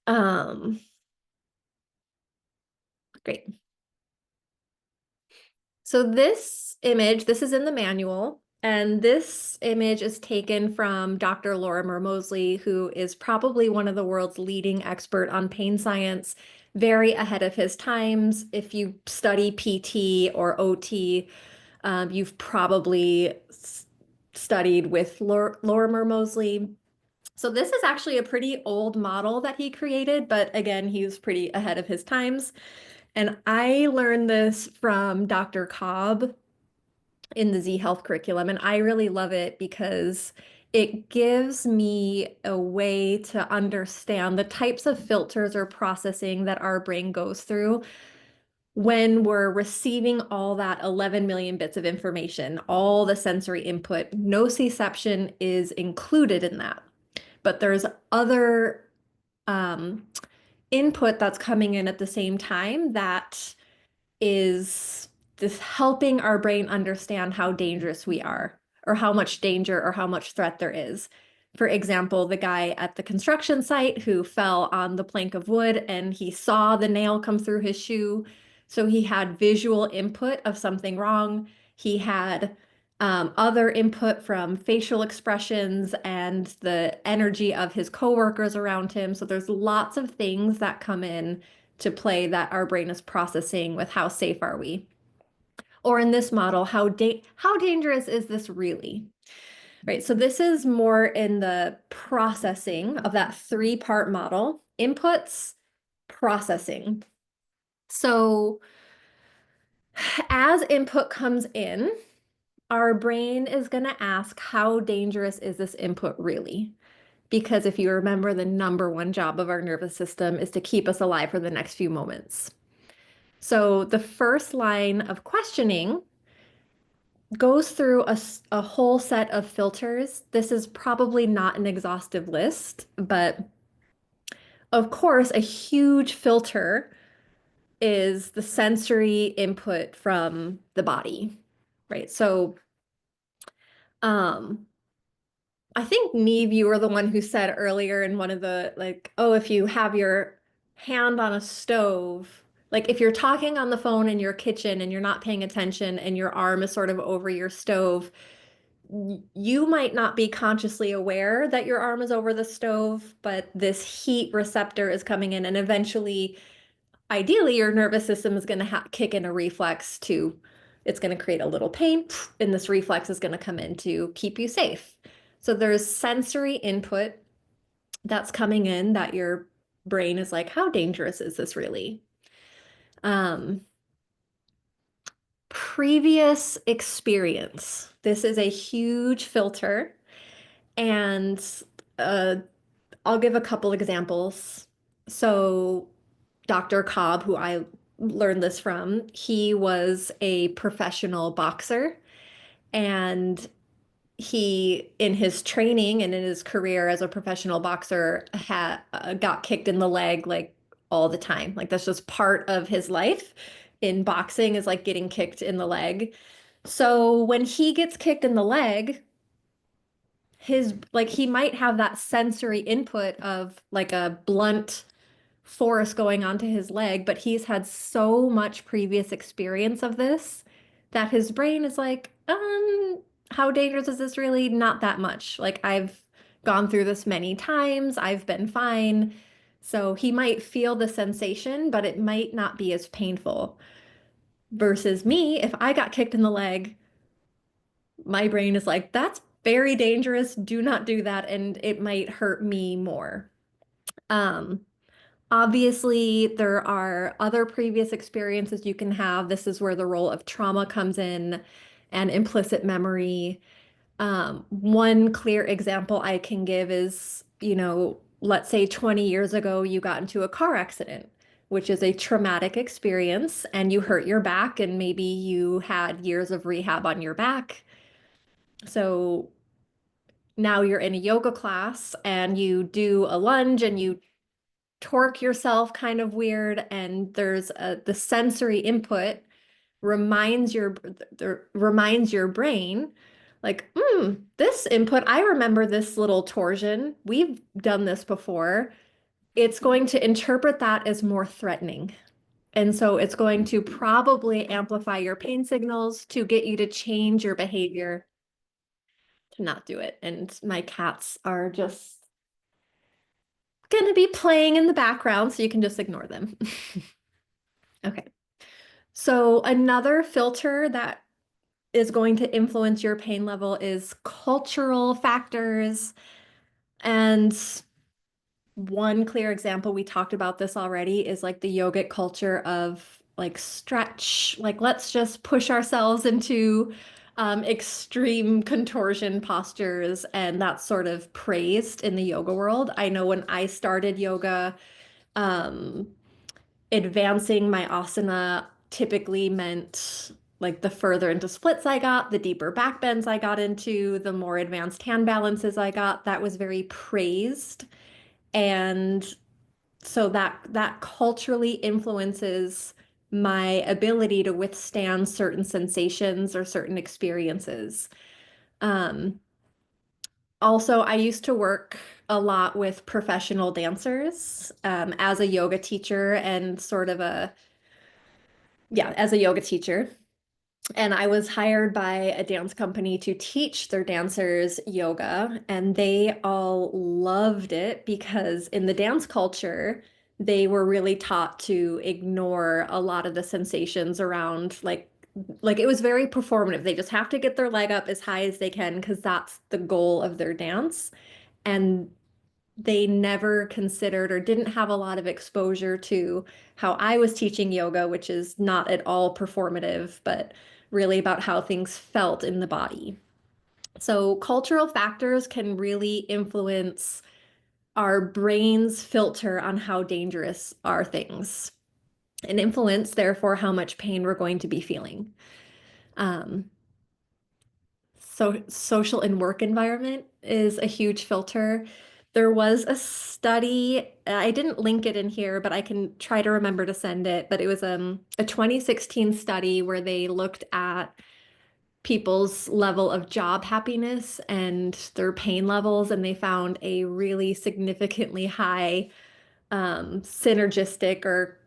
um, great. So this image, this is in the manual, and this image is taken from Dr. Lorimer Moseley, who is probably one of the world's leading expert on pain science, very ahead of his times. If you study PT or OT, you've probably studied with Lorimer Moseley. So this is actually a pretty old model that he created, but again, he was pretty ahead of his times. And I learned this from Dr. Cobb in the Z Health curriculum, and I really love it because it gives me a way to understand the types of filters or processing that our brain goes through when we're receiving all that 11 million bits of information, all the sensory input. Nociception is included in that, but there's other input that's coming in at the same time that is this helping our brain understand how dangerous we are, or how much danger or how much threat there is. For example, the guy at the construction site who fell on the plank of wood and he saw the nail come through his shoe. So he had visual input of something wrong. He had other input from facial expressions and the energy of his coworkers around him. So there's lots of things that come in to play that our brain is processing with how safe are we? Or in this model, how dangerous is this really? Right, so this is more in the processing of that three-part model: inputs, processing. So as input comes in, our brain is going to ask, how dangerous is this input really? Because if you remember, the number one job of our nervous system is to keep us alive for the next few moments. So the first line of questioning goes through a whole set of filters. This is probably not an exhaustive list, but of course, a huge filter is the sensory input from the body, right? So, um, I think Neve, you were the one who said earlier in one of the like, oh, if you have your hand on a stove, like if you're talking on the phone in your kitchen and you're not paying attention and your arm is sort of over your stove, you might not be consciously aware that your arm is over the stove, but this heat receptor is coming in, and eventually, ideally, your nervous system is going to kick in a reflex to, it's going to create a little pain, and this reflex is going to come in to keep you safe. So there's sensory input that's coming in that your brain is like, how dangerous is this really? Previous experience. This is a huge filter. And I'll give a couple examples. So Dr. Cobb, who I learned this from, he was a professional boxer. And he, in his training and in his career as a professional boxer, got kicked in the leg like all the time. Like that's just part of his life in boxing is like getting kicked in the leg. So when he gets kicked in the leg, his like he might have that sensory input of like a blunt force going onto his leg, but he's had so much previous experience of this that his brain is like, how dangerous is this really? Not that much. Like I've gone through this many times, I've been fine. So he might feel the sensation, but it might not be as painful. Versus me, if I got kicked in the leg, my brain is like, that's very dangerous. Do not do that. And it might hurt me more. Um, Obviously, there are other previous experiences you can have. This is where the role of trauma comes in and implicit memory. One clear example I can give is, let's say 20 years ago, you got into a car accident, which is a traumatic experience, and you hurt your back, and maybe you had years of rehab on your back. So now you're in a yoga class and you do a lunge and you torque yourself kind of weird, and there's the sensory input reminds your brain like, this input, I remember this little torsion, we've done this before. It's going to interpret that as more threatening, and so it's going to probably amplify your pain signals to get you to change your behavior to not do it. And my cats are just going to be playing in the background, so you can just ignore them. Okay. So another filter that is going to influence your pain level is cultural factors. And one clear example, we talked about this already, is like the yogic culture of like stretch, like let's just push ourselves into extreme contortion postures, and that's sort of praised in the yoga world. I know when I started yoga, um, advancing my asana typically meant like the further into splits I got, the deeper back bends I got into, the more advanced hand balances I got. That was very praised. And so that culturally influences my ability to withstand certain sensations or certain experiences. Um, Also, I used to work a lot with professional dancers as a yoga teacher and sort of as a yoga teacher. And I was hired by a dance company to teach their dancers yoga, and they all loved it because in the dance culture, they were really taught to ignore a lot of the sensations around like it was very performative. They just have to get their leg up as high as they can because that's the goal of their dance. And they never considered or didn't have a lot of exposure to how I was teaching yoga, which is not at all performative, but really about how things felt in the body. So, cultural factors can really influence our brain's filter on how dangerous are things and influence, therefore, how much pain we're going to be feeling. Um, so social and work environment is a huge filter. There was a study, I didn't link it in here, but I can try to remember to send it. But it was a 2016 study where they looked at people's level of job happiness and their pain levels, and they found a really significantly high synergistic or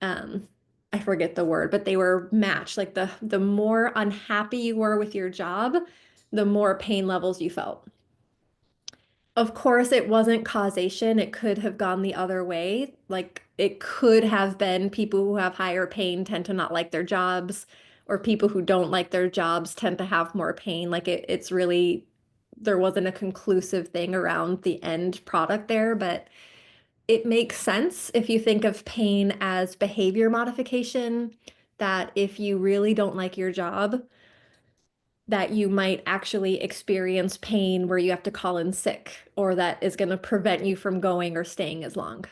um, I forget the word, but they were matched. Like the more unhappy you were with your job, the more pain levels you felt. Of course, it wasn't causation. It could have gone the other way. Like it could have been people who have higher pain tend to not like their jobs, or people who don't like their jobs tend to have more pain. Like it's really, there wasn't a conclusive thing around the end product there, but it makes sense if you think of pain as behavior modification, that if you really don't like your job, that you might actually experience pain where you have to call in sick, or that is going to prevent you from going or staying as long.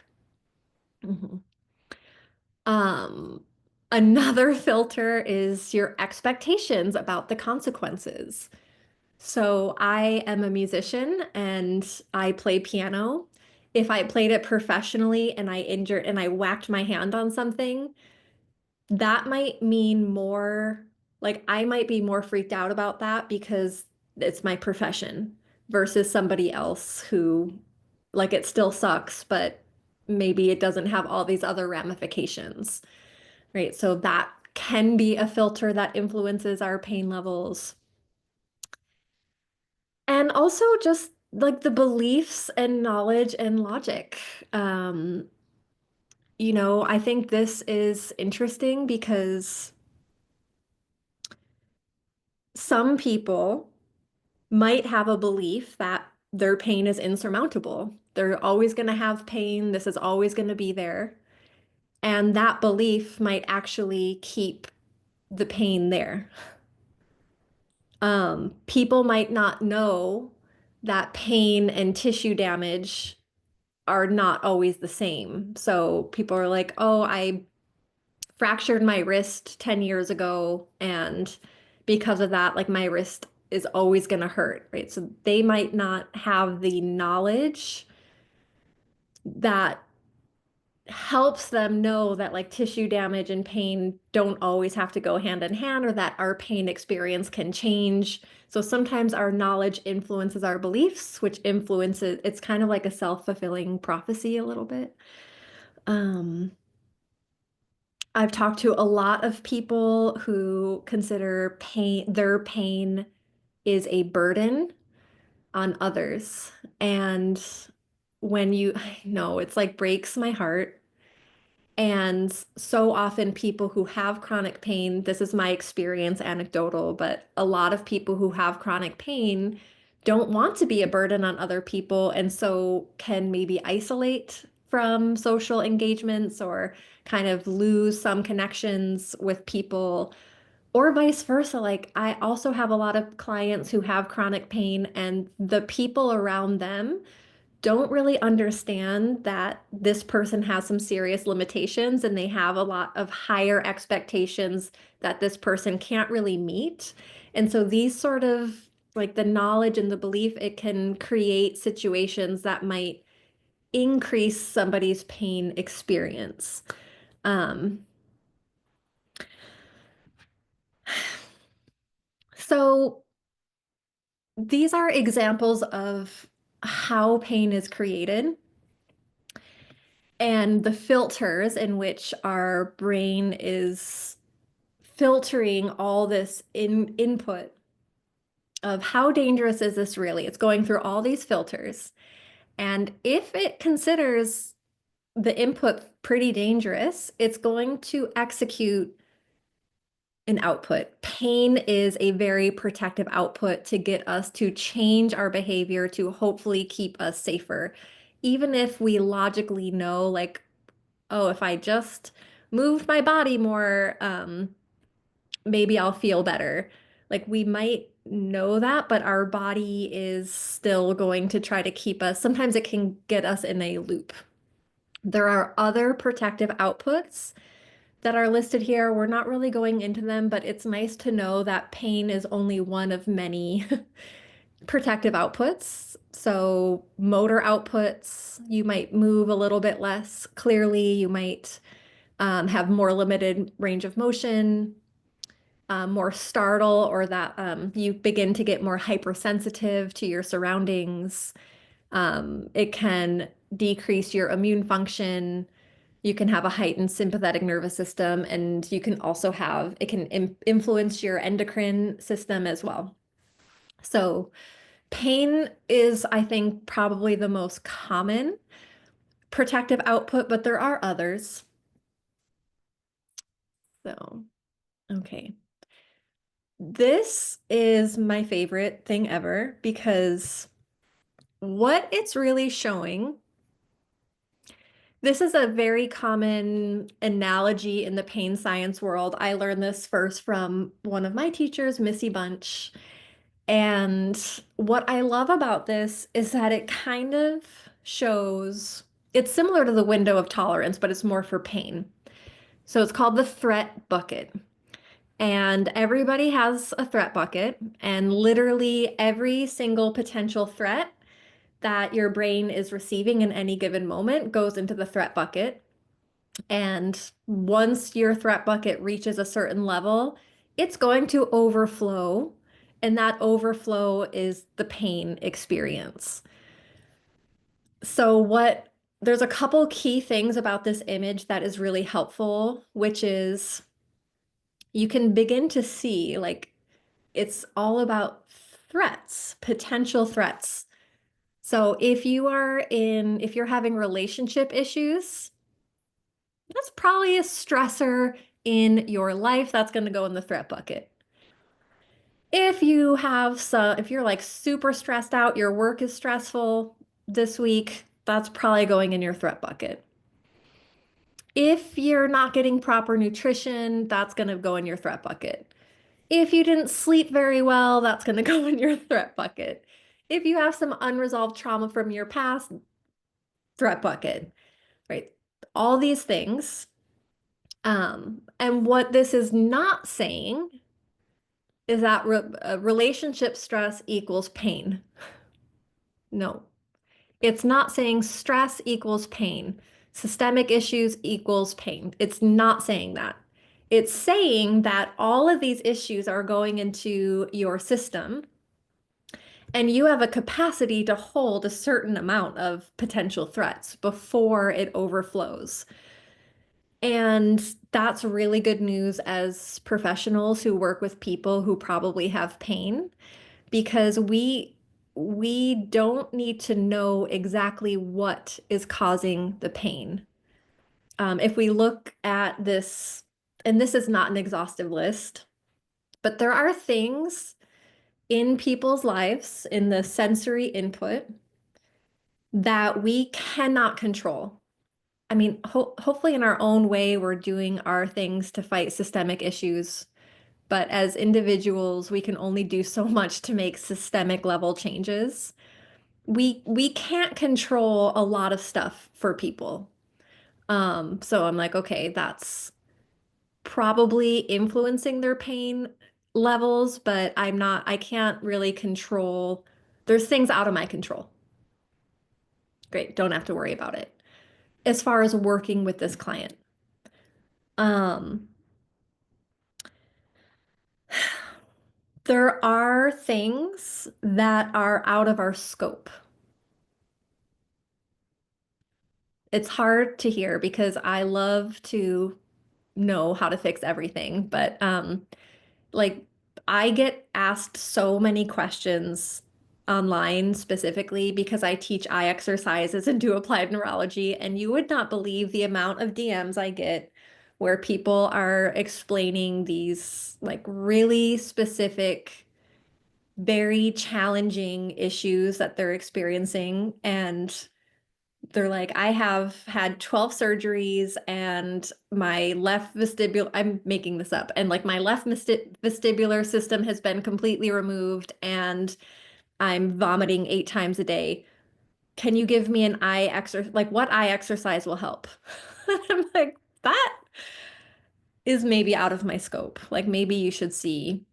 Mhm. Um, Another filter is your expectations about the consequences. So I am a musician and I play piano. If I played it professionally and I injured and I whacked my hand on something, that might mean more, like I might be more freaked out about that because it's my profession versus somebody else who, like, it still sucks, but maybe it doesn't have all these other ramifications, right? So that can be a filter that influences our pain levels. And also just like the beliefs and knowledge and logic. Um, I think this is interesting because some people might have a belief that their pain is insurmountable. They're always going to have pain. This is always going to be there. And that belief might actually keep the pain there. People might not know that pain and tissue damage are not always the same. So people are like, oh, I fractured my wrist 10 years ago, and because of that, like my wrist is always going to hurt, right? So they might not have the knowledge that helps them know that like tissue damage and pain don't always have to go hand in hand, or that our pain experience can change. So sometimes our knowledge influences our beliefs, which influences, it's kind of like a self-fulfilling prophecy a little bit. Um, I've talked to a lot of people who consider their pain is a burden on others. And I know it's like breaks my heart. And so often people who have chronic pain, this is my experience, anecdotal, but a lot of people who have chronic pain don't want to be a burden on other people, and so can maybe isolate from social engagements or kind of lose some connections with people, or vice versa. Like I also have a lot of clients who have chronic pain, and the people around them don't really understand that this person has some serious limitations, and they have a lot of higher expectations that this person can't really meet. And so these sort of like the knowledge and the belief, it can create situations that might increase somebody's pain experience. Um, so these are examples of how pain is created and the filters in which our brain is filtering all this input of how dangerous is this really? It's going through all these filters. And if it considers the input pretty dangerous, it's going to execute an output. Pain is a very protective output to get us to change our behavior to hopefully keep us safer. Even if we logically know, like, oh, if I just moved my body more, maybe I'll feel better. Like we might know that, but our body is still going to try to keep us. Sometimes it can get us in a loop. There are other protective outputs that are listed here. We're not really going into them, but it's nice to know that pain is only one of many protective outputs. So motor outputs, you might move a little bit less clearly. You might have more limited range of motion, more startle, or that you begin to get more hypersensitive to your surroundings. It can decrease your immune function. You can have a heightened sympathetic nervous system, and you can also have, it can influence your endocrine system as well. So pain is, I think, probably the most common protective output, but there are others. So, okay. This is my favorite thing ever because what it's really showing, this is a very common analogy in the pain science world. I learned this first from one of my teachers, Missy Bunch. And what I love about this is that it kind of shows, it's similar to the window of tolerance, but it's more for pain. So it's called the threat bucket. And everybody has a threat bucket, and literally every single potential threat that your brain is receiving in any given moment goes into the threat bucket. And once your threat bucket reaches a certain level, it's going to overflow. And that overflow is the pain experience. So there's a couple key things about this image that is really helpful, which is you can begin to see like it's all about threats, potential threats. So if you're having relationship issues, that's probably a stressor in your life that's going to go in the threat bucket. If you're like super stressed out, your work is stressful this week, that's probably going in your threat bucket. If you're not getting proper nutrition, that's going to go in your threat bucket. If you didn't sleep very well, that's going to go in your threat bucket. If you have some unresolved trauma from your past, threat bucket, right? All these things. And what this is not saying is that relationship stress equals pain. No, it's not saying stress equals pain. Systemic issues equals pain. It's not saying that. It's saying that all of these issues are going into your system, and you have a capacity to hold a certain amount of potential threats before it overflows. And that's really good news as professionals who work with people who probably have pain, because we don't need to know exactly what is causing the pain. If we look at this, and this is not an exhaustive list, but there are things in people's lives, in the sensory input, that we cannot control. I mean, hopefully in our own way, we're doing our things to fight systemic issues. But as individuals, we can only do so much to make systemic level changes. We can't control a lot of stuff for people. So I'm like, okay, that's probably influencing their pain levels, but I can't really control. There's things out of my control. Great, don't have to worry about it. As far as working with this client, um, there are things that are out of our scope. It's hard to hear because I love to know how to fix everything, but like I get asked so many questions online specifically because I teach eye exercises and do applied neurology, and you would not believe the amount of DMs I get where people are explaining these like really specific, very challenging issues that they're experiencing. And they're like, I have had 12 surgeries and my left vestibular, I'm making this up, and like my left vestibular system has been completely removed and I'm vomiting 8 times a day. Can you give me an eye exercise? Like, what eye exercise will help? I'm like, that is maybe out of my scope. Like, maybe you should see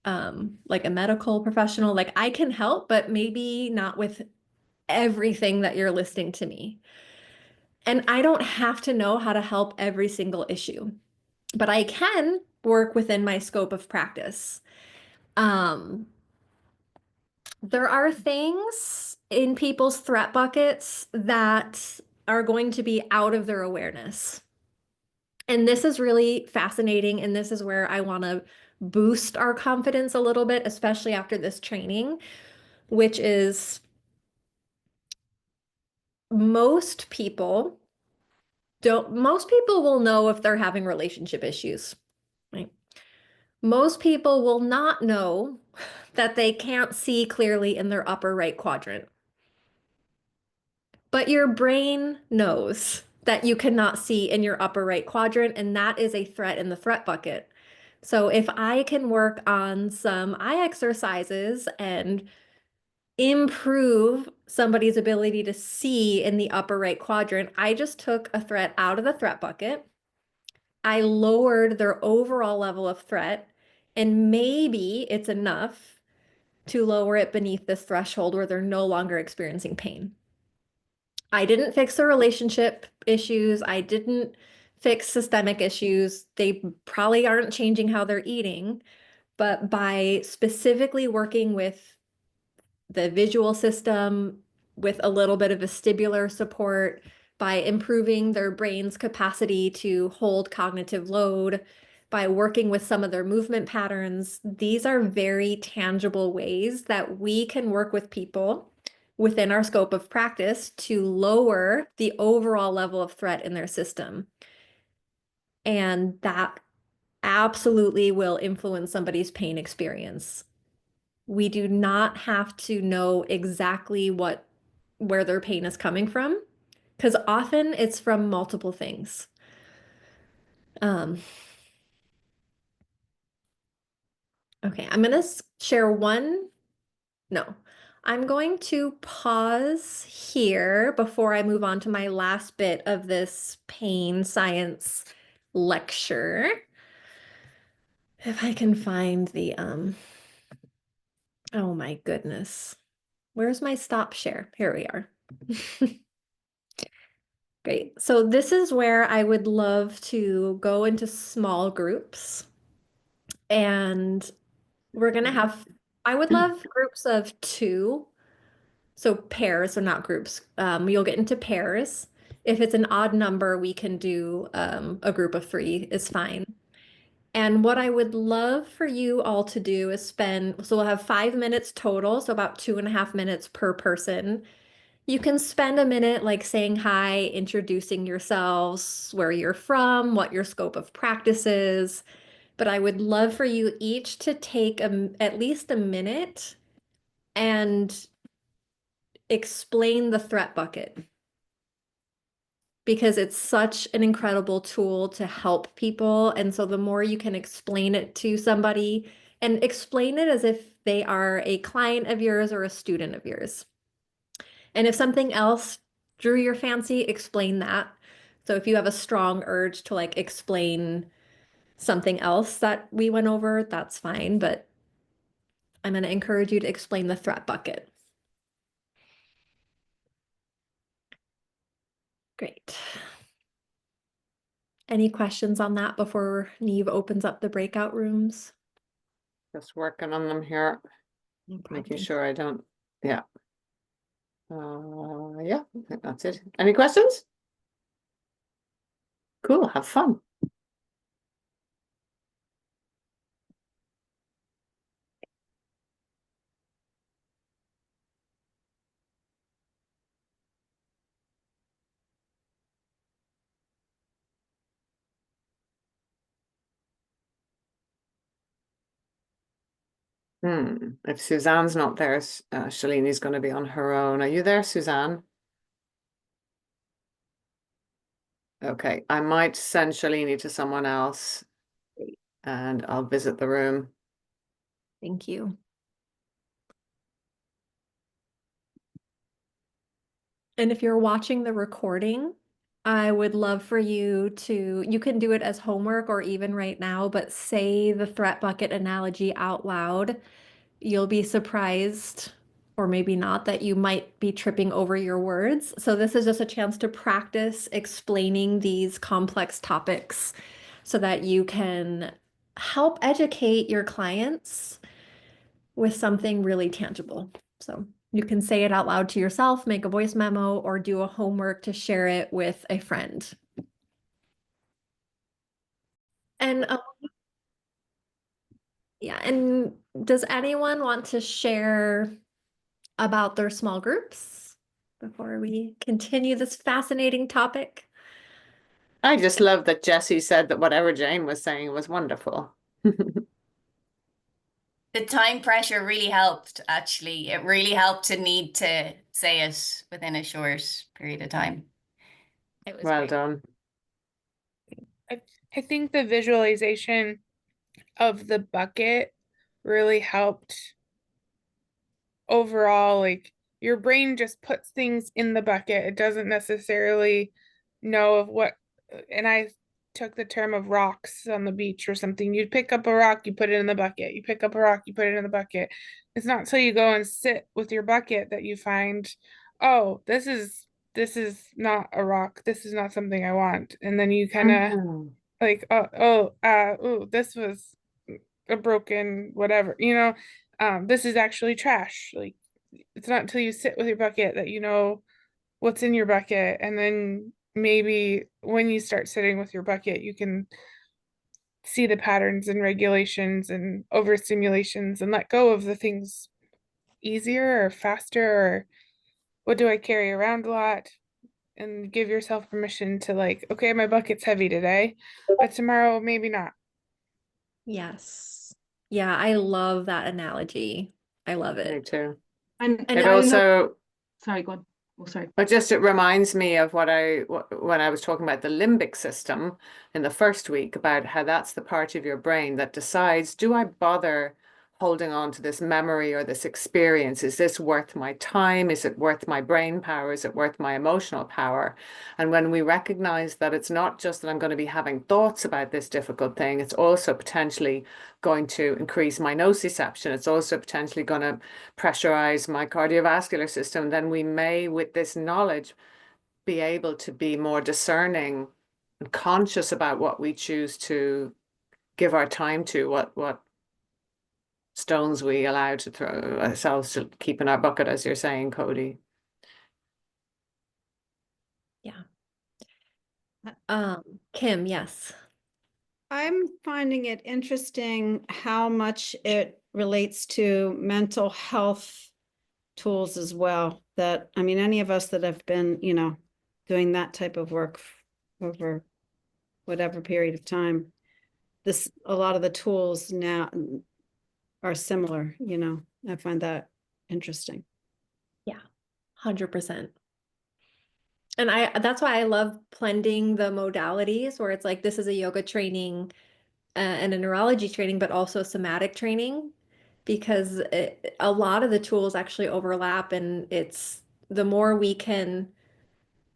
like a medical professional. Like, I can help, but maybe not with everything that you're listing to me. And I don't have to know how to help every single issue, but I can work within my scope of practice. There are things in people's threat buckets that are going to be out of their awareness. And this is really fascinating. And this is where I want to boost our confidence a little bit, especially after this training, which is most people will know if they're having relationship issues, right? Most people will not know that they can't see clearly in their upper right quadrant. But your brain knows that you cannot see in your upper right quadrant, and that is a threat in the threat bucket. So if I can work on some eye exercises and improve somebody's ability to see in the upper right quadrant, I just took a threat out of the threat bucket. I lowered their overall level of threat, and maybe it's enough to lower it beneath this threshold where they're no longer experiencing pain. I didn't fix the relationship issues. I didn't fix systemic issues. They probably aren't changing how they're eating, but by specifically working with the visual system with a little bit of vestibular support, by improving their brain's capacity to hold cognitive load, by working with some of their movement patterns, these are very tangible ways that we can work with people within our scope of practice to lower the overall level of threat in their system. And that absolutely will influence somebody's pain experience. We do not have to know exactly where their pain is coming from, because often it's from multiple things. Okay, I'm going to share no, I'm going to pause here before I move on to my last bit of this pain science lecture. If I can find the, oh my goodness. Where's my stop share? Here we are. Great. So this is where I would love to go into small groups. And we're going to have, I would love groups of 2. So pairs, so not groups. You'll get into pairs. If it's an odd number, we can do a group of 3 is fine. And what I would love for you all to do is so we'll have 5 minutes total, so about 2.5 minutes per person. You can spend a minute like saying hi, introducing yourselves, where you're from, what your scope of practice is. But I would love for you each to take at least a minute and explain the threat bucket, because it's such an incredible tool to help people. And so the more you can explain it to somebody, and explain it as if they are a client of yours or a student of yours. And if something else drew your fancy, explain that. So if you have a strong urge to like explain something else that we went over, that's fine. But I'm going to encourage you to explain the threat bucket. Great. Any questions on that before Neve opens up the breakout rooms? Just working on them here, No problem. making sure I don't, yeah. Yeah, I think that's it. Any questions? Cool, have fun. If Suzanne's not there, Shalini's going to be on her own. Are you there, Suzanne? Okay, I might send Shalini to someone else and I'll visit the room. Thank you. And if you're watching the recording, I would love for you can do it as homework or even right now, but say the threat bucket analogy out loud. You'll be surprised, or maybe not, that you might be tripping over your words. So this is just a chance to practice explaining these complex topics so that you can help educate your clients with something really tangible. So you can say it out loud to yourself, make a voice memo, or do a homework to share it with a friend. And yeah, and does anyone want to share about their small groups before we continue this fascinating topic? I just love that Jessie said that whatever Jane was saying was wonderful. The time pressure really helped, actually. It really helped to need to say it within a short period of time. It was Well great. done. I think the visualization of the bucket really helped overall. Like your brain just puts things in the bucket. It doesn't necessarily know of what, and took the term of rocks on the beach or something. You'd pick up a rock, you put it in the bucket. You pick up a rock, you put it in the bucket. It's not until you go and sit with your bucket that you find, oh, this is not a rock. This is not something I want. And then you kind of like, oh, this was a broken whatever, this is actually trash. Like, it's not until you sit with your bucket that you know what's in your bucket. And then maybe when you start sitting with your bucket, you can see the patterns and regulations and overstimulations and let go of the things easier or faster, or what do I carry around a lot, and give yourself permission to, like, okay, my bucket's heavy today, but tomorrow maybe not. Yes. Yeah, I love that analogy. I love Me it. too. And It I also, sorry, go on. Oh, sorry. but just it reminds me of when I was talking about the limbic system in the first week, about how that's the part of your brain that decides, do I bother holding on to this memory or this experience? Is this worth my time? Is it worth my brain power? Is it worth my emotional power? And when we recognize that it's not just that I'm going to be having thoughts about this difficult thing, it's also potentially going to increase my nociception. It's also potentially going to pressurize my cardiovascular system. Then we may, with this knowledge, be able to be more discerning and conscious about what we choose to give our time to, what stones we allow to throw ourselves to keep in our bucket, as you're saying, Cody. Yeah. Kim, yes. I'm finding it interesting how much it relates to mental health tools as well. That, I mean, any of us that have been, doing that type of work over whatever period of time, a lot of the tools now are similar, I find that interesting. Yeah, 100%. And that's why I love blending the modalities where it's like this is a yoga training and a neurology training, but also somatic training, because a lot of the tools actually overlap, and it's the more we can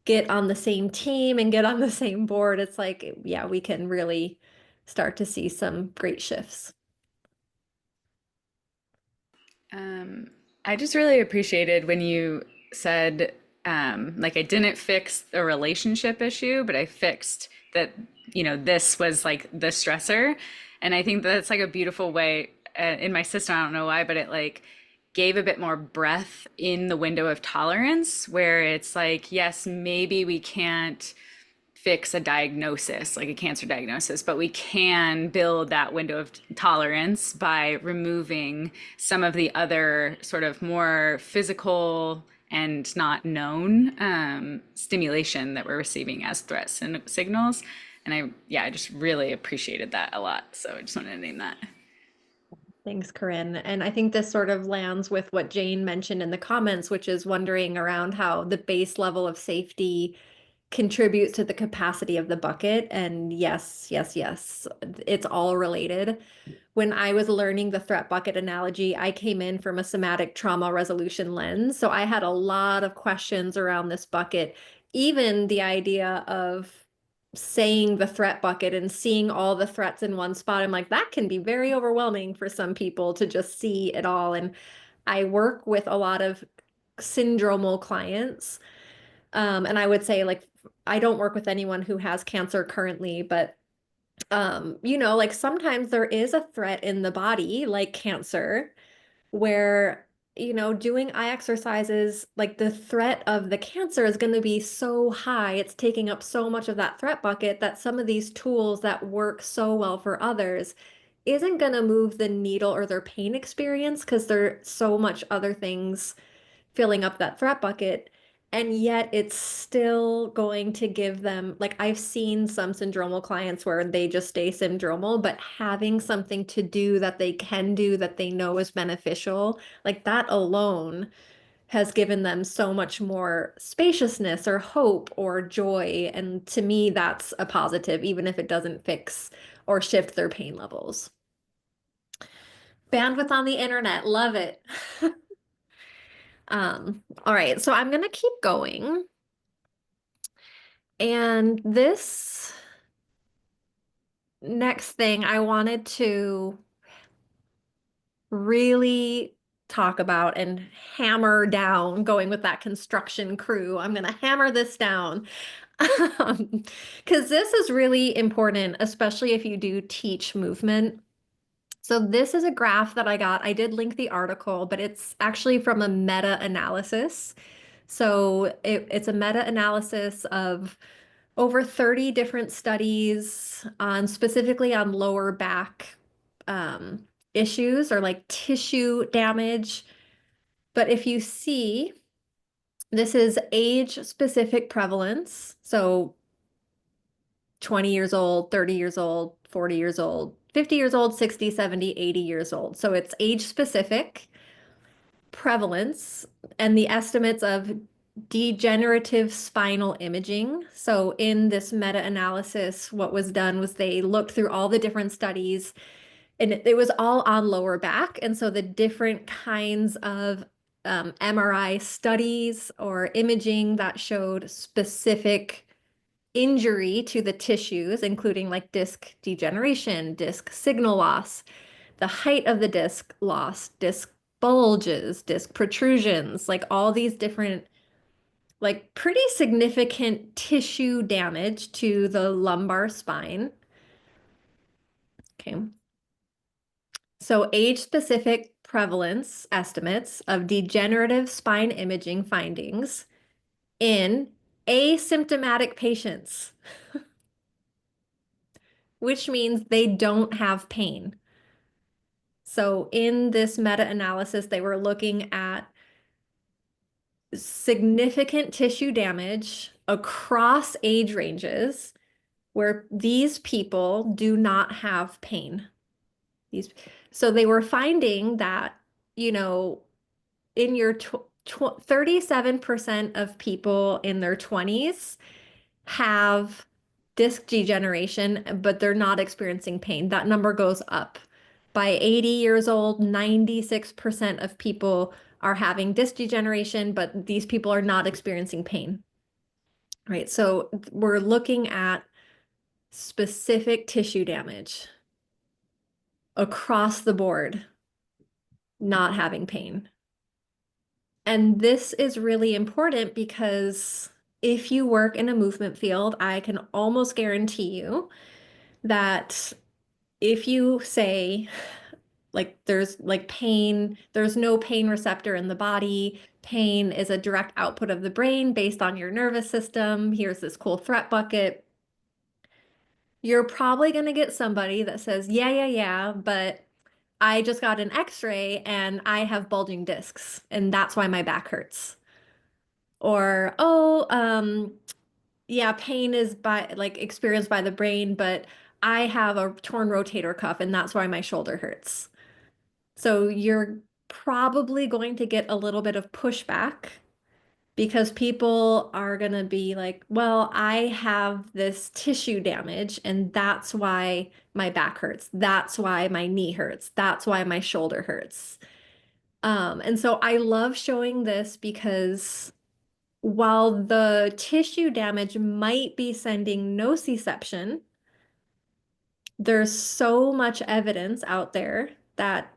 get on the same team and get on the same board, it's like, yeah, we can really start to see some great shifts. I just really appreciated when you said, like, I didn't fix the relationship issue, but I fixed that, this was like the stressor. And I think that's like a beautiful way in my system. I don't know why, but it like gave a bit more breath in the window of tolerance, where it's like, yes, maybe we can't fix a diagnosis, like a cancer diagnosis, but we can build that window of tolerance by removing some of the other sort of more physical and not known stimulation that we're receiving as threats and signals. And I just really appreciated that a lot. So I just wanted to name that. Thanks, Corinne. And I think this sort of lands with what Jane mentioned in the comments, which is wondering around how the base level of safety contributes to the capacity of the bucket. And yes, yes, yes, it's all related. When I was learning the threat bucket analogy, I came in from a somatic trauma resolution lens. So I had a lot of questions around this bucket, even the idea of saying the threat bucket and seeing all the threats in one spot. I'm like, that can be very overwhelming for some people to just see it all. And I work with a lot of syndromal clients. And I would say, like, I don't work with anyone who has cancer currently, but like sometimes there is a threat in the body, like cancer, where, doing eye exercises, like the threat of the cancer is going to be so high. It's taking up so much of that threat bucket that some of these tools that work so well for others isn't going to move the needle or their pain experience, because there's so much other things filling up that threat bucket. And yet it's still going to give them, like, I've seen some syndromal clients where they just stay syndromal, but having something to do that they can do that they know is beneficial, like that alone has given them so much more spaciousness or hope or joy. And to me, that's a positive, even if it doesn't fix or shift their pain levels. Bandwidth on the internet, love it. All right, so I'm gonna keep going. And this next thing I wanted to really talk about and hammer down, going with that construction crew. I'm going to hammer this down because this is really important, especially if you do teach movement. So this is a graph that I got. I did link the article, but it's actually from a meta-analysis. So it's a meta-analysis of over 30 different studies on specifically on lower back issues or like tissue damage. But if you see, this is age-specific prevalence. So 20 years old, 30 years old, 40 years old, 50 years old, 60, 70, 80 years old. So it's age-specific prevalence and the estimates of degenerative spinal imaging. So in this meta-analysis, what was done was they looked through all the different studies and it was all on lower back. And so the different kinds of MRI studies or imaging that showed specific injury to the tissues, including like disc degeneration, disc signal loss, the height of the disc loss, disc bulges, disc protrusions, like all these different, like pretty significant tissue damage to the lumbar spine. Okay. So age-specific prevalence estimates of degenerative spine imaging findings in asymptomatic patients, which means they don't have pain. So in this meta-analysis, they were looking at significant tissue damage across age ranges where these people do not have pain. So they were finding that, you know, in your 37% of people in their 20s have disc degeneration, but they're not experiencing pain. That number goes up. By 80 years old, 96% of people are having disc degeneration, but these people are not experiencing pain. Right? So we're looking at specific tissue damage across the board, not having pain. And this is really important because if you work in a movement field, I can almost guarantee you that if you say, like, there's like pain, there's no pain receptor in the body, pain is a direct output of the brain based on your nervous system, here's this cool threat bucket, you're probably going to get somebody that says, yeah, but I just got an x-ray and I have bulging discs and that's why my back hurts. Or, oh, yeah, pain is experienced by the brain, but I have a torn rotator cuff and that's why my shoulder hurts. So you're probably going to get a little bit of pushback because people are going to be like, well, I have this tissue damage and that's why my back hurts. That's why my knee hurts. That's why my shoulder hurts. And so I love showing this because while the tissue damage might be sending nociception, there's so much evidence out there that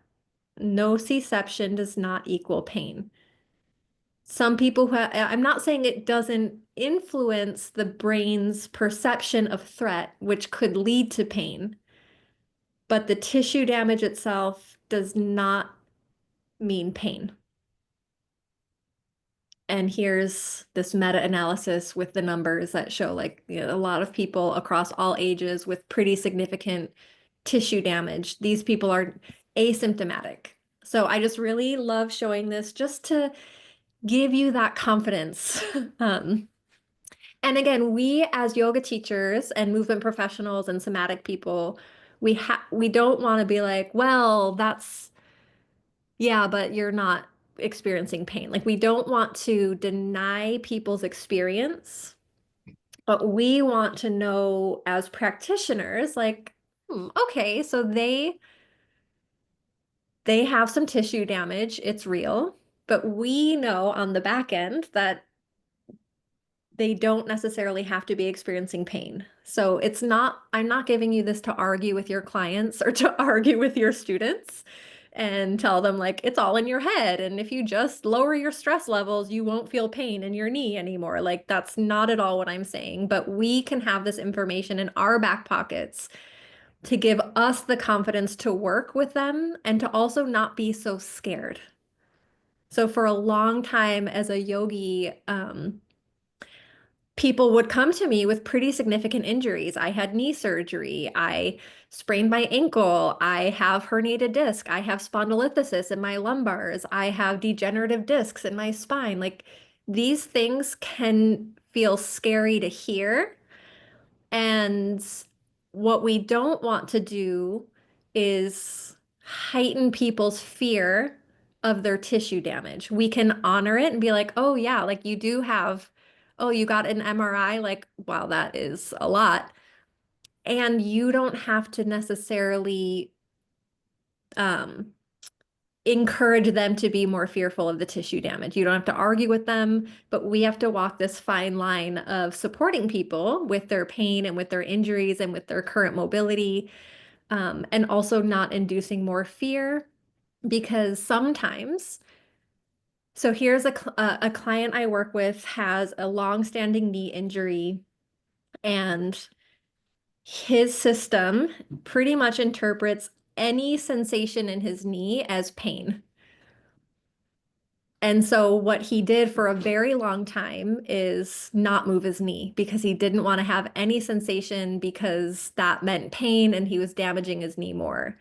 nociception does not equal pain. Some people who I'm not saying it doesn't influence the brain's perception of threat, which could lead to pain, but the tissue damage itself does not mean pain. And here's this meta-analysis with the numbers that show like, you know, a lot of people across all ages with pretty significant tissue damage. These people are asymptomatic. So I just really love showing this just to give you that confidence. And again, we as yoga teachers and movement professionals and somatic people, we don't want to be like, well, that's yeah, but you're not experiencing pain. Like we don't want to deny people's experience, but we want to know as practitioners, like, okay, so they have some tissue damage, it's real, but we know on the back end that they don't necessarily have to be experiencing pain. So it's not, I'm not giving you this to argue with your clients or to argue with your students and tell them like it's all in your head. And if you just lower your stress levels, you won't feel pain in your knee anymore. Like that's not at all what I'm saying. But we can have this information in our back pockets to give us the confidence to work with them and to also not be so scared. So for a long time as a yogi, people would come to me with pretty significant injuries. I had knee surgery. I sprained my ankle. I have herniated disc. I have spondylolisthesis in my lumbars. I have degenerative discs in my spine. Like these things can feel scary to hear. And what we don't want to do is heighten people's fear of their tissue damage. We can honor it and be like, oh, yeah, like you do have, oh, you got an MRI. Like, wow, that is a lot. And you don't have to necessarily um, encourage them to be more fearful of the tissue damage. You don't have to argue with them, but we have to walk this fine line of supporting people with their pain and with their injuries and with their current mobility, and also not inducing more fear because sometimes. So here's a client I work with has a long-standing knee injury, and his system pretty much interprets any sensation in his knee as pain. And so what he did for a very long time is not move his knee because he didn't want to have any sensation because that meant pain and he was damaging his knee more.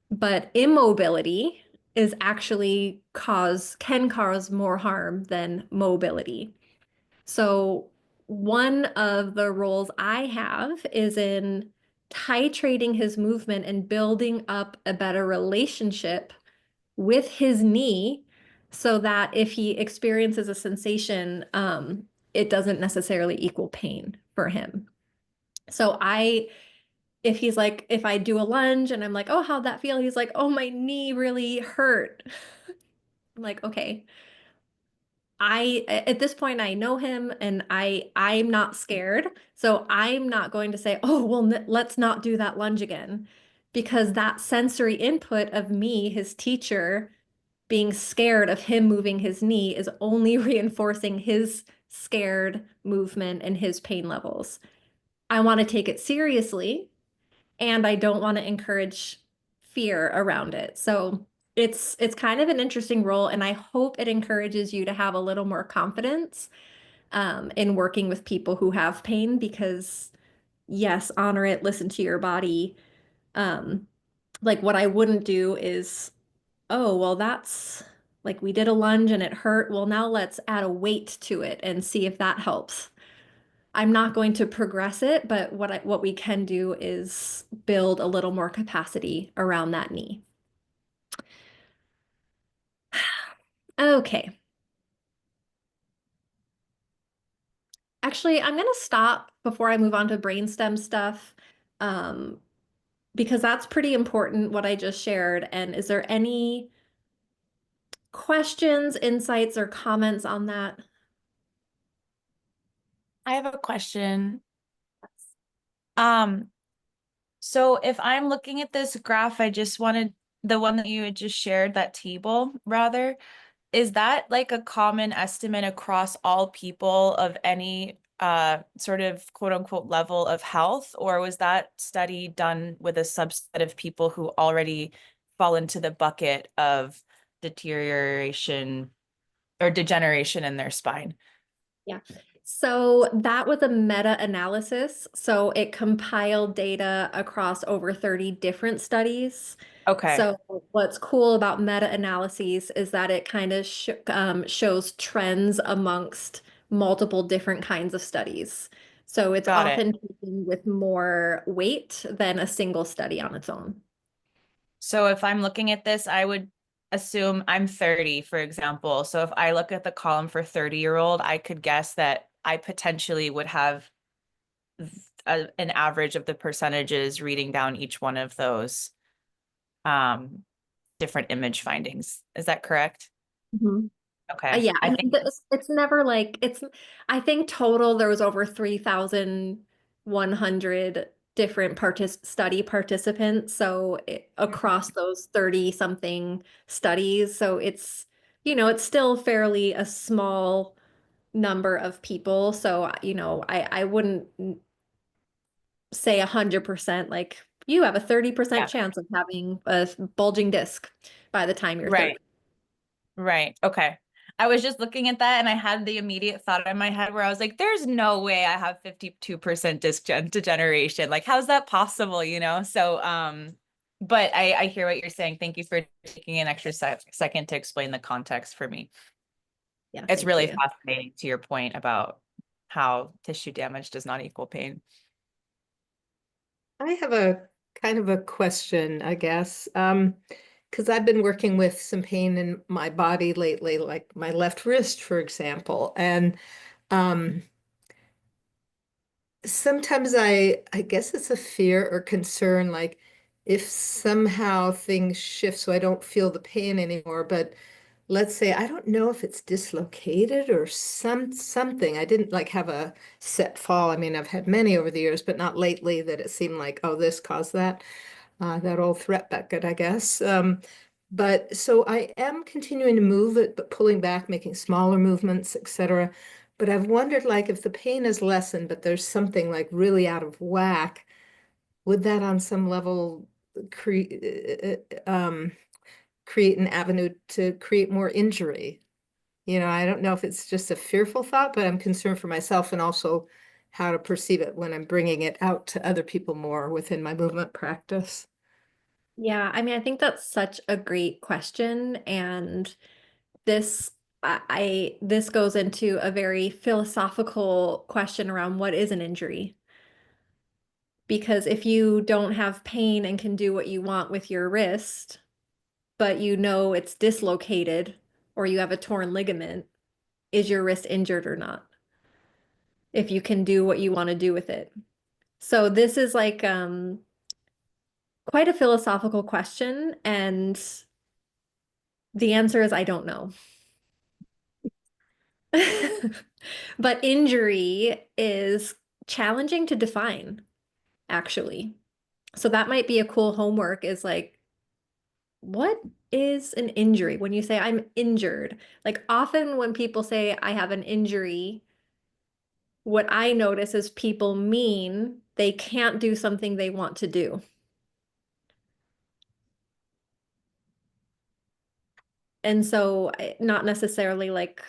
But immobility is actually can cause more harm than mobility. So one of the roles I have is in titrating his movement and building up a better relationship with his knee so that if he experiences a sensation, it doesn't necessarily equal pain for him. So if he's like, if I do a lunge and I'm like, oh, how'd that feel? He's like, oh, my knee really hurt. I'm like, okay. At this point, I know him and I'm not scared. So I'm not going to say, oh, well, let's not do that lunge again. Because that sensory input of me, his teacher, being scared of him moving his knee is only reinforcing his scared movement and his pain levels. I want to take it seriously and I don't want to encourage fear around it. So it's kind of an interesting role, and I hope it encourages you to have a little more confidence in working with people who have pain because yes, honor it, listen to your body. Like what I wouldn't do is, oh, well, that's like we did a lunge and it hurt. Well, now let's add a weight to it and see if that helps. I'm not going to progress it, but what we can do is build a little more capacity around that knee. Okay. Actually, I'm going to stop before I move on to brainstem stuff, because that's pretty important what I just shared. And is there any questions, insights, or comments on that? I have a question. Um, so if I'm looking at this graph, I just wanted the one that you had just shared, that table rather, is that like a common estimate across all people of any sort of quote unquote level of health, or was that study done with a subset of people who already fall into the bucket of deterioration or degeneration in their spine? Yeah. So that was a meta-analysis. So it compiled data across over 30 different studies. Okay. So what's cool about meta-analyses is that it kind of shows trends amongst multiple different kinds of studies. So it's Got it. often taken with more weight than a single study on its own. So if I'm looking at this, I would assume I'm 30, for example. So if I look at the column for 30-year-old, I could guess that I potentially would have an average of the percentages reading down each one of those different image findings. Is that correct? Mm-hmm. Okay. Yeah, I I mean, think it's never like I think total there was over 3,100 different study participants. So across those 30 something studies. So it's still fairly a small number of people. So, I wouldn't say 100% like you have a 30% yeah. chance of having a bulging disc by the time you're 30. Right. Right. Okay. I was just looking at that and I had the immediate thought in my head where I was like, there's no way I have 52% degeneration. Like, how's that possible, you know? So, but I hear what you're saying. Thank you for taking an extra second to explain the context for me. Yeah, It's thank really you. fascinating to your point about how tissue damage does not equal pain. I have a kind of a question, I guess, because I've been working with some pain in my body lately, like my left wrist, for example, and um, sometimes I guess it's a fear or concern, like if somehow things shift so I don't feel the pain anymore, but let's say I don't know if it's dislocated or something. I didn't like have a set fall. I mean, I've had many over the years, but not lately that it seemed like, oh, this caused that. That old threat bucket, I guess. But so I am continuing to move it, but pulling back, making smaller movements, etc. But I've wondered, like, if the pain is lessened, but there's something like really out of whack, would that on some level create an avenue to create more injury? I don't know if it's just a fearful thought, but I'm concerned for myself and also how to perceive it when I'm bringing it out to other people more within my movement practice. Yeah, I mean, I think that's such a great question. And this this goes into a very philosophical question around what is an injury. Because if you don't have pain and can do what you want with your wrist, but you know it's dislocated or you have a torn ligament, is your wrist injured or not? If you can do what you want to do with it. So this is like quite a philosophical question, and the answer is I don't know. But injury is challenging to define, actually. So that might be a cool homework is like, what is an injury? When you say I'm injured, like often when people say I have an injury, what I notice is people mean they can't do something they want to do. And so not necessarily like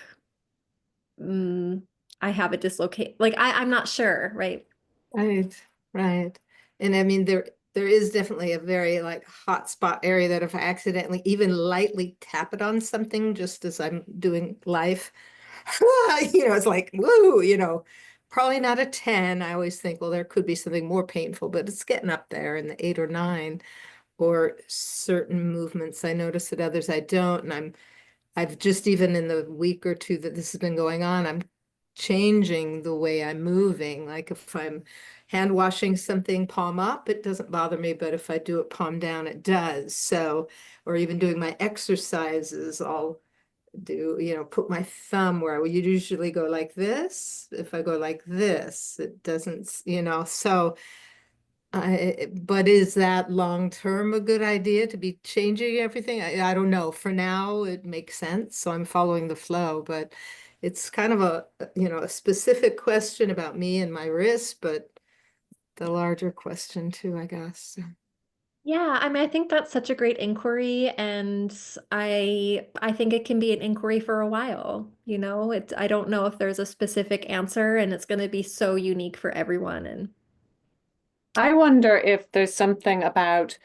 mm, I have a dislocate. Like I'm not sure, right? Right, right. And I mean, there is definitely a very like hot spot area that if I accidentally even lightly tap it on something just as I'm doing life, it's like, woo, probably not a 10. I always think, well, there could be something more painful, but it's getting up there in the 8 or 9, or certain movements I notice that others I don't. And I've just even in the week or two that this has been going on, I'm changing the way I'm moving. Like if I'm hand washing something palm up, it doesn't bother me, but if I do it palm down, it does. So, or even doing my exercises, I'll put my thumb where I would usually go like this. If I go like this, it doesn't, so but is that long term a good idea to be changing everything? I don't know. For now, it makes sense, so I'm following the flow, but it's kind of a specific question about me and my wrist, but the larger question too, I guess. Yeah, I mean, I think that's such a great inquiry, and I think it can be an inquiry for a while, I don't know if there's a specific answer and it's going to be so unique for everyone and I wonder if there's something about,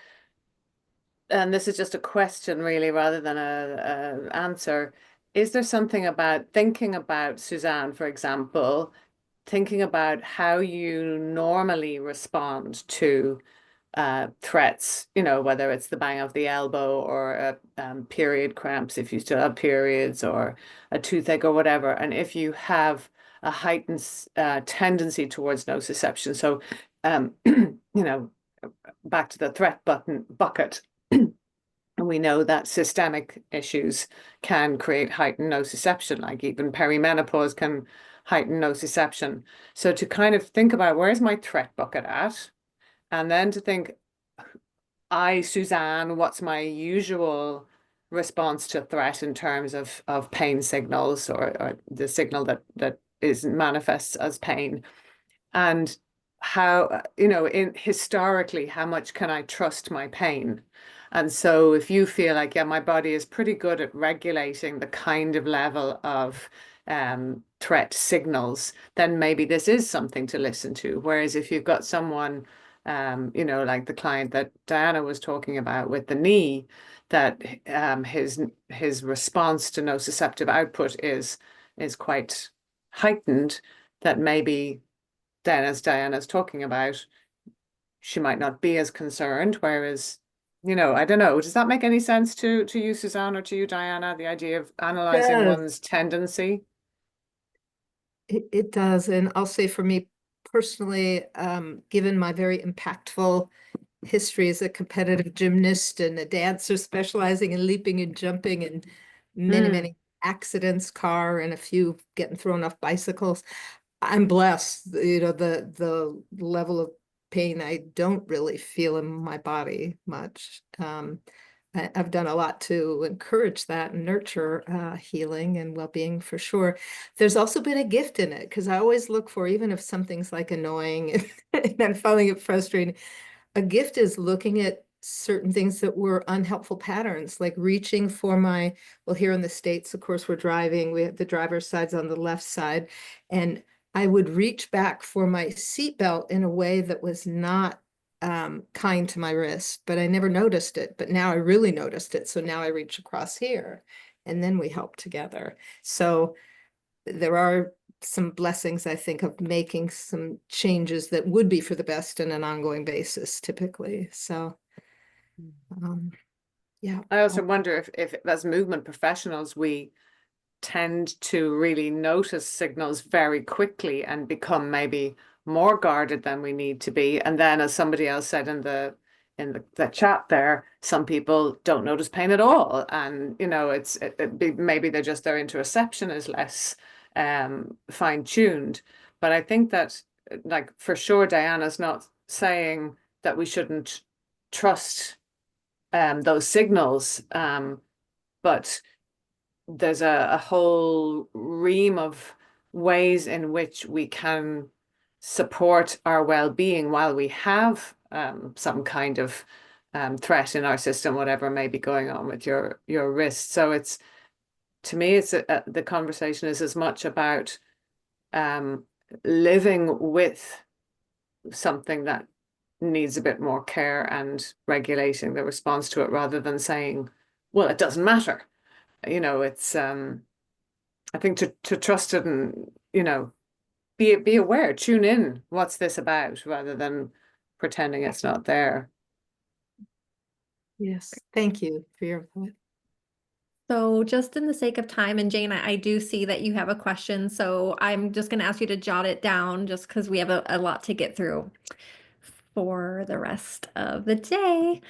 and this is just a question really rather than a answer, is there something about thinking about Suzanne, for example, thinking about how you normally respond to threats, whether it's the bang of the elbow or period cramps if you still have periods or a toothache or whatever, and if you have a heightened tendency towards nociception. So, back to the threat bucket. we know that systemic issues can create heightened nociception, like even perimenopause can heighten nociception. So to kind of think about where's my threat bucket at, and then to think, Suzanne, what's my usual response to threat in terms of pain signals, or the signal that is manifests as pain, and how, in historically, how much can I trust my pain? And so if you feel like, yeah, my body is pretty good at regulating the kind of level of threat signals, then maybe this is something to listen to. Whereas if you've got someone, like the client that Diana was talking about with the knee, that his response to nociceptive output is quite heightened, that maybe then, as Diana's talking about, she might not be as concerned. Whereas, I don't know, does that make any sense to you, Suzanne, or to you, Diana, the idea of analyzing Yes. one's tendency? It does. And I'll say for me personally, given my very impactful history as a competitive gymnast and a dancer specializing in leaping and jumping, and many accidents, car, and a few getting thrown off bicycles, I'm blessed. The level of pain I don't really feel in my body much. I've done a lot to encourage that and nurture healing and well-being for sure. There's also been a gift in it, because I always look for, even if something's like annoying and I'm finding it frustrating, a gift is looking at certain things that were unhelpful patterns, like reaching for well, here in the States, of course, we're driving, we have the driver's side's on the left side, and I would reach back for my seatbelt in a way that was not kind to my wrist, but I never noticed it. But now I really noticed it. So now I reach across here, and then we help together. So there are some blessings, I think, of making some changes that would be for the best on an ongoing basis, typically. So, yeah. I also wonder if as movement professionals, we tend to really notice signals very quickly and become maybe more guarded than we need to be. And then, as somebody else said in the chat there, some people don't notice pain at all, and maybe their interoception is less fine-tuned. But I think that, like, for sure, Diana's not saying that we shouldn't trust those signals, but there's a whole ream of ways in which we can support our well-being while we have some kind of threat in our system, whatever may be going on with your wrist. So to me, the conversation is as much about living with something that needs a bit more care and regulating the response to it, rather than saying, well, it doesn't matter. It's I think to trust it, and be aware, tune in, what's this about, rather than pretending it's not there. Yes, thank you for your input. So just in the sake of time, and Jane, I do see that you have a question, so I'm just going to ask you to jot it down, just because we have a lot to get through for the rest of the day.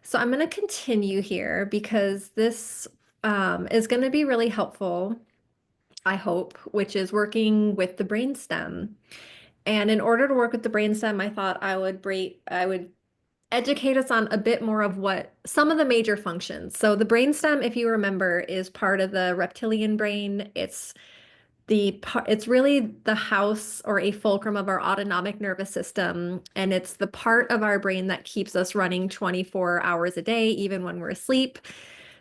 So I'm going to continue here, because this is going to be really helpful, I hope, which is working with the brainstem. And in order to work with the brainstem, I thought I would educate us on a bit more of what some of the major functions. So the brainstem, if you remember, is part of the reptilian brain. It's really the house, or a fulcrum, of our autonomic nervous system, and it's the part of our brain that keeps us running 24 hours a day, even when we're asleep.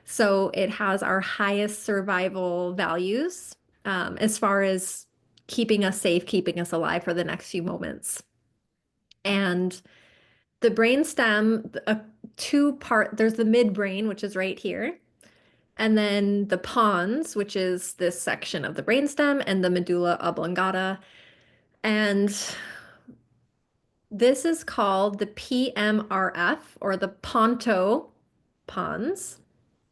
So it has our highest survival values, as far as keeping us safe, keeping us alive for the next few moments. And the brainstem, there's the midbrain, which is right here, and then the pons, which is this section of the brainstem, and the medulla oblongata. And this is called the PMRF, or the ponto pons,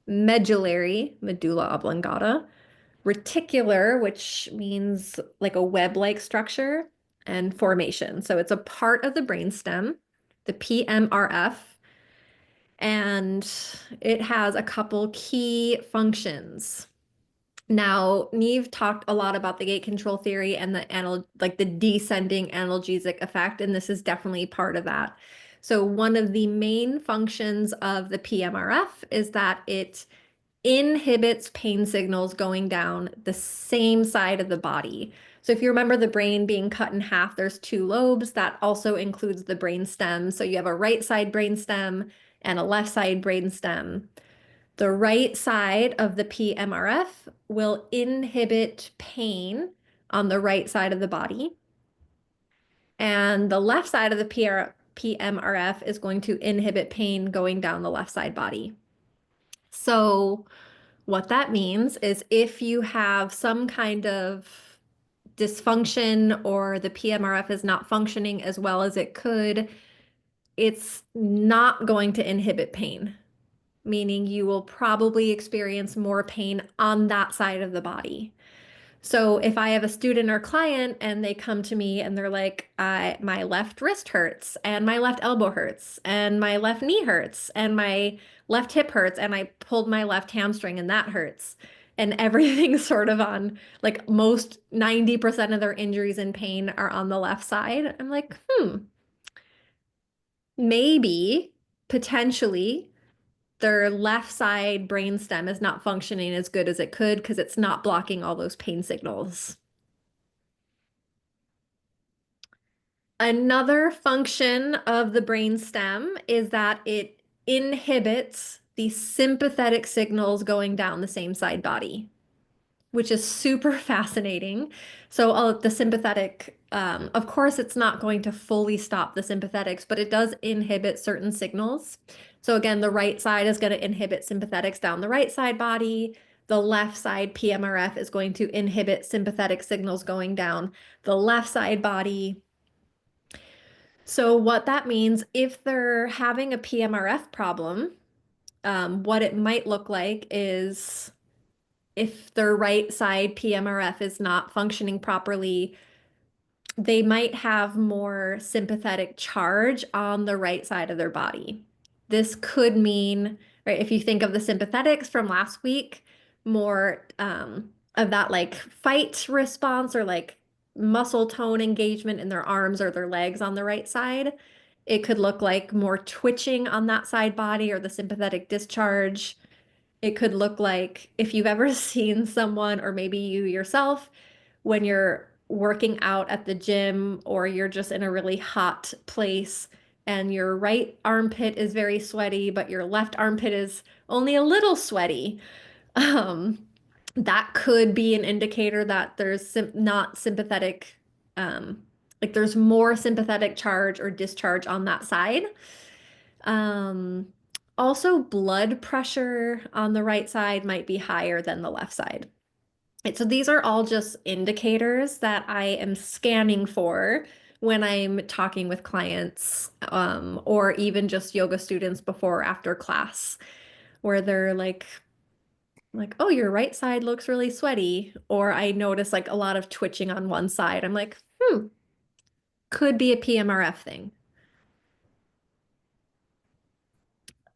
medullary, medulla oblongata, reticular, which means like a web-like structure, and formation. So it's a part of the brainstem, the PMRF. and it has a couple key functions. Now, Neve talked a lot about the gate control theory and the descending analgesic effect, and this is definitely part of that. So one of the main functions of the PMRF is that it inhibits pain signals going down the same side of the body. So if you remember the brain being cut in half, there's two lobes. That also includes the brain stem. So you have a right side brain stem and a left side brain stem. The right side of the PMRF will inhibit pain on the right side of the body. And the left side of the PMRF is going to inhibit pain going down the left side body. So what that means is if you have some kind of dysfunction or the PMRF is not functioning as well as it could, it's not going to inhibit pain, meaning you will probably experience more pain on that side of the body. So if I have a student or client and they come to me and they're like, my left wrist hurts and my left elbow hurts and my left knee hurts and my left hip hurts and I pulled my left hamstring and that hurts. And everything's sort of on, like, most 90% of their injuries and pain are on the left side. I'm like, maybe potentially their left side brainstem is not functioning as good as it could because it's not blocking all those pain signals. Another function of the brainstem is that it inhibits the sympathetic signals going down the same side body, which is super fascinating. So the sympathetic, of course, it's not going to fully stop the sympathetics, but it does inhibit certain signals. So again, the right side is going to inhibit sympathetics down the right side body. The left side PMRF is going to inhibit sympathetic signals going down the left side body. So what that means, if they're having a PMRF problem, what it might look like is if their right side PMRF is not functioning properly, they might have more sympathetic charge on the right side of their body. This could mean, right, if you think of the sympathetics from last week, more of that like fight response or like muscle tone engagement in their arms or their legs on the right side. It could look like more twitching on that side body or the sympathetic discharge. It could look like if you've ever seen someone, or maybe you yourself, when you're working out at the gym or you're just in a really hot place and your right armpit is very sweaty, but your left armpit is only a little sweaty. Um, that could be an indicator that there's not sympathetic, like there's more sympathetic charge or discharge on that side. Um, Also, blood pressure on the right side might be higher than the left side. And so these are all just indicators that I am scanning for when I'm talking with clients, or even just yoga students before or after class, where they're like, oh, your right side looks really sweaty, or I notice like a lot of twitching on one side. I'm like, could be a PMRF thing.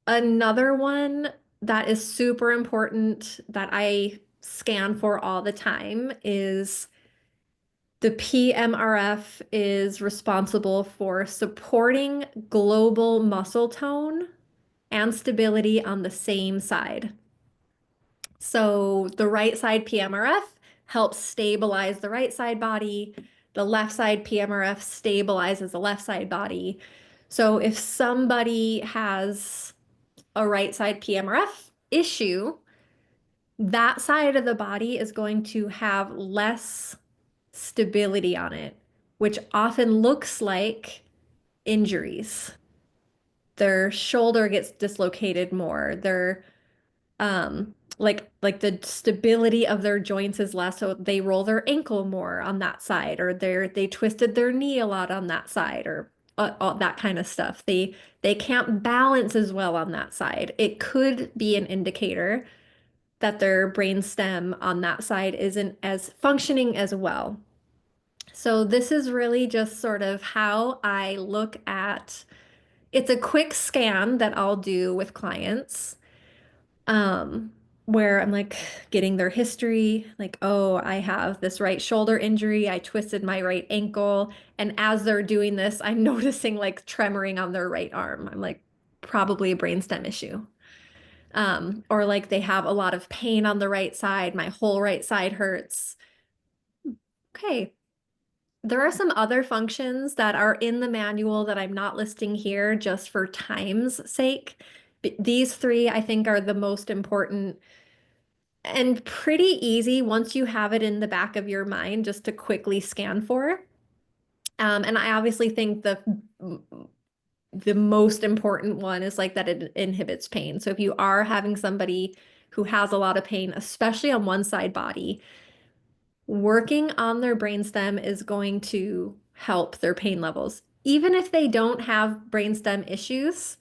Another one that is super important that I scan for all the time is the PMRF is responsible for supporting global muscle tone and stability on the same side. So the right side PMRF helps stabilize the right side body. The left side PMRF stabilizes the left side body. So if somebody has a right side PMRF issue, that side of the body is going to have less stability on it, which often looks like injuries. Their shoulder gets dislocated more. Their like the stability of their joints is less, so they roll their ankle more on that side, or they twisted their knee a lot on that side, or all that kind of stuff. They can't balance as well on that side. It could be an indicator that their brain stem on that side isn't as functioning as well. So this is really just sort of how I look at It's a quick scan that I'll do with clients, um, where I'm like getting their history, like, oh, I have this right shoulder injury. I twisted my right ankle. And as they're doing this, I'm noticing like tremoring on their right arm. I'm like, probably a brainstem issue. Or like they have a lot of pain on the right side. My whole right side hurts. Okay. There are some other functions that are in the manual that I'm not listing here just for time's sake. These three, I think, are the most important and pretty easy once you have it in the back of your mind just to quickly scan for. And I obviously think the most important one is like that it inhibits pain. So if you are having somebody who has a lot of pain, especially on one side body, working on their brainstem is going to help their pain levels. Even if they don't have brainstem issues,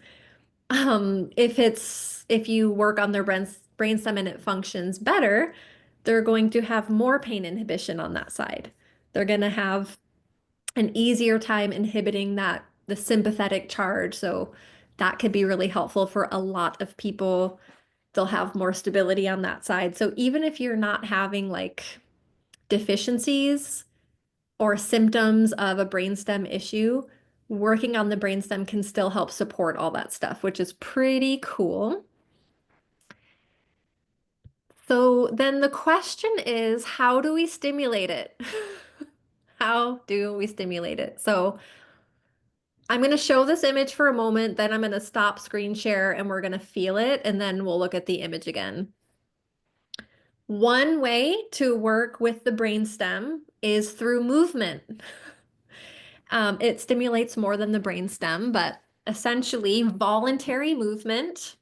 if you work on their brainstem and it functions better, they're going to have more pain inhibition on that side. They're going to have an easier time inhibiting the sympathetic charge. So that could be really helpful for a lot of people. They'll have more stability on that side. So even if you're not having like deficiencies or symptoms of a brainstem issue, working on the brainstem can still help support all that stuff, which is pretty cool. So then the question is, how do we stimulate it? How do we stimulate it? So I'm going to show this image for a moment, then I'm going to stop screen share and we're going to feel it, and then we'll look at the image again. One way to work with the brainstem is through movement. It stimulates more than the brainstem, but essentially voluntary movement,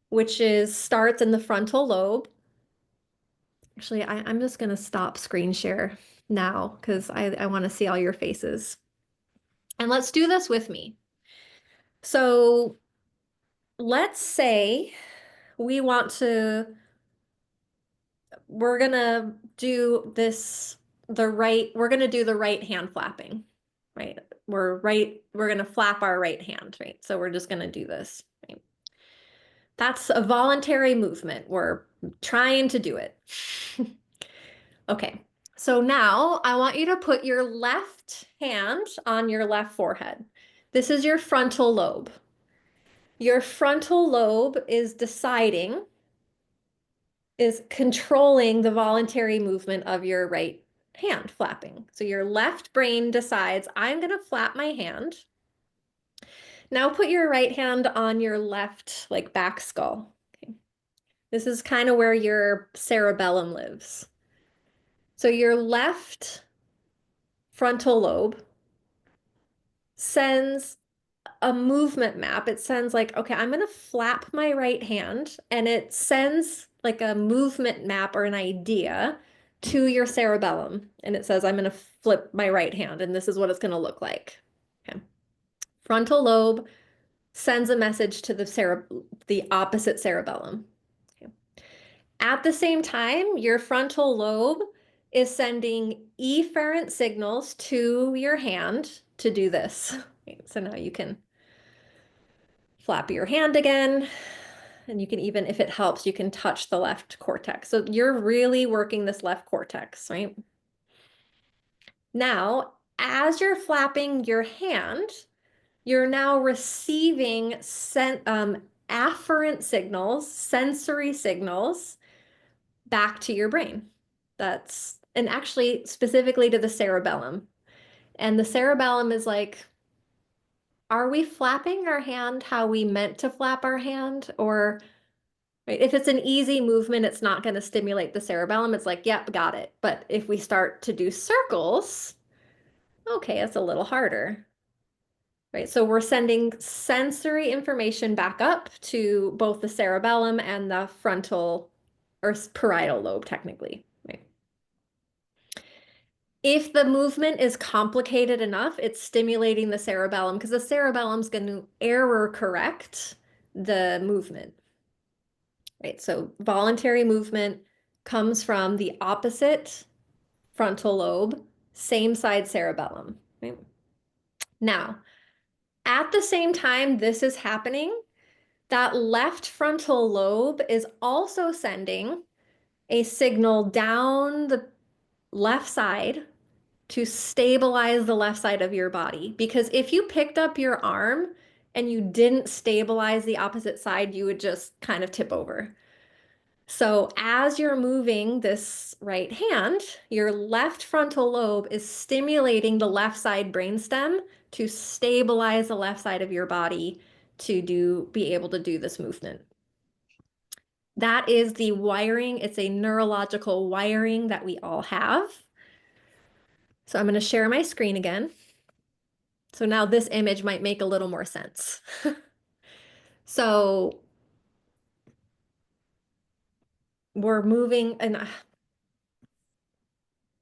which starts in the frontal lobe. Actually, I'm just going to stop screen share now because I want to see all your faces. And let's do this with me. So let's say we're gonna do we're gonna do the right hand flapping, right? We're gonna flap our right hand, right? So we're just gonna do this, right? That's a voluntary movement. We're trying to do it. Okay, so now I want you to put your left hand on your left forehead. This is your frontal lobe. Your frontal lobe is controlling the voluntary movement of your right hand flapping. So your left brain decides, I'm going to flap my hand. Now put your right hand on your left, like back skull. Okay. This is kind of where your cerebellum lives. So your left frontal lobe sends a movement map. It sends like, okay, I'm going to flap my right hand, and it sends like a movement map or an idea to your cerebellum. And it says, I'm going to flip my right hand, and this is what it's going to look like. Okay. Frontal lobe sends a message to the opposite cerebellum. Okay. At the same time, your frontal lobe is sending efferent signals to your hand to do this. Okay, so now you can flap your hand again. And you can even, if it helps, you can touch the left cortex. So you're really working this left cortex, right? Now, as you're flapping your hand, you're now receiving afferent signals, sensory signals back to your brain. And actually specifically to the cerebellum. And the cerebellum is like, are we flapping our hand how we meant to flap our hand? Or right, if it's an easy movement, it's not going to stimulate the cerebellum. It's like, yep, got it. But if we start to do circles, okay, it's a little harder. Right, so we're sending sensory information back up to both the cerebellum and the frontal or parietal lobe, technically. Right? If the movement is complicated enough, it's stimulating the cerebellum because the cerebellum is going to error correct the movement. Right, so voluntary movement comes from the opposite frontal lobe, same side cerebellum. Right? Now, At the same time this is happening, that left frontal lobe is also sending a signal down the left side to stabilize the left side of your body. Because if you picked up your arm and you didn't stabilize the opposite side, you would just kind of tip over. So as you're moving this right hand, your left frontal lobe is stimulating the left side brainstem to stabilize the left side of your body to be able to do this movement. That is the wiring. It's a neurological wiring that we all have. So I'm going to share my screen again. So now this image might make a little more sense. So we're moving, and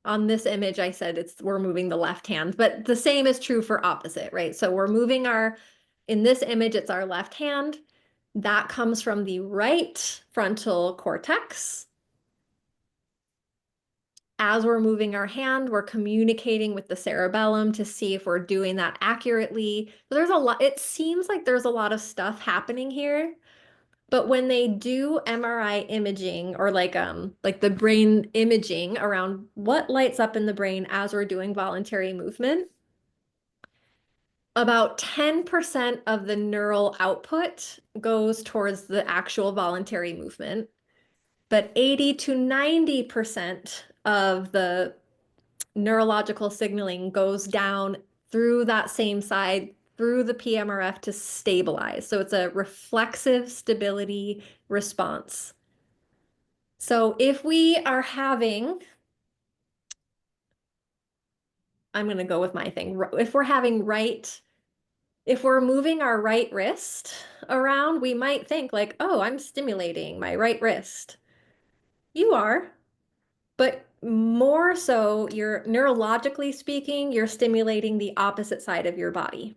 on this image, I said we're moving the left hand, but the same is true for opposite, right? So we're moving in this image, it's our left hand. That comes from the right frontal cortex. As we're moving our hand, we're communicating with the cerebellum to see if we're doing that accurately. There's a lot, it seems like there's a lot of stuff happening here. But when they do MRI imaging or like the brain imaging around what lights up in the brain as we're doing voluntary movement, about 10% of the neural output goes towards the actual voluntary movement, but 80 to 90% of the neurological signaling goes down through that same side, through the PMRF to stabilize. So it's a reflexive stability response. So if we are having, I'm going to go with my thing. If we're moving our right wrist around, we might think like, oh, I'm stimulating my right wrist. You are, but more so, you're neurologically speaking, you're stimulating the opposite side of your body.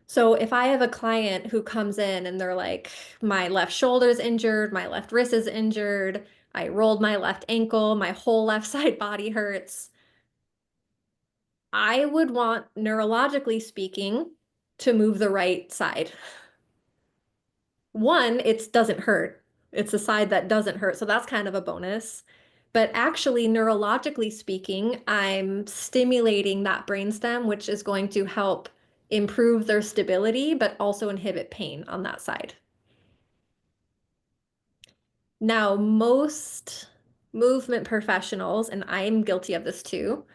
So if I have a client who comes in and they're like, my left shoulder's injured, my left wrist is injured, I rolled my left ankle, my whole left side body hurts, I would want, neurologically speaking, to move the right side. One, it doesn't hurt. It's the side that doesn't hurt, so that's kind of a bonus. But actually, neurologically speaking, I'm stimulating that brainstem, which is going to help improve their stability, but also inhibit pain on that side. Now, most movement professionals, and I'm guilty of this too,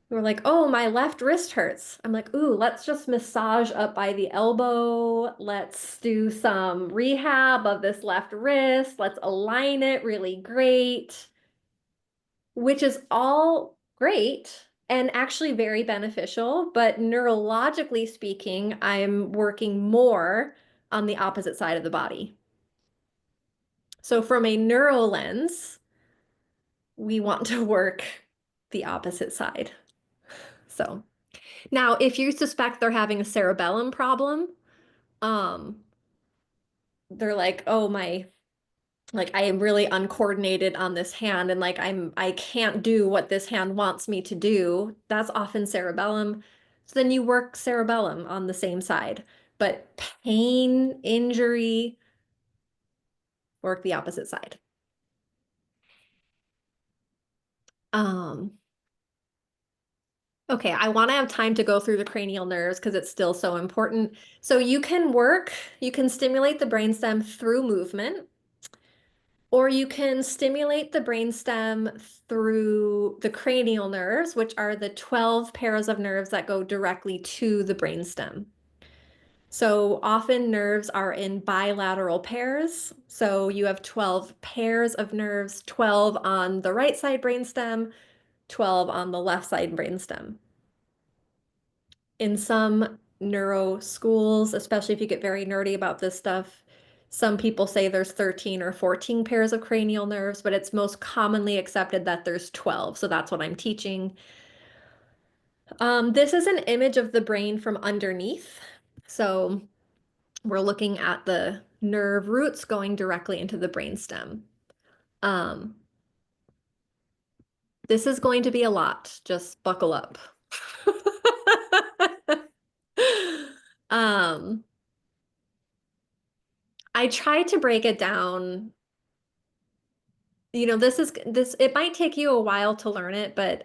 who are like, oh, my left wrist hurts. I'm like, ooh, let's just massage up by the elbow. Let's do some rehab of this left wrist. Let's align it really great, which is all great and actually very beneficial. But neurologically speaking, I'm working more on the opposite side of the body. So from a neuro lens, we want to work the opposite side. So now, if you suspect they're having a cerebellum problem, they're like, oh, like I am really uncoordinated on this hand and like I can't do what this hand wants me to do. That's often cerebellum. So then you work cerebellum on the same side. But pain, injury, work the opposite side. Okay, I want to have time to go through the cranial nerves because it's still so important. So you can stimulate the brainstem through movement, or you can stimulate the brainstem through the cranial nerves, which are the 12 pairs of nerves that go directly to the brainstem. So often nerves are in bilateral pairs. So you have 12 pairs of nerves, 12 on the right side brainstem, 12 on the left side brainstem. In some neuro schools, especially if you get very nerdy about this stuff, some people say there's 13 or 14 pairs of cranial nerves, but it's most commonly accepted that there's 12. So that's what I'm teaching. This is an image of the brain from underneath. So we're looking at the nerve roots going directly into the brainstem. This is going to be a lot. Just buckle up. Um, I tried to break it down. It might take you a while to learn it, but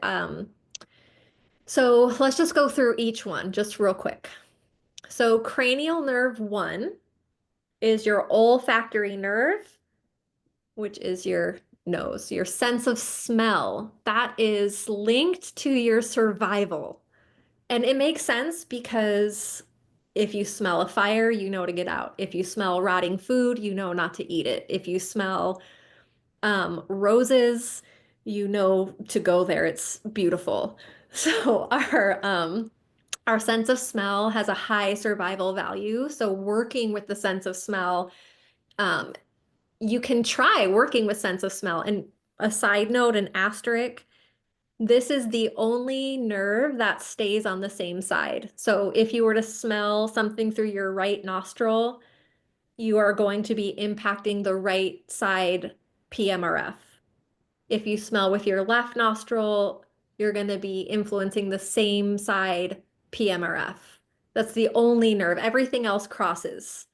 so let's just go through each one just real quick. So cranial nerve 1 is your olfactory nerve, which is your nose, your sense of smell. That is linked to your survival. And it makes sense because if you smell a fire, you know to get out. If you smell rotting food, you know not to eat it. If you smell roses, you know to go there. It's beautiful. So our sense of smell has a high survival value. So working with the sense of smell, um, you can try working with sense of smell. And a side note, an asterisk, this is the only nerve that stays on the same side. So if you were to smell something through your right nostril, you are going to be impacting the right side PMRF. If you smell with your left nostril, you're going to be influencing the same side PMRF. That's the only nerve. Everything else crosses.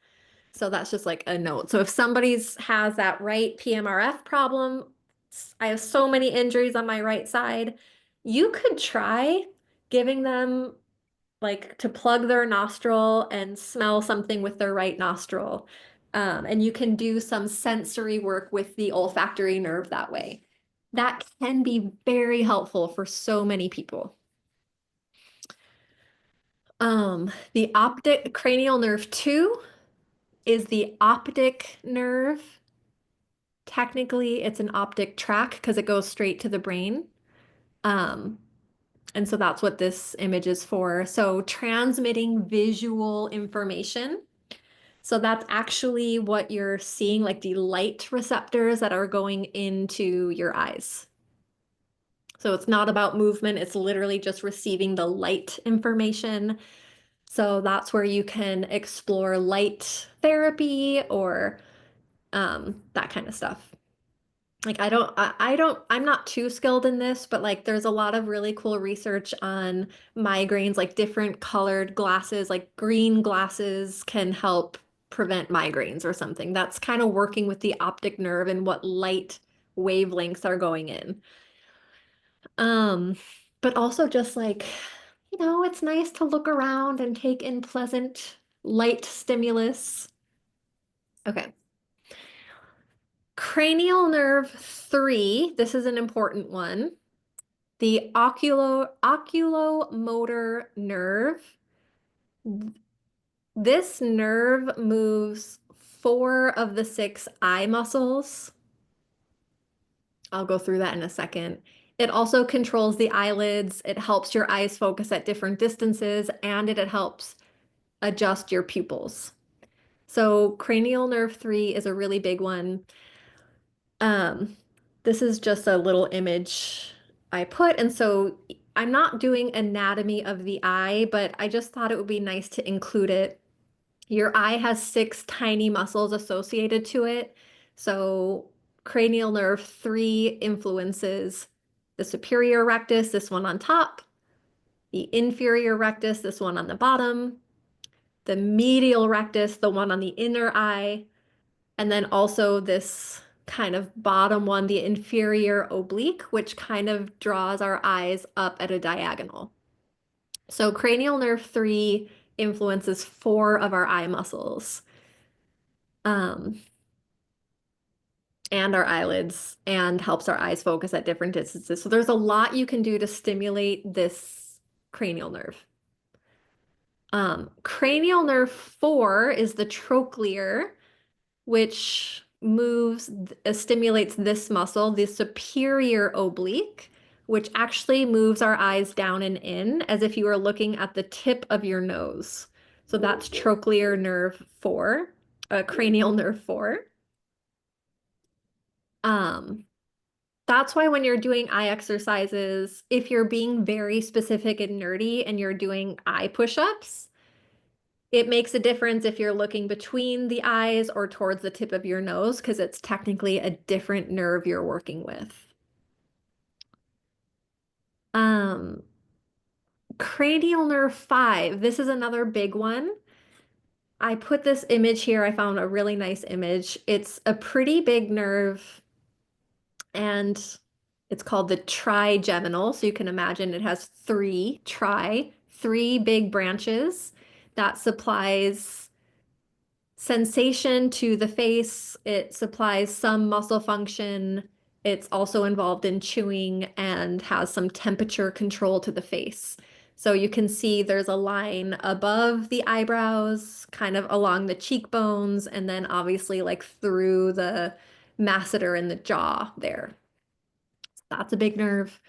So that's just like a note. So if somebody's has that right PMRF problem, I have so many injuries on my right side, you could try giving them like to plug their nostril and smell something with their right nostril. And you can do some sensory work with the olfactory nerve that way. That can be very helpful for so many people. The optic cranial nerve 2 is the optic nerve. Technically, it's an optic tract because it goes straight to the brain. Um, and so that's what this image is for. So transmitting visual information. So that's actually what you're seeing, like the light receptors that are going into your eyes. So it's not about movement, it's literally just receiving the light information. So that's where you can explore light therapy or that kind of stuff. Like I'm not too skilled in this, but like there's a lot of really cool research on migraines, like different colored glasses, like green glasses can help prevent migraines or something. That's kind of working with the optic nerve and what light wavelengths are going in. Um, but also just like, it's nice to look around and take in pleasant light stimulus. Okay. Cranial nerve 3, this is an important one. The oculomotor nerve. This nerve moves 4 of the 6 eye muscles. I'll go through that in a second. It also controls the eyelids. It helps your eyes focus at different distances, and it helps adjust your pupils. So cranial nerve 3 is a really big one. This is just a little image I put, and so I'm not doing anatomy of the eye, but I just thought it would be nice to include it. Your eye has 6 tiny muscles associated to it. So cranial nerve 3 influences the superior rectus, this one on top, the inferior rectus, this one on the bottom, the medial rectus, the one on the inner eye, and then also this kind of bottom one, the inferior oblique, which kind of draws our eyes up at a diagonal. So cranial nerve 3 influences 4 of our eye muscles. And our eyelids and helps our eyes focus at different distances. So there's a lot you can do to stimulate this cranial nerve. Cranial nerve 4 is the trochlear, which stimulates this muscle, the superior oblique, which actually moves our eyes down and in as if you were looking at the tip of your nose. So that's trochlear nerve 4, cranial nerve 4. That's why when you're doing eye exercises, if you're being very specific and nerdy and you're doing eye push-ups, it makes a difference if you're looking between the eyes or towards the tip of your nose because it's technically a different nerve you're working with. Cranial nerve 5, this is another big one. I put this image here. I found a really nice image. It's a pretty big nerve, and it's called the trigeminal. So you can imagine it has three big branches that supplies sensation to the face. It supplies some muscle function. It's also involved in chewing and has some temperature control to the face. So you can see there's a line above the eyebrows, kind of along the cheekbones, and then obviously like through the masseter in the jaw there. That's a big nerve.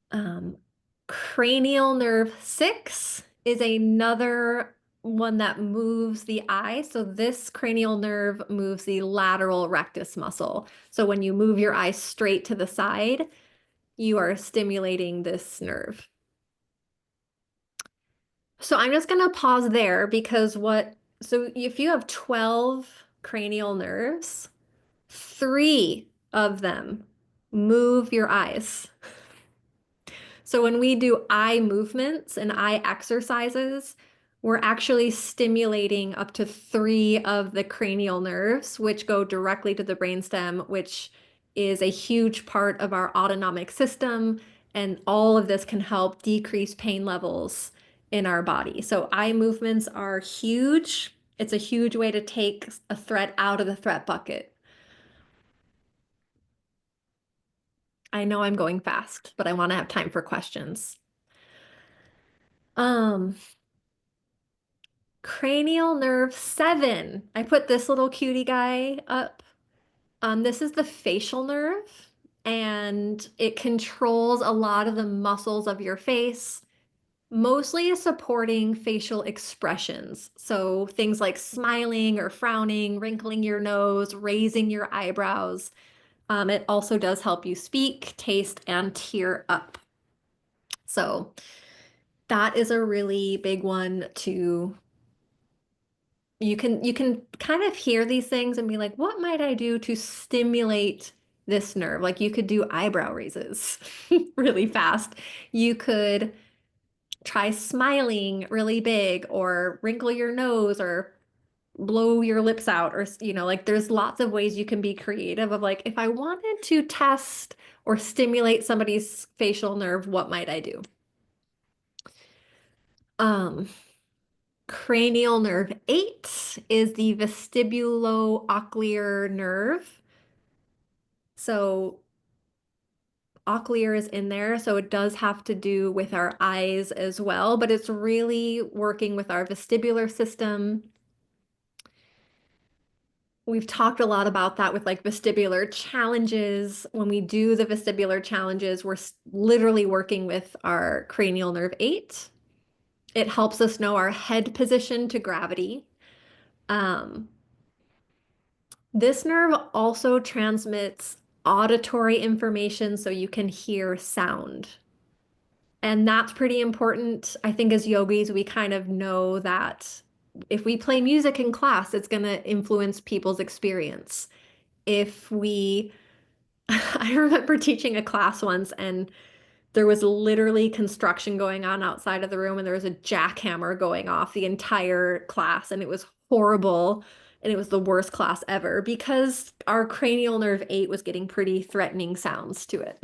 Um, Cranial nerve 6 is another one that moves the eye. So this cranial nerve moves the lateral rectus muscle. So when you move your eye straight to the side, you are stimulating this nerve. So I'm just going to pause there because so if you have 12 cranial nerves, 3 of them move your eyes. So when we do eye movements and eye exercises, we're actually stimulating up to 3 of the cranial nerves, which go directly to the brainstem, which is a huge part of our autonomic system. And all of this can help decrease pain levels in our body. So eye movements are huge. It's a huge way to take a threat out of the threat bucket. I know I'm going fast, but I want to have time for questions. Um, Cranial nerve 7. I put this little cutie guy up. This is the facial nerve, and it controls a lot of the muscles of your face, mostly supporting facial expressions. So things like smiling or frowning, wrinkling your nose, raising your eyebrows. It also does help you speak, taste, and tear up. So that is a really big one to you can kind of hear these things and be like, what might I do to stimulate this nerve? Like you could do eyebrow raises really fast. You could try smiling really big or wrinkle your nose or blow your lips out or like there's lots of ways you can be creative of like if I wanted to test or stimulate somebody's facial nerve, what might I do? Um Cranial nerve 8 is the vestibulo-ocular nerve. So ocular is in there, so it does have to do with our eyes as well, but it's really working with our vestibular system. We've talked a lot about that with like vestibular challenges. When we do the vestibular challenges, we're literally working with our cranial nerve 8. It helps us know our head position to gravity. This nerve also transmits auditory information so you can hear sound. And that's pretty important. I think as yogis, we kind of know that if we play music in class, it's going to influence people's experience. If we, I remember teaching a class once and there was literally construction going on outside of the room, and there was a jackhammer going off the entire class, and it was horrible. And it was the worst class ever because our cranial nerve 8 was getting pretty threatening sounds to it.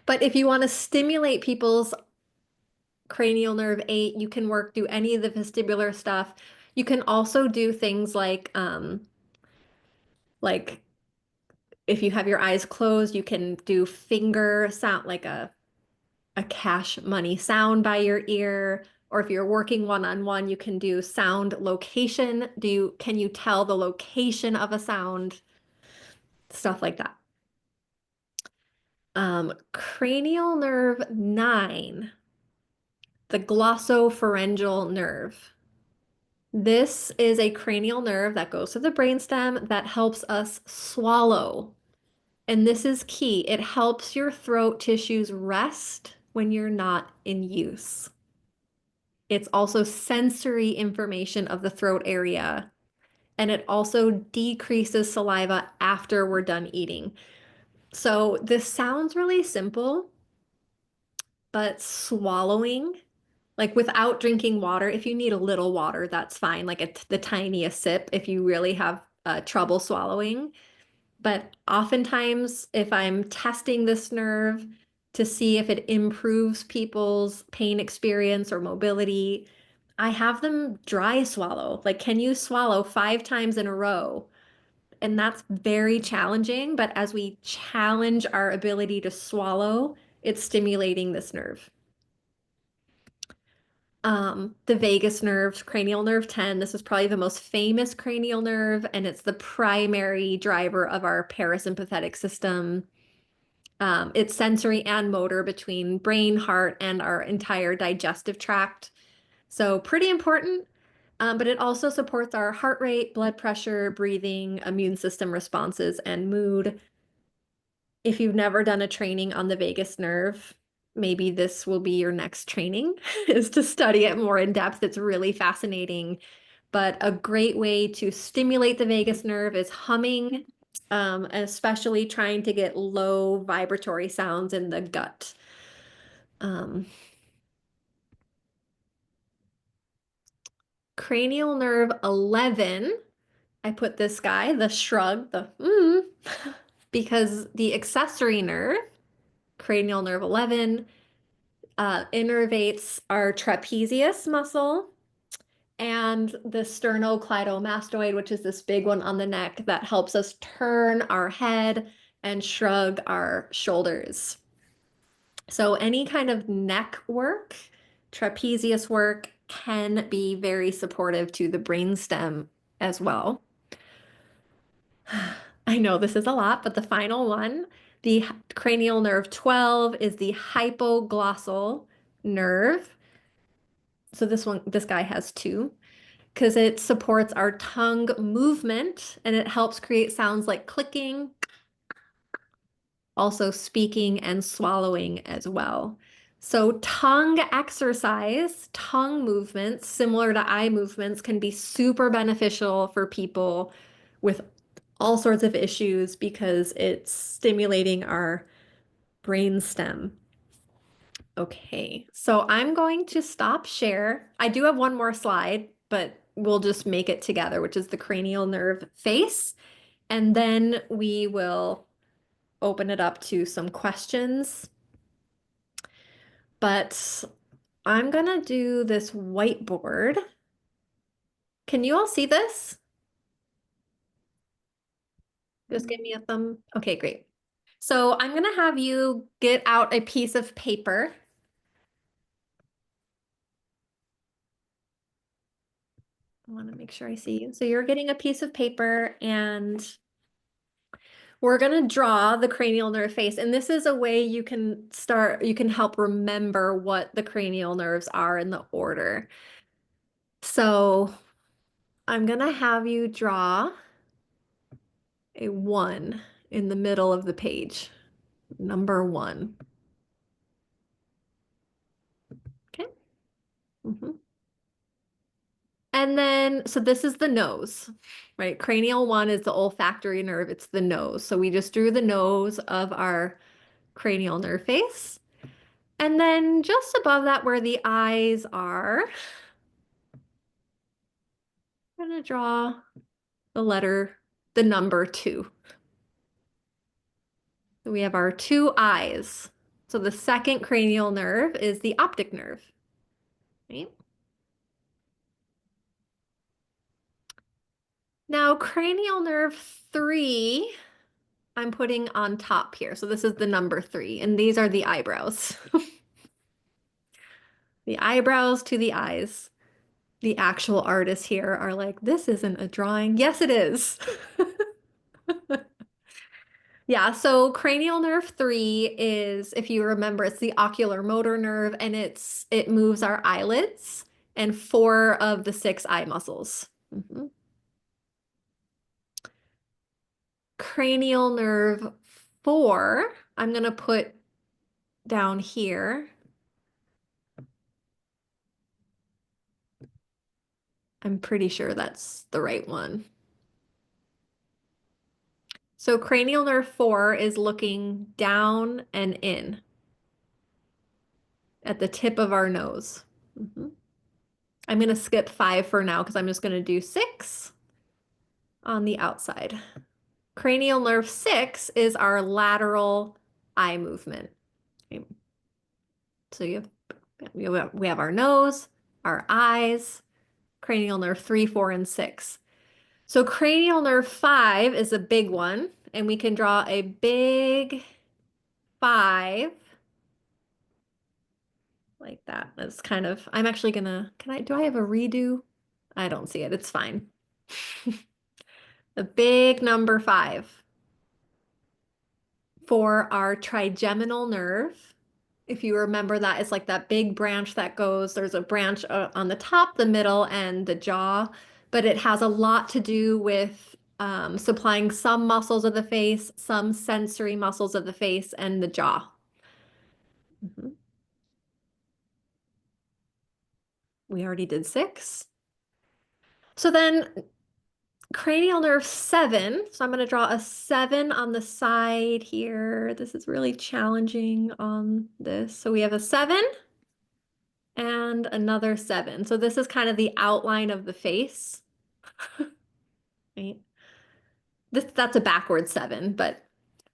But if you want to stimulate people's cranial nerve 8, you can do any of the vestibular stuff. You can also do things like if you have your eyes closed, you can do finger sound like a cash money sound by your ear, or if you're working one-on-one, you can do sound location. Can you tell the location of a sound? Stuff like that. Cranial nerve 9, the glossopharyngeal nerve. This is a cranial nerve that goes to the brainstem that helps us swallow. And this is key. It helps your throat tissues rest when you're not in use. It's also sensory information of the throat area. And it also decreases saliva after we're done eating. So this sounds really simple, but swallowing like without drinking water. If you need a little water, that's fine. Like the tiniest sip if you really have trouble swallowing. But oftentimes, if I'm testing this nerve to see if it improves people's pain experience or mobility, I have them dry swallow. Like, can you swallow 5 times in a row? And that's very challenging. But as we challenge our ability to swallow, it's stimulating this nerve. The vagus nerve, cranial nerve 10. This is probably the most famous cranial nerve, and it's the primary driver of our parasympathetic system. It's sensory and motor between brain, heart, and our entire digestive tract. So pretty important, but it also supports our heart rate, blood pressure, breathing, immune system responses, and mood. If you've never done a training on the vagus nerve, maybe this will be your next training, is to study it more in depth. It's really fascinating. But a great way to stimulate the vagus nerve is humming, especially trying to get low vibratory sounds in the gut. Cranial nerve 11, I put this guy, the shrug, because the accessory nerve, cranial nerve 11, innervates our trapezius muscle and the sternocleidomastoid, which is this big one on the neck that helps us turn our head and shrug our shoulders. So any kind of neck work, trapezius work can be very supportive to the brainstem as well. I know this is a lot, but the final one, the cranial nerve 12 is the hypoglossal nerve. So this guy has 2 because it supports our tongue movement and it helps create sounds like clicking, also speaking and swallowing as well. So tongue exercise, tongue movements, similar to eye movements, can be super beneficial for people with all sorts of issues because it's stimulating our brainstem. Okay, so I'm going to stop share. I do have one more slide, but we'll just make it together, which is the cranial nerve face. And then we will open it up to some questions. But I'm gonna do this whiteboard. Can you all see this? Just give me a thumb. Okay, great. So I'm gonna have you get out a piece of paper. I want to make sure I see you. So you're getting a piece of paper and we're going to draw the cranial nerve face. And this is a way you can help remember what the cranial nerves are in the order. So I'm going to have you draw a 1 in the middle of the page, number 1. Okay. And then, so this is the nose, right? Cranial 1 is the olfactory nerve. It's the nose. So we just drew the nose of our cranial nerve face. And then just above that where the eyes are, I'm going to draw the number 2. So we have our 2 eyes. So the second cranial nerve is the optic nerve, right? Now cranial nerve 3, I'm putting on top here. So this is the number 3, and these are the eyebrows. The eyebrows to the eyes. The actual artists here are like, this isn't a drawing. Yes, it is. Yeah, so cranial nerve 3 is, if you remember, it's the ocular motor nerve and it moves our eyelids and 4 of the 6 eye muscles. Cranial nerve 4, I'm going to put down here. I'm pretty sure that's the right one. So cranial nerve 4 is looking down and in at the tip of our nose. I'm going to skip 5 for now because I'm just going to do 6 on the outside. Cranial nerve 6 is our lateral eye movement. Okay. So we have our nose, our eyes, cranial nerve 3, 4, and 6. So cranial nerve 5 is a big one, and we can draw a big 5 like that. That's kind of, I'm actually gonna, do I have a redo? I don't see it. It's fine. The big number 5 for our trigeminal nerve. If you remember that, it's like that big branch that goes, there's a branch on the top, the middle, and the jaw, but it has a lot to do with supplying some muscles of the face, some sensory muscles of the face, and the jaw. We already did 6. So then cranial nerve 7. So I'm going to draw a 7 on the side here. This is really challenging on this. So we have a 7 and another 7. So this is kind of the outline of the face. Right? That's a backward 7, but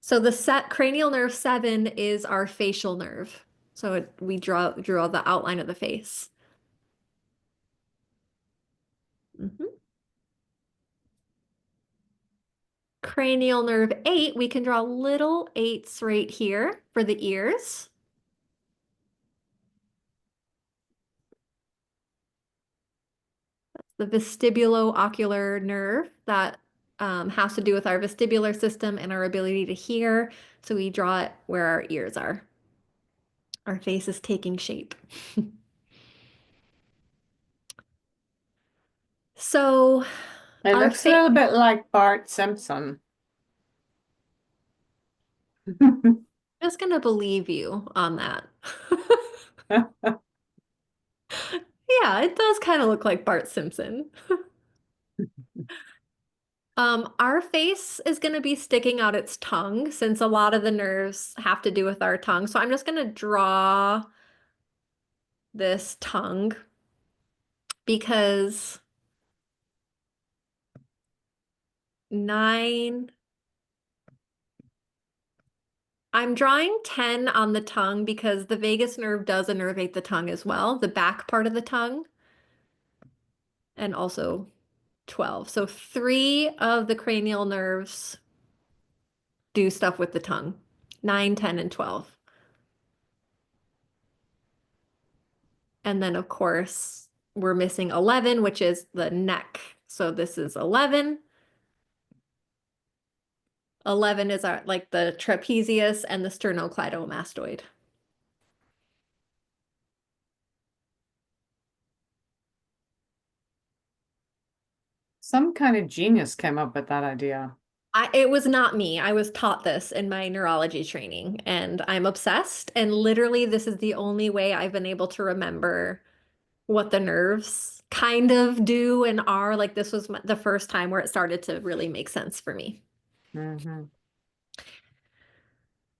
so the cranial nerve 7 is our facial nerve. So we drew the outline of the face. Cranial nerve 8, we can draw little 8s right here for the ears. That's the vestibulo-ocular nerve that has to do with our vestibular system and our ability to hear. So we draw it where our ears are. Our face is taking shape. So it looks a little bit like Bart Simpson. I'm just gonna believe you on that. Yeah, it does kind of look like Bart Simpson. Our face is going to be sticking out its tongue since a lot of the nerves have to do with our tongue. So I'm just going to draw this tongue because 9, I'm drawing 10 on the tongue because the vagus nerve does innervate the tongue as well, the back part of the tongue, and also 12. So 3 of the cranial nerves do stuff with the tongue, 9, 10, and 12. And then, of course, we're missing 11, which is the neck. So this is 11. 11 is our like the trapezius and the sternocleidomastoid. Some kind of genius came up with that idea. It was not me. I was taught this in my neurology training, and I'm obsessed. And literally, this is the only way I've been able to remember what the nerves kind of do and are. Like this was the first time where it started to really make sense for me.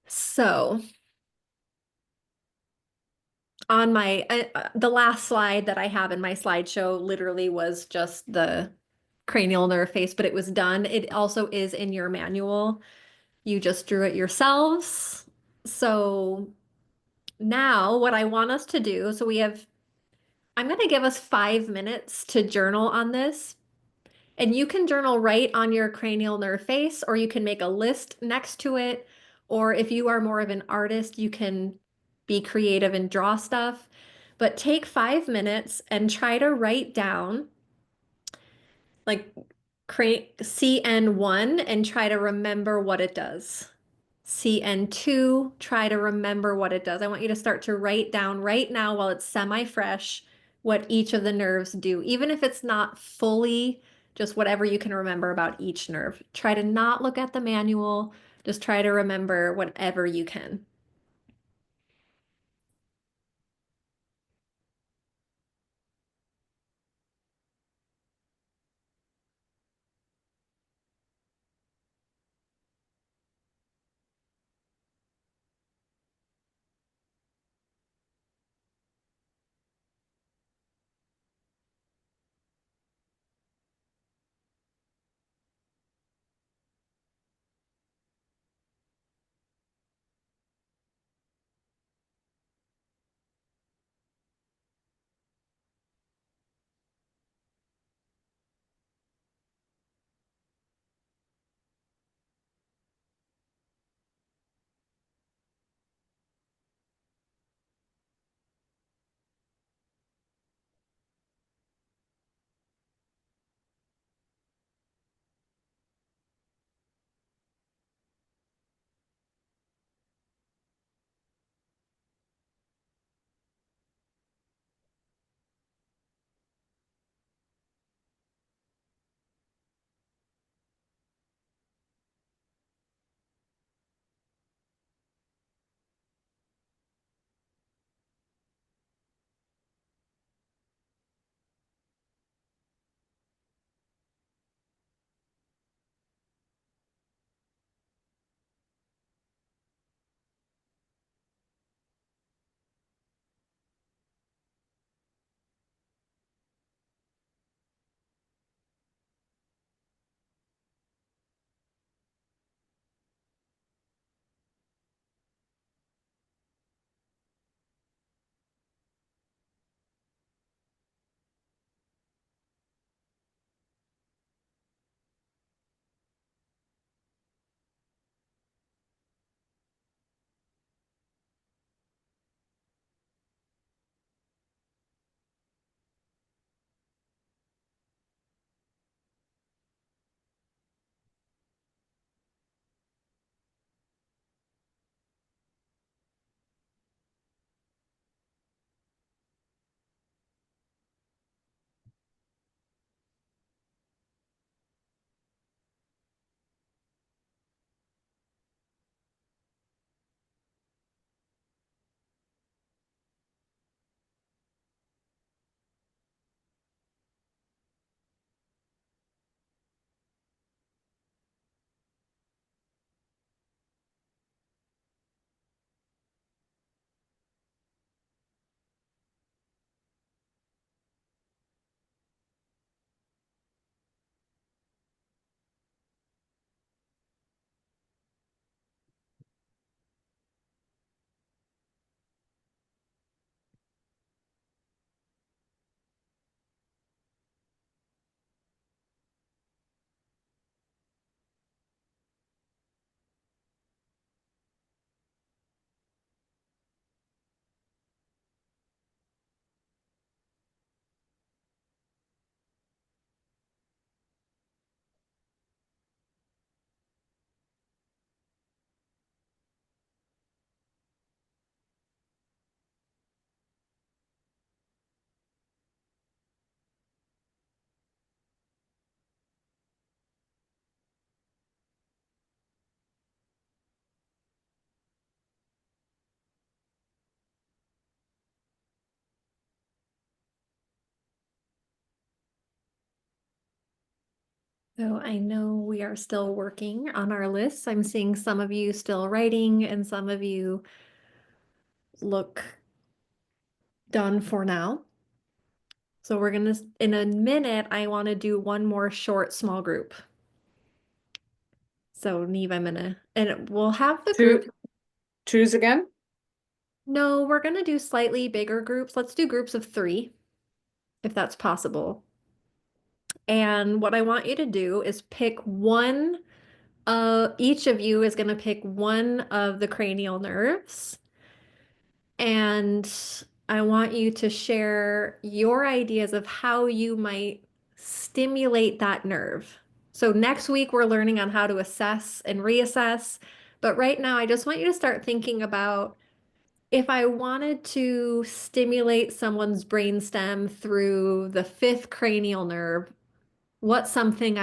So on my the last slide that I have in my slideshow literally was just the cranial nerve face, but it was done. It also is in your manual. You just drew it yourselves. So now what I want us to do, I'm going to give us 5 minutes to journal on this. And you can journal right on your cranial nerve face, or you can make a list next to it. Or if you are more of an artist, you can be creative and draw stuff. But take 5 minutes and try to write down like CN1 and try to remember what it does. CN2, try to remember what it does. I want you to start to write down right now while it's semi-fresh what each of the nerves do, even if it's not fully just whatever you can remember about each nerve. Try to not look at the manual, just try to remember whatever you can. So I know we are still working on our lists. I'm seeing some of you still writing and some of you look done for now. So we're gonna, in a minute, I want to do one more short small group. So Neve, and we'll have the group. Choose again? No, we're gonna do slightly bigger groups. Let's do groups of 3, if that's possible. And what I want you to do is pick one, each of you is gonna pick one of the cranial nerves. And I want you to share your ideas of how you might stimulate that nerve. So next week, we're learning on how to assess and reassess. But right now, I just want you to start thinking about if I wanted to stimulate someone's brainstem through the 5th cranial nerve, what's something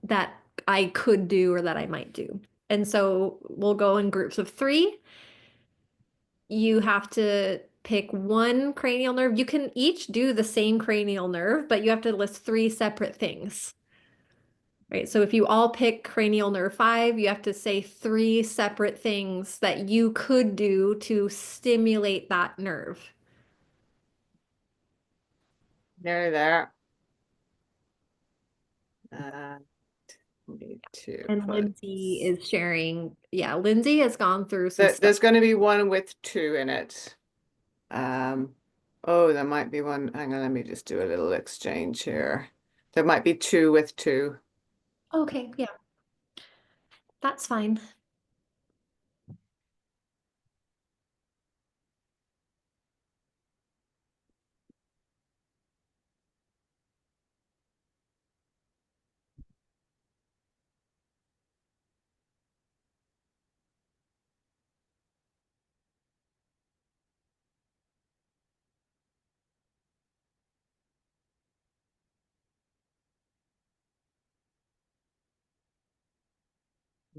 that I could do or that I might do? And so we'll go in groups of 3. You have to pick one cranial nerve. You can each do the same cranial nerve, but you have to list 3 separate things. Right? So if you all pick cranial nerve 5, you have to say 3 separate things that you could do to stimulate that nerve. Nearly there. Need to And put. Lindsay is sharing. Yeah, Lindsay has gone through some stuff. There's going to be one with 2 in it. Oh, there might be one. Hang on, let me just do a little exchange here. There might be 2 with 2. Okay, yeah. That's fine.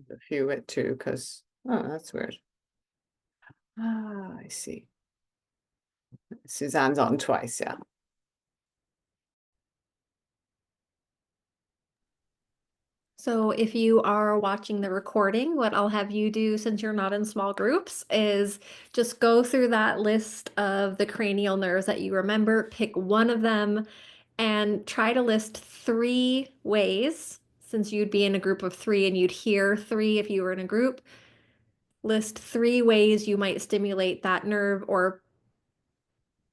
A few with 2 because, oh, that's weird. Ah, I see. Suzanne's on twice, yeah. So if you are watching the recording, what I'll have you do, since you're not in small groups, is just go through that list of the cranial nerves that you remember, pick one of them, and try to list 3 ways, since you'd be in a group of 3 and you'd hear 3 if you were in a group. List 3 ways you might stimulate that nerve, or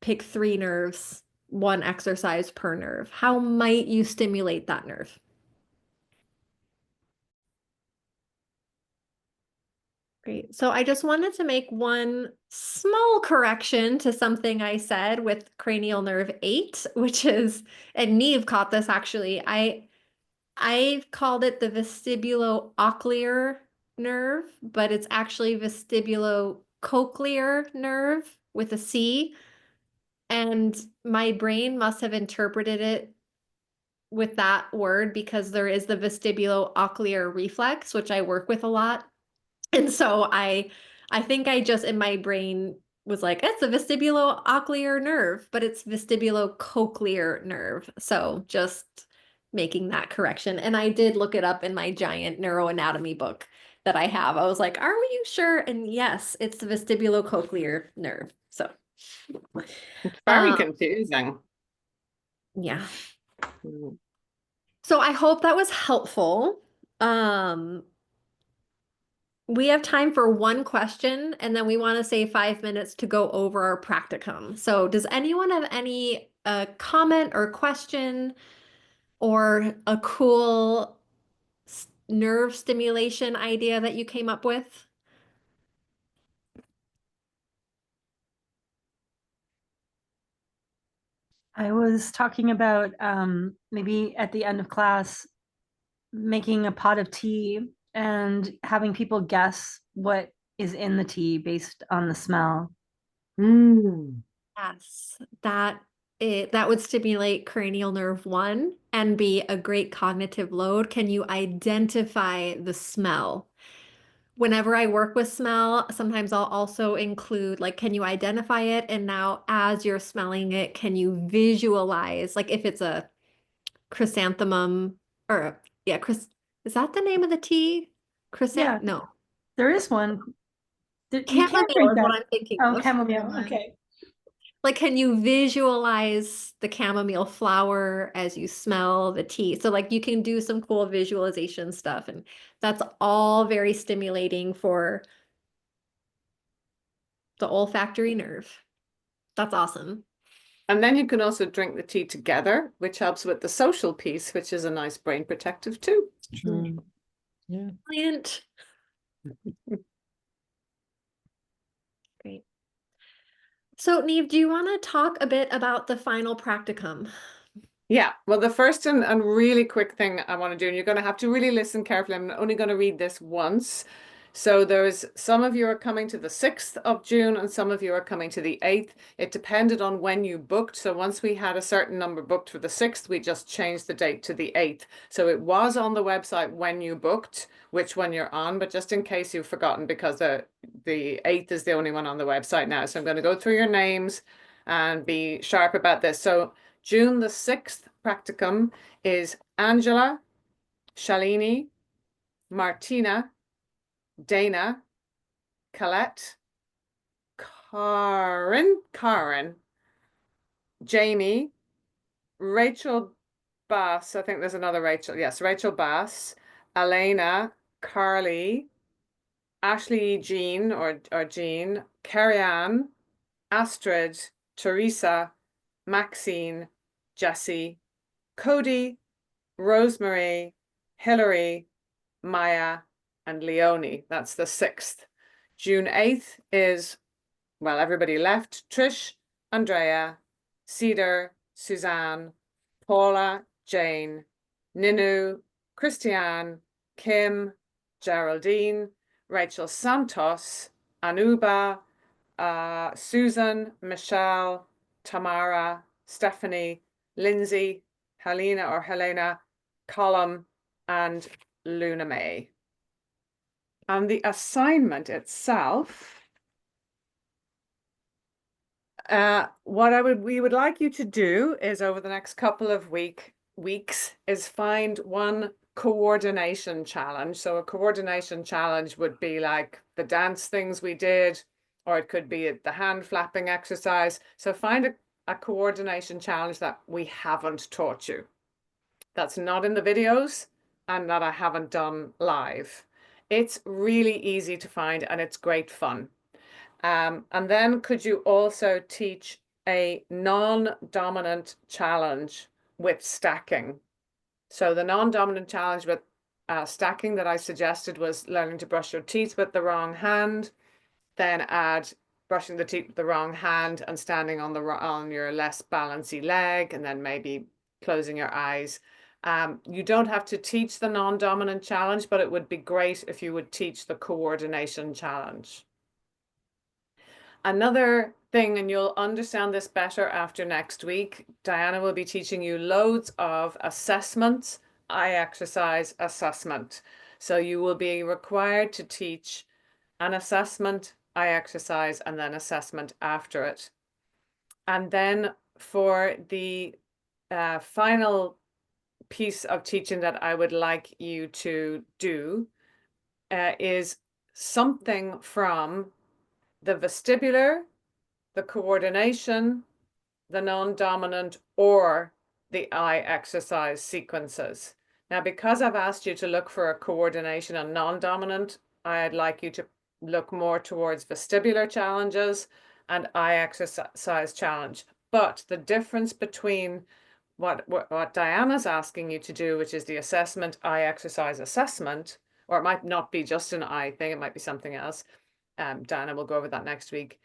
pick 3 nerves, 1 exercise per nerve. How might you stimulate that nerve? Great. So I just wanted to make one small correction to something I said with cranial nerve 8, which is, and Neve caught this actually. I've called it the vestibulo-cochlear nerve, but it's actually vestibulo-cochlear nerve with a C. And my brain must have interpreted it with that word because there is the vestibulo-cochlear reflex, which I work with a lot. And so I think I just in my brain was like, it's a vestibulo-cochlear nerve, but it's vestibulo-cochlear nerve. So just making that correction. And I did look it up in my giant neuroanatomy book that I have. I was like, are you sure? And yes, it's the vestibulo-cochlear nerve. So it's very confusing. Yeah. So I hope that was helpful. We have time for one question, and then we want to save 5 minutes to go over our practicum. So does anyone have any comment or question or a cool nerve stimulation idea that you came up with? I was talking about maybe at the end of class making a pot of tea and having people guess what is in the tea based on the smell. Yes, that would stimulate cranial nerve 1 and be a great cognitive load. Can you identify the smell? Whenever I work with smell, sometimes I'll also include, like, can you identify it? And now as you're smelling it, can you visualize, like if it's a chrysanthemum or Yeah, Chris, is that the name of the tea? Yeah. No. There is one. You can't Chamomile drink is what that. I'm thinking Oh, of. chamomile. Okay. Like, can you visualize the chamomile flower as you smell the tea? So, like, you can do some cool visualization stuff, and that's all very stimulating for the olfactory nerve. That's awesome. And then you can also drink the tea together, which helps with the social piece, which is a nice brain protective too. True. Yeah. Brilliant. Great. So, Neve, do you want to talk a bit about the final practicum? Yeah, well, the first and really quick thing I want to do, and you're going to have to really listen carefully. I'm only going to read this once. So there's some of you are coming to the 6th of June and some of you are coming to the 8th. It depended on when you booked. So once we had a certain number booked for the 6th, we just changed the date to the 8th. So it was on the website when you booked, which one you're on, but just in case you've forgotten, because the 8th is the only one on the website now. So I'm going to go through your names and be sharp about this. So June the 6th practicum is Angela, Shalini, Martina, Dana, Colette, Karen, Jamie, Rachel Bass. I think there's another Rachel. Yes, Rachel Bass, Elena, Carly, Ashley Jean or Jean, Carrie Ann, Astrid, Teresa, Maxine, Jessie, Cody, Rosemary, Hillary, Maya, and Leonie. That's the 6th. June 8th is, well, everybody left. Trish, Andrea, Cedar, Suzanne, Paula, Jane, Ninu, Christiane, Kim, Geraldine, Rachel Santos, Anuba, Susan, Michelle, Tamara, Stephanie, Lindsay, Helena, Colum, and Luna May. And the assignment itself, what we would like you to do is over the next couple of weeks is find one coordination challenge. So a coordination challenge would be like the dance things we did, or it could be the hand flapping exercise. So find a coordination challenge that we haven't taught you, that's not in the videos and that I haven't done live. It's really easy to find and it's great fun. And then could you also teach a non-dominant challenge with stacking? So the non-dominant challenge with stacking that I suggested was learning to brush your teeth with the wrong hand, then add brushing the teeth with the wrong hand and standing on your less balancy leg, and then maybe closing your eyes. You don't have to teach the non-dominant challenge, but it would be great if you would teach the coordination challenge. Another thing, and you'll understand this better after next week, Diana will be teaching you loads of assessments, eye exercise assessment. So you will be required to teach an assessment, eye exercise, and then assessment after it. And then for the final piece of teaching that I would like you to do is something from the vestibular, the coordination, the non-dominant, or the eye exercise sequences. Now, because I've asked you to look for a coordination and non-dominant, I'd like you to look more towards vestibular challenges and eye exercise challenge. But the difference between what Diana's asking you to do, which is the assessment, eye exercise assessment, or it might not be just an eye thing, it might be something else. Diana will go over that next week.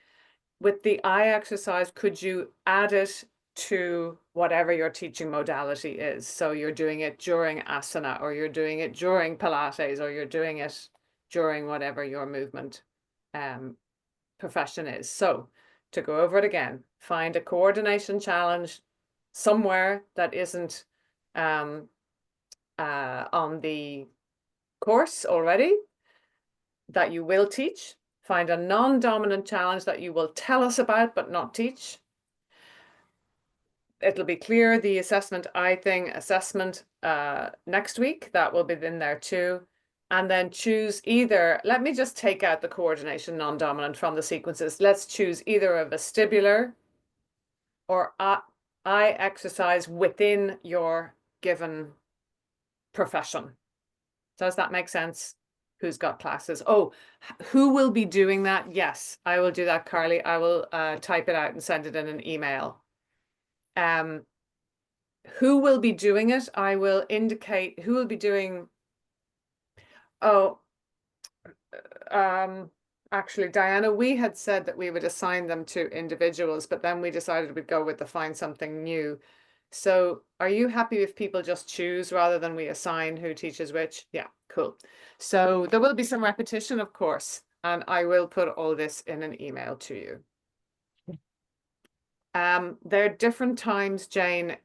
With the eye exercise, could you add it to whatever your teaching modality is? So you're doing it during asana, or you're doing it during Pilates, or you're doing it during whatever your movement profession is. So to go over it again, find a coordination challenge somewhere that isn't on the course already that you will teach. Find a non-dominant challenge that you will tell us about but not teach. it'll be clear, the assessment I thing assessment next week, that will be in there too. And then choose either, let me just take out the coordination non-dominant from the sequences. Let's choose either a vestibular or eye exercise within your given profession. Does that make sense? Who's got classes? Oh, who will be doing that? Yes, I will do that, Carly. I will type it out and send it in an email. Who will be doing it? I will indicate who will be doing. Oh, actually, Diana, we had said that we would assign them to individuals, but then we decided we'd go with the find something new. So are you happy if people just choose rather than we assign who teaches which? Yeah, cool. So there will be some repetition, of course, and I will put all this in an email to you. There are different times, Jane.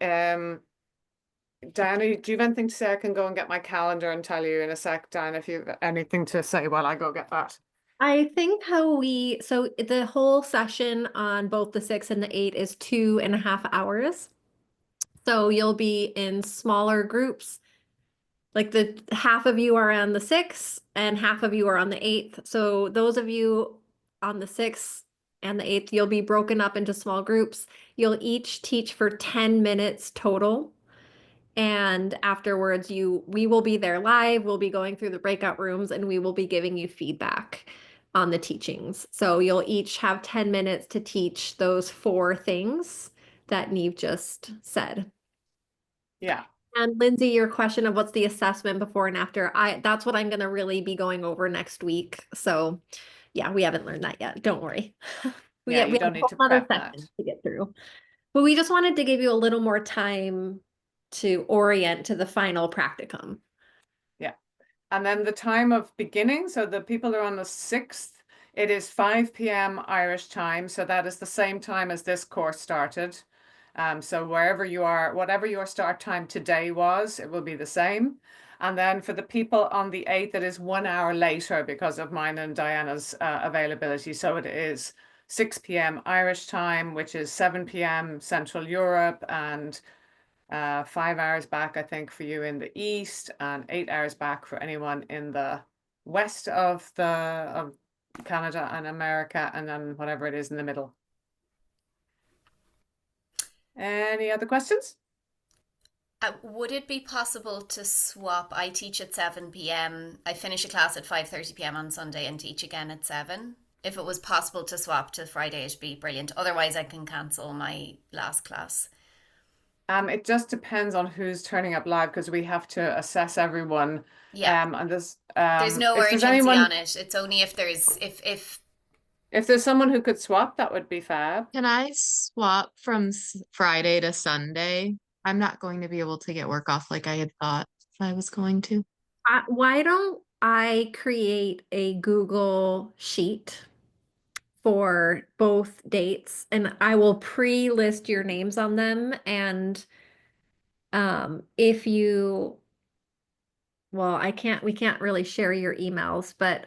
Diana, do you have anything to say? I can go and get my calendar and tell you in a sec, Diana, if you have anything to say while I go get that. I think so the whole session on both the 6 and the 8 is 2.5 hours. So you'll be in smaller groups. Like the half of you are on the 6th and half of you are on the 8th. So those of you on the 6th and the 8th, you'll be broken up into small groups. You'll each teach for 10 minutes total. And afterwards, we will be there live. We'll be going through the breakout rooms and we will be giving you feedback on the teachings. So you'll each have 10 minutes to teach those 4 things that Neve just said. Yeah. And Lindsay, your question of what's the assessment before and after, that's what I'm going to really be going over next week. So yeah, we haven't learned that yet. Don't worry. we Yeah, have you don't a need whole to other prep that. session to get through. But we just wanted to give you a little more time to orient to the final practicum. Yeah. And then the time of beginning, so the people are on the 6th, it is 5 p.m. Irish time. So that is the same time as this course started. So wherever you are, whatever your start time today was, it will be the same. And then for the people on the 8th, it is 1 hour later because of mine and Diana's availability. So it is 6 p.m. Irish time, which is 7 p.m. Central Europe, and 5 hours back, I think, for you in the East, and 8 hours back for anyone in the west of Canada and America, and then whatever it is in the middle. Any other questions? Would it be possible to swap? I teach at 7 p.m. I finish a class at 5:30 p.m. on Sunday and teach again at 7. If it was possible to swap to Friday, it'd be brilliant. Otherwise, I can cancel my last class. It just depends on who's turning up live because we have to assess everyone. Yeah. And There's if no there's urgency anyone, on it. It's only if if there's someone who could swap, that would be fab. Can I swap from Friday to Sunday? I'm not going to be able to get work off like I had thought I was going to. Why don't I create a Google sheet for both dates and I will pre-list your names on them, and if you, well, we can't really share your emails, but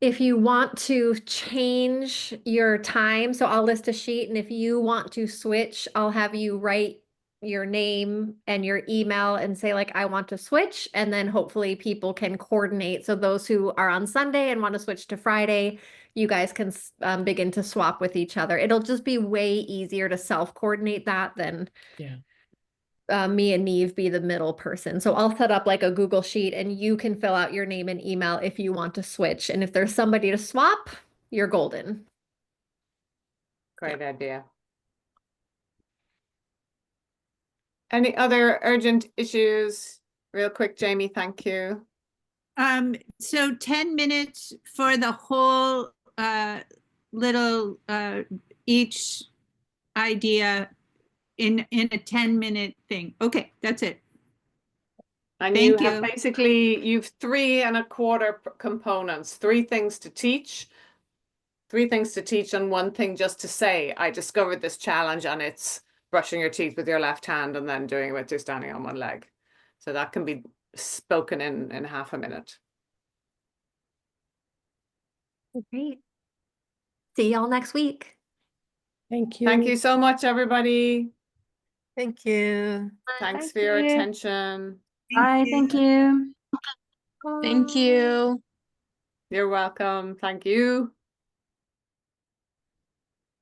if you want to change your time, so I'll list a sheet, and if you want to switch, I'll have you write your name and your email and say like, I want to switch, and then hopefully people can coordinate. So those who are on Sunday and want to switch to Friday, you guys can begin to swap with each other. It'll just be way easier to self-coordinate that than me and Neve be the middle person. So I'll set up like a Google sheet and you can fill out your name and email if you want to switch. And if there's somebody to swap, you're golden. Great idea. Any other urgent issues? Real quick, Jamie, thank you. So 10 minutes for the whole little each idea in a 10-minute thing. Okay, that's it. And Thank you have you. basically, you've 3.25 components, 3 things to teach, 3 things to teach, and 1 thing just to say, I discovered this challenge, and it's brushing your teeth with your left hand and then doing it with your standing on 1 leg. So that can be spoken in half a minute. Great. See y'all next week. Thank you. Thank you so much, everybody. Thank you. Thanks for your attention. Bye. Thank you. Thank you. You're welcome. Thank you.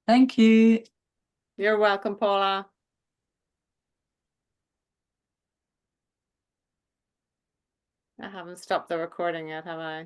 Thank you. You're welcome, Paula. I haven't stopped the recording yet, have I?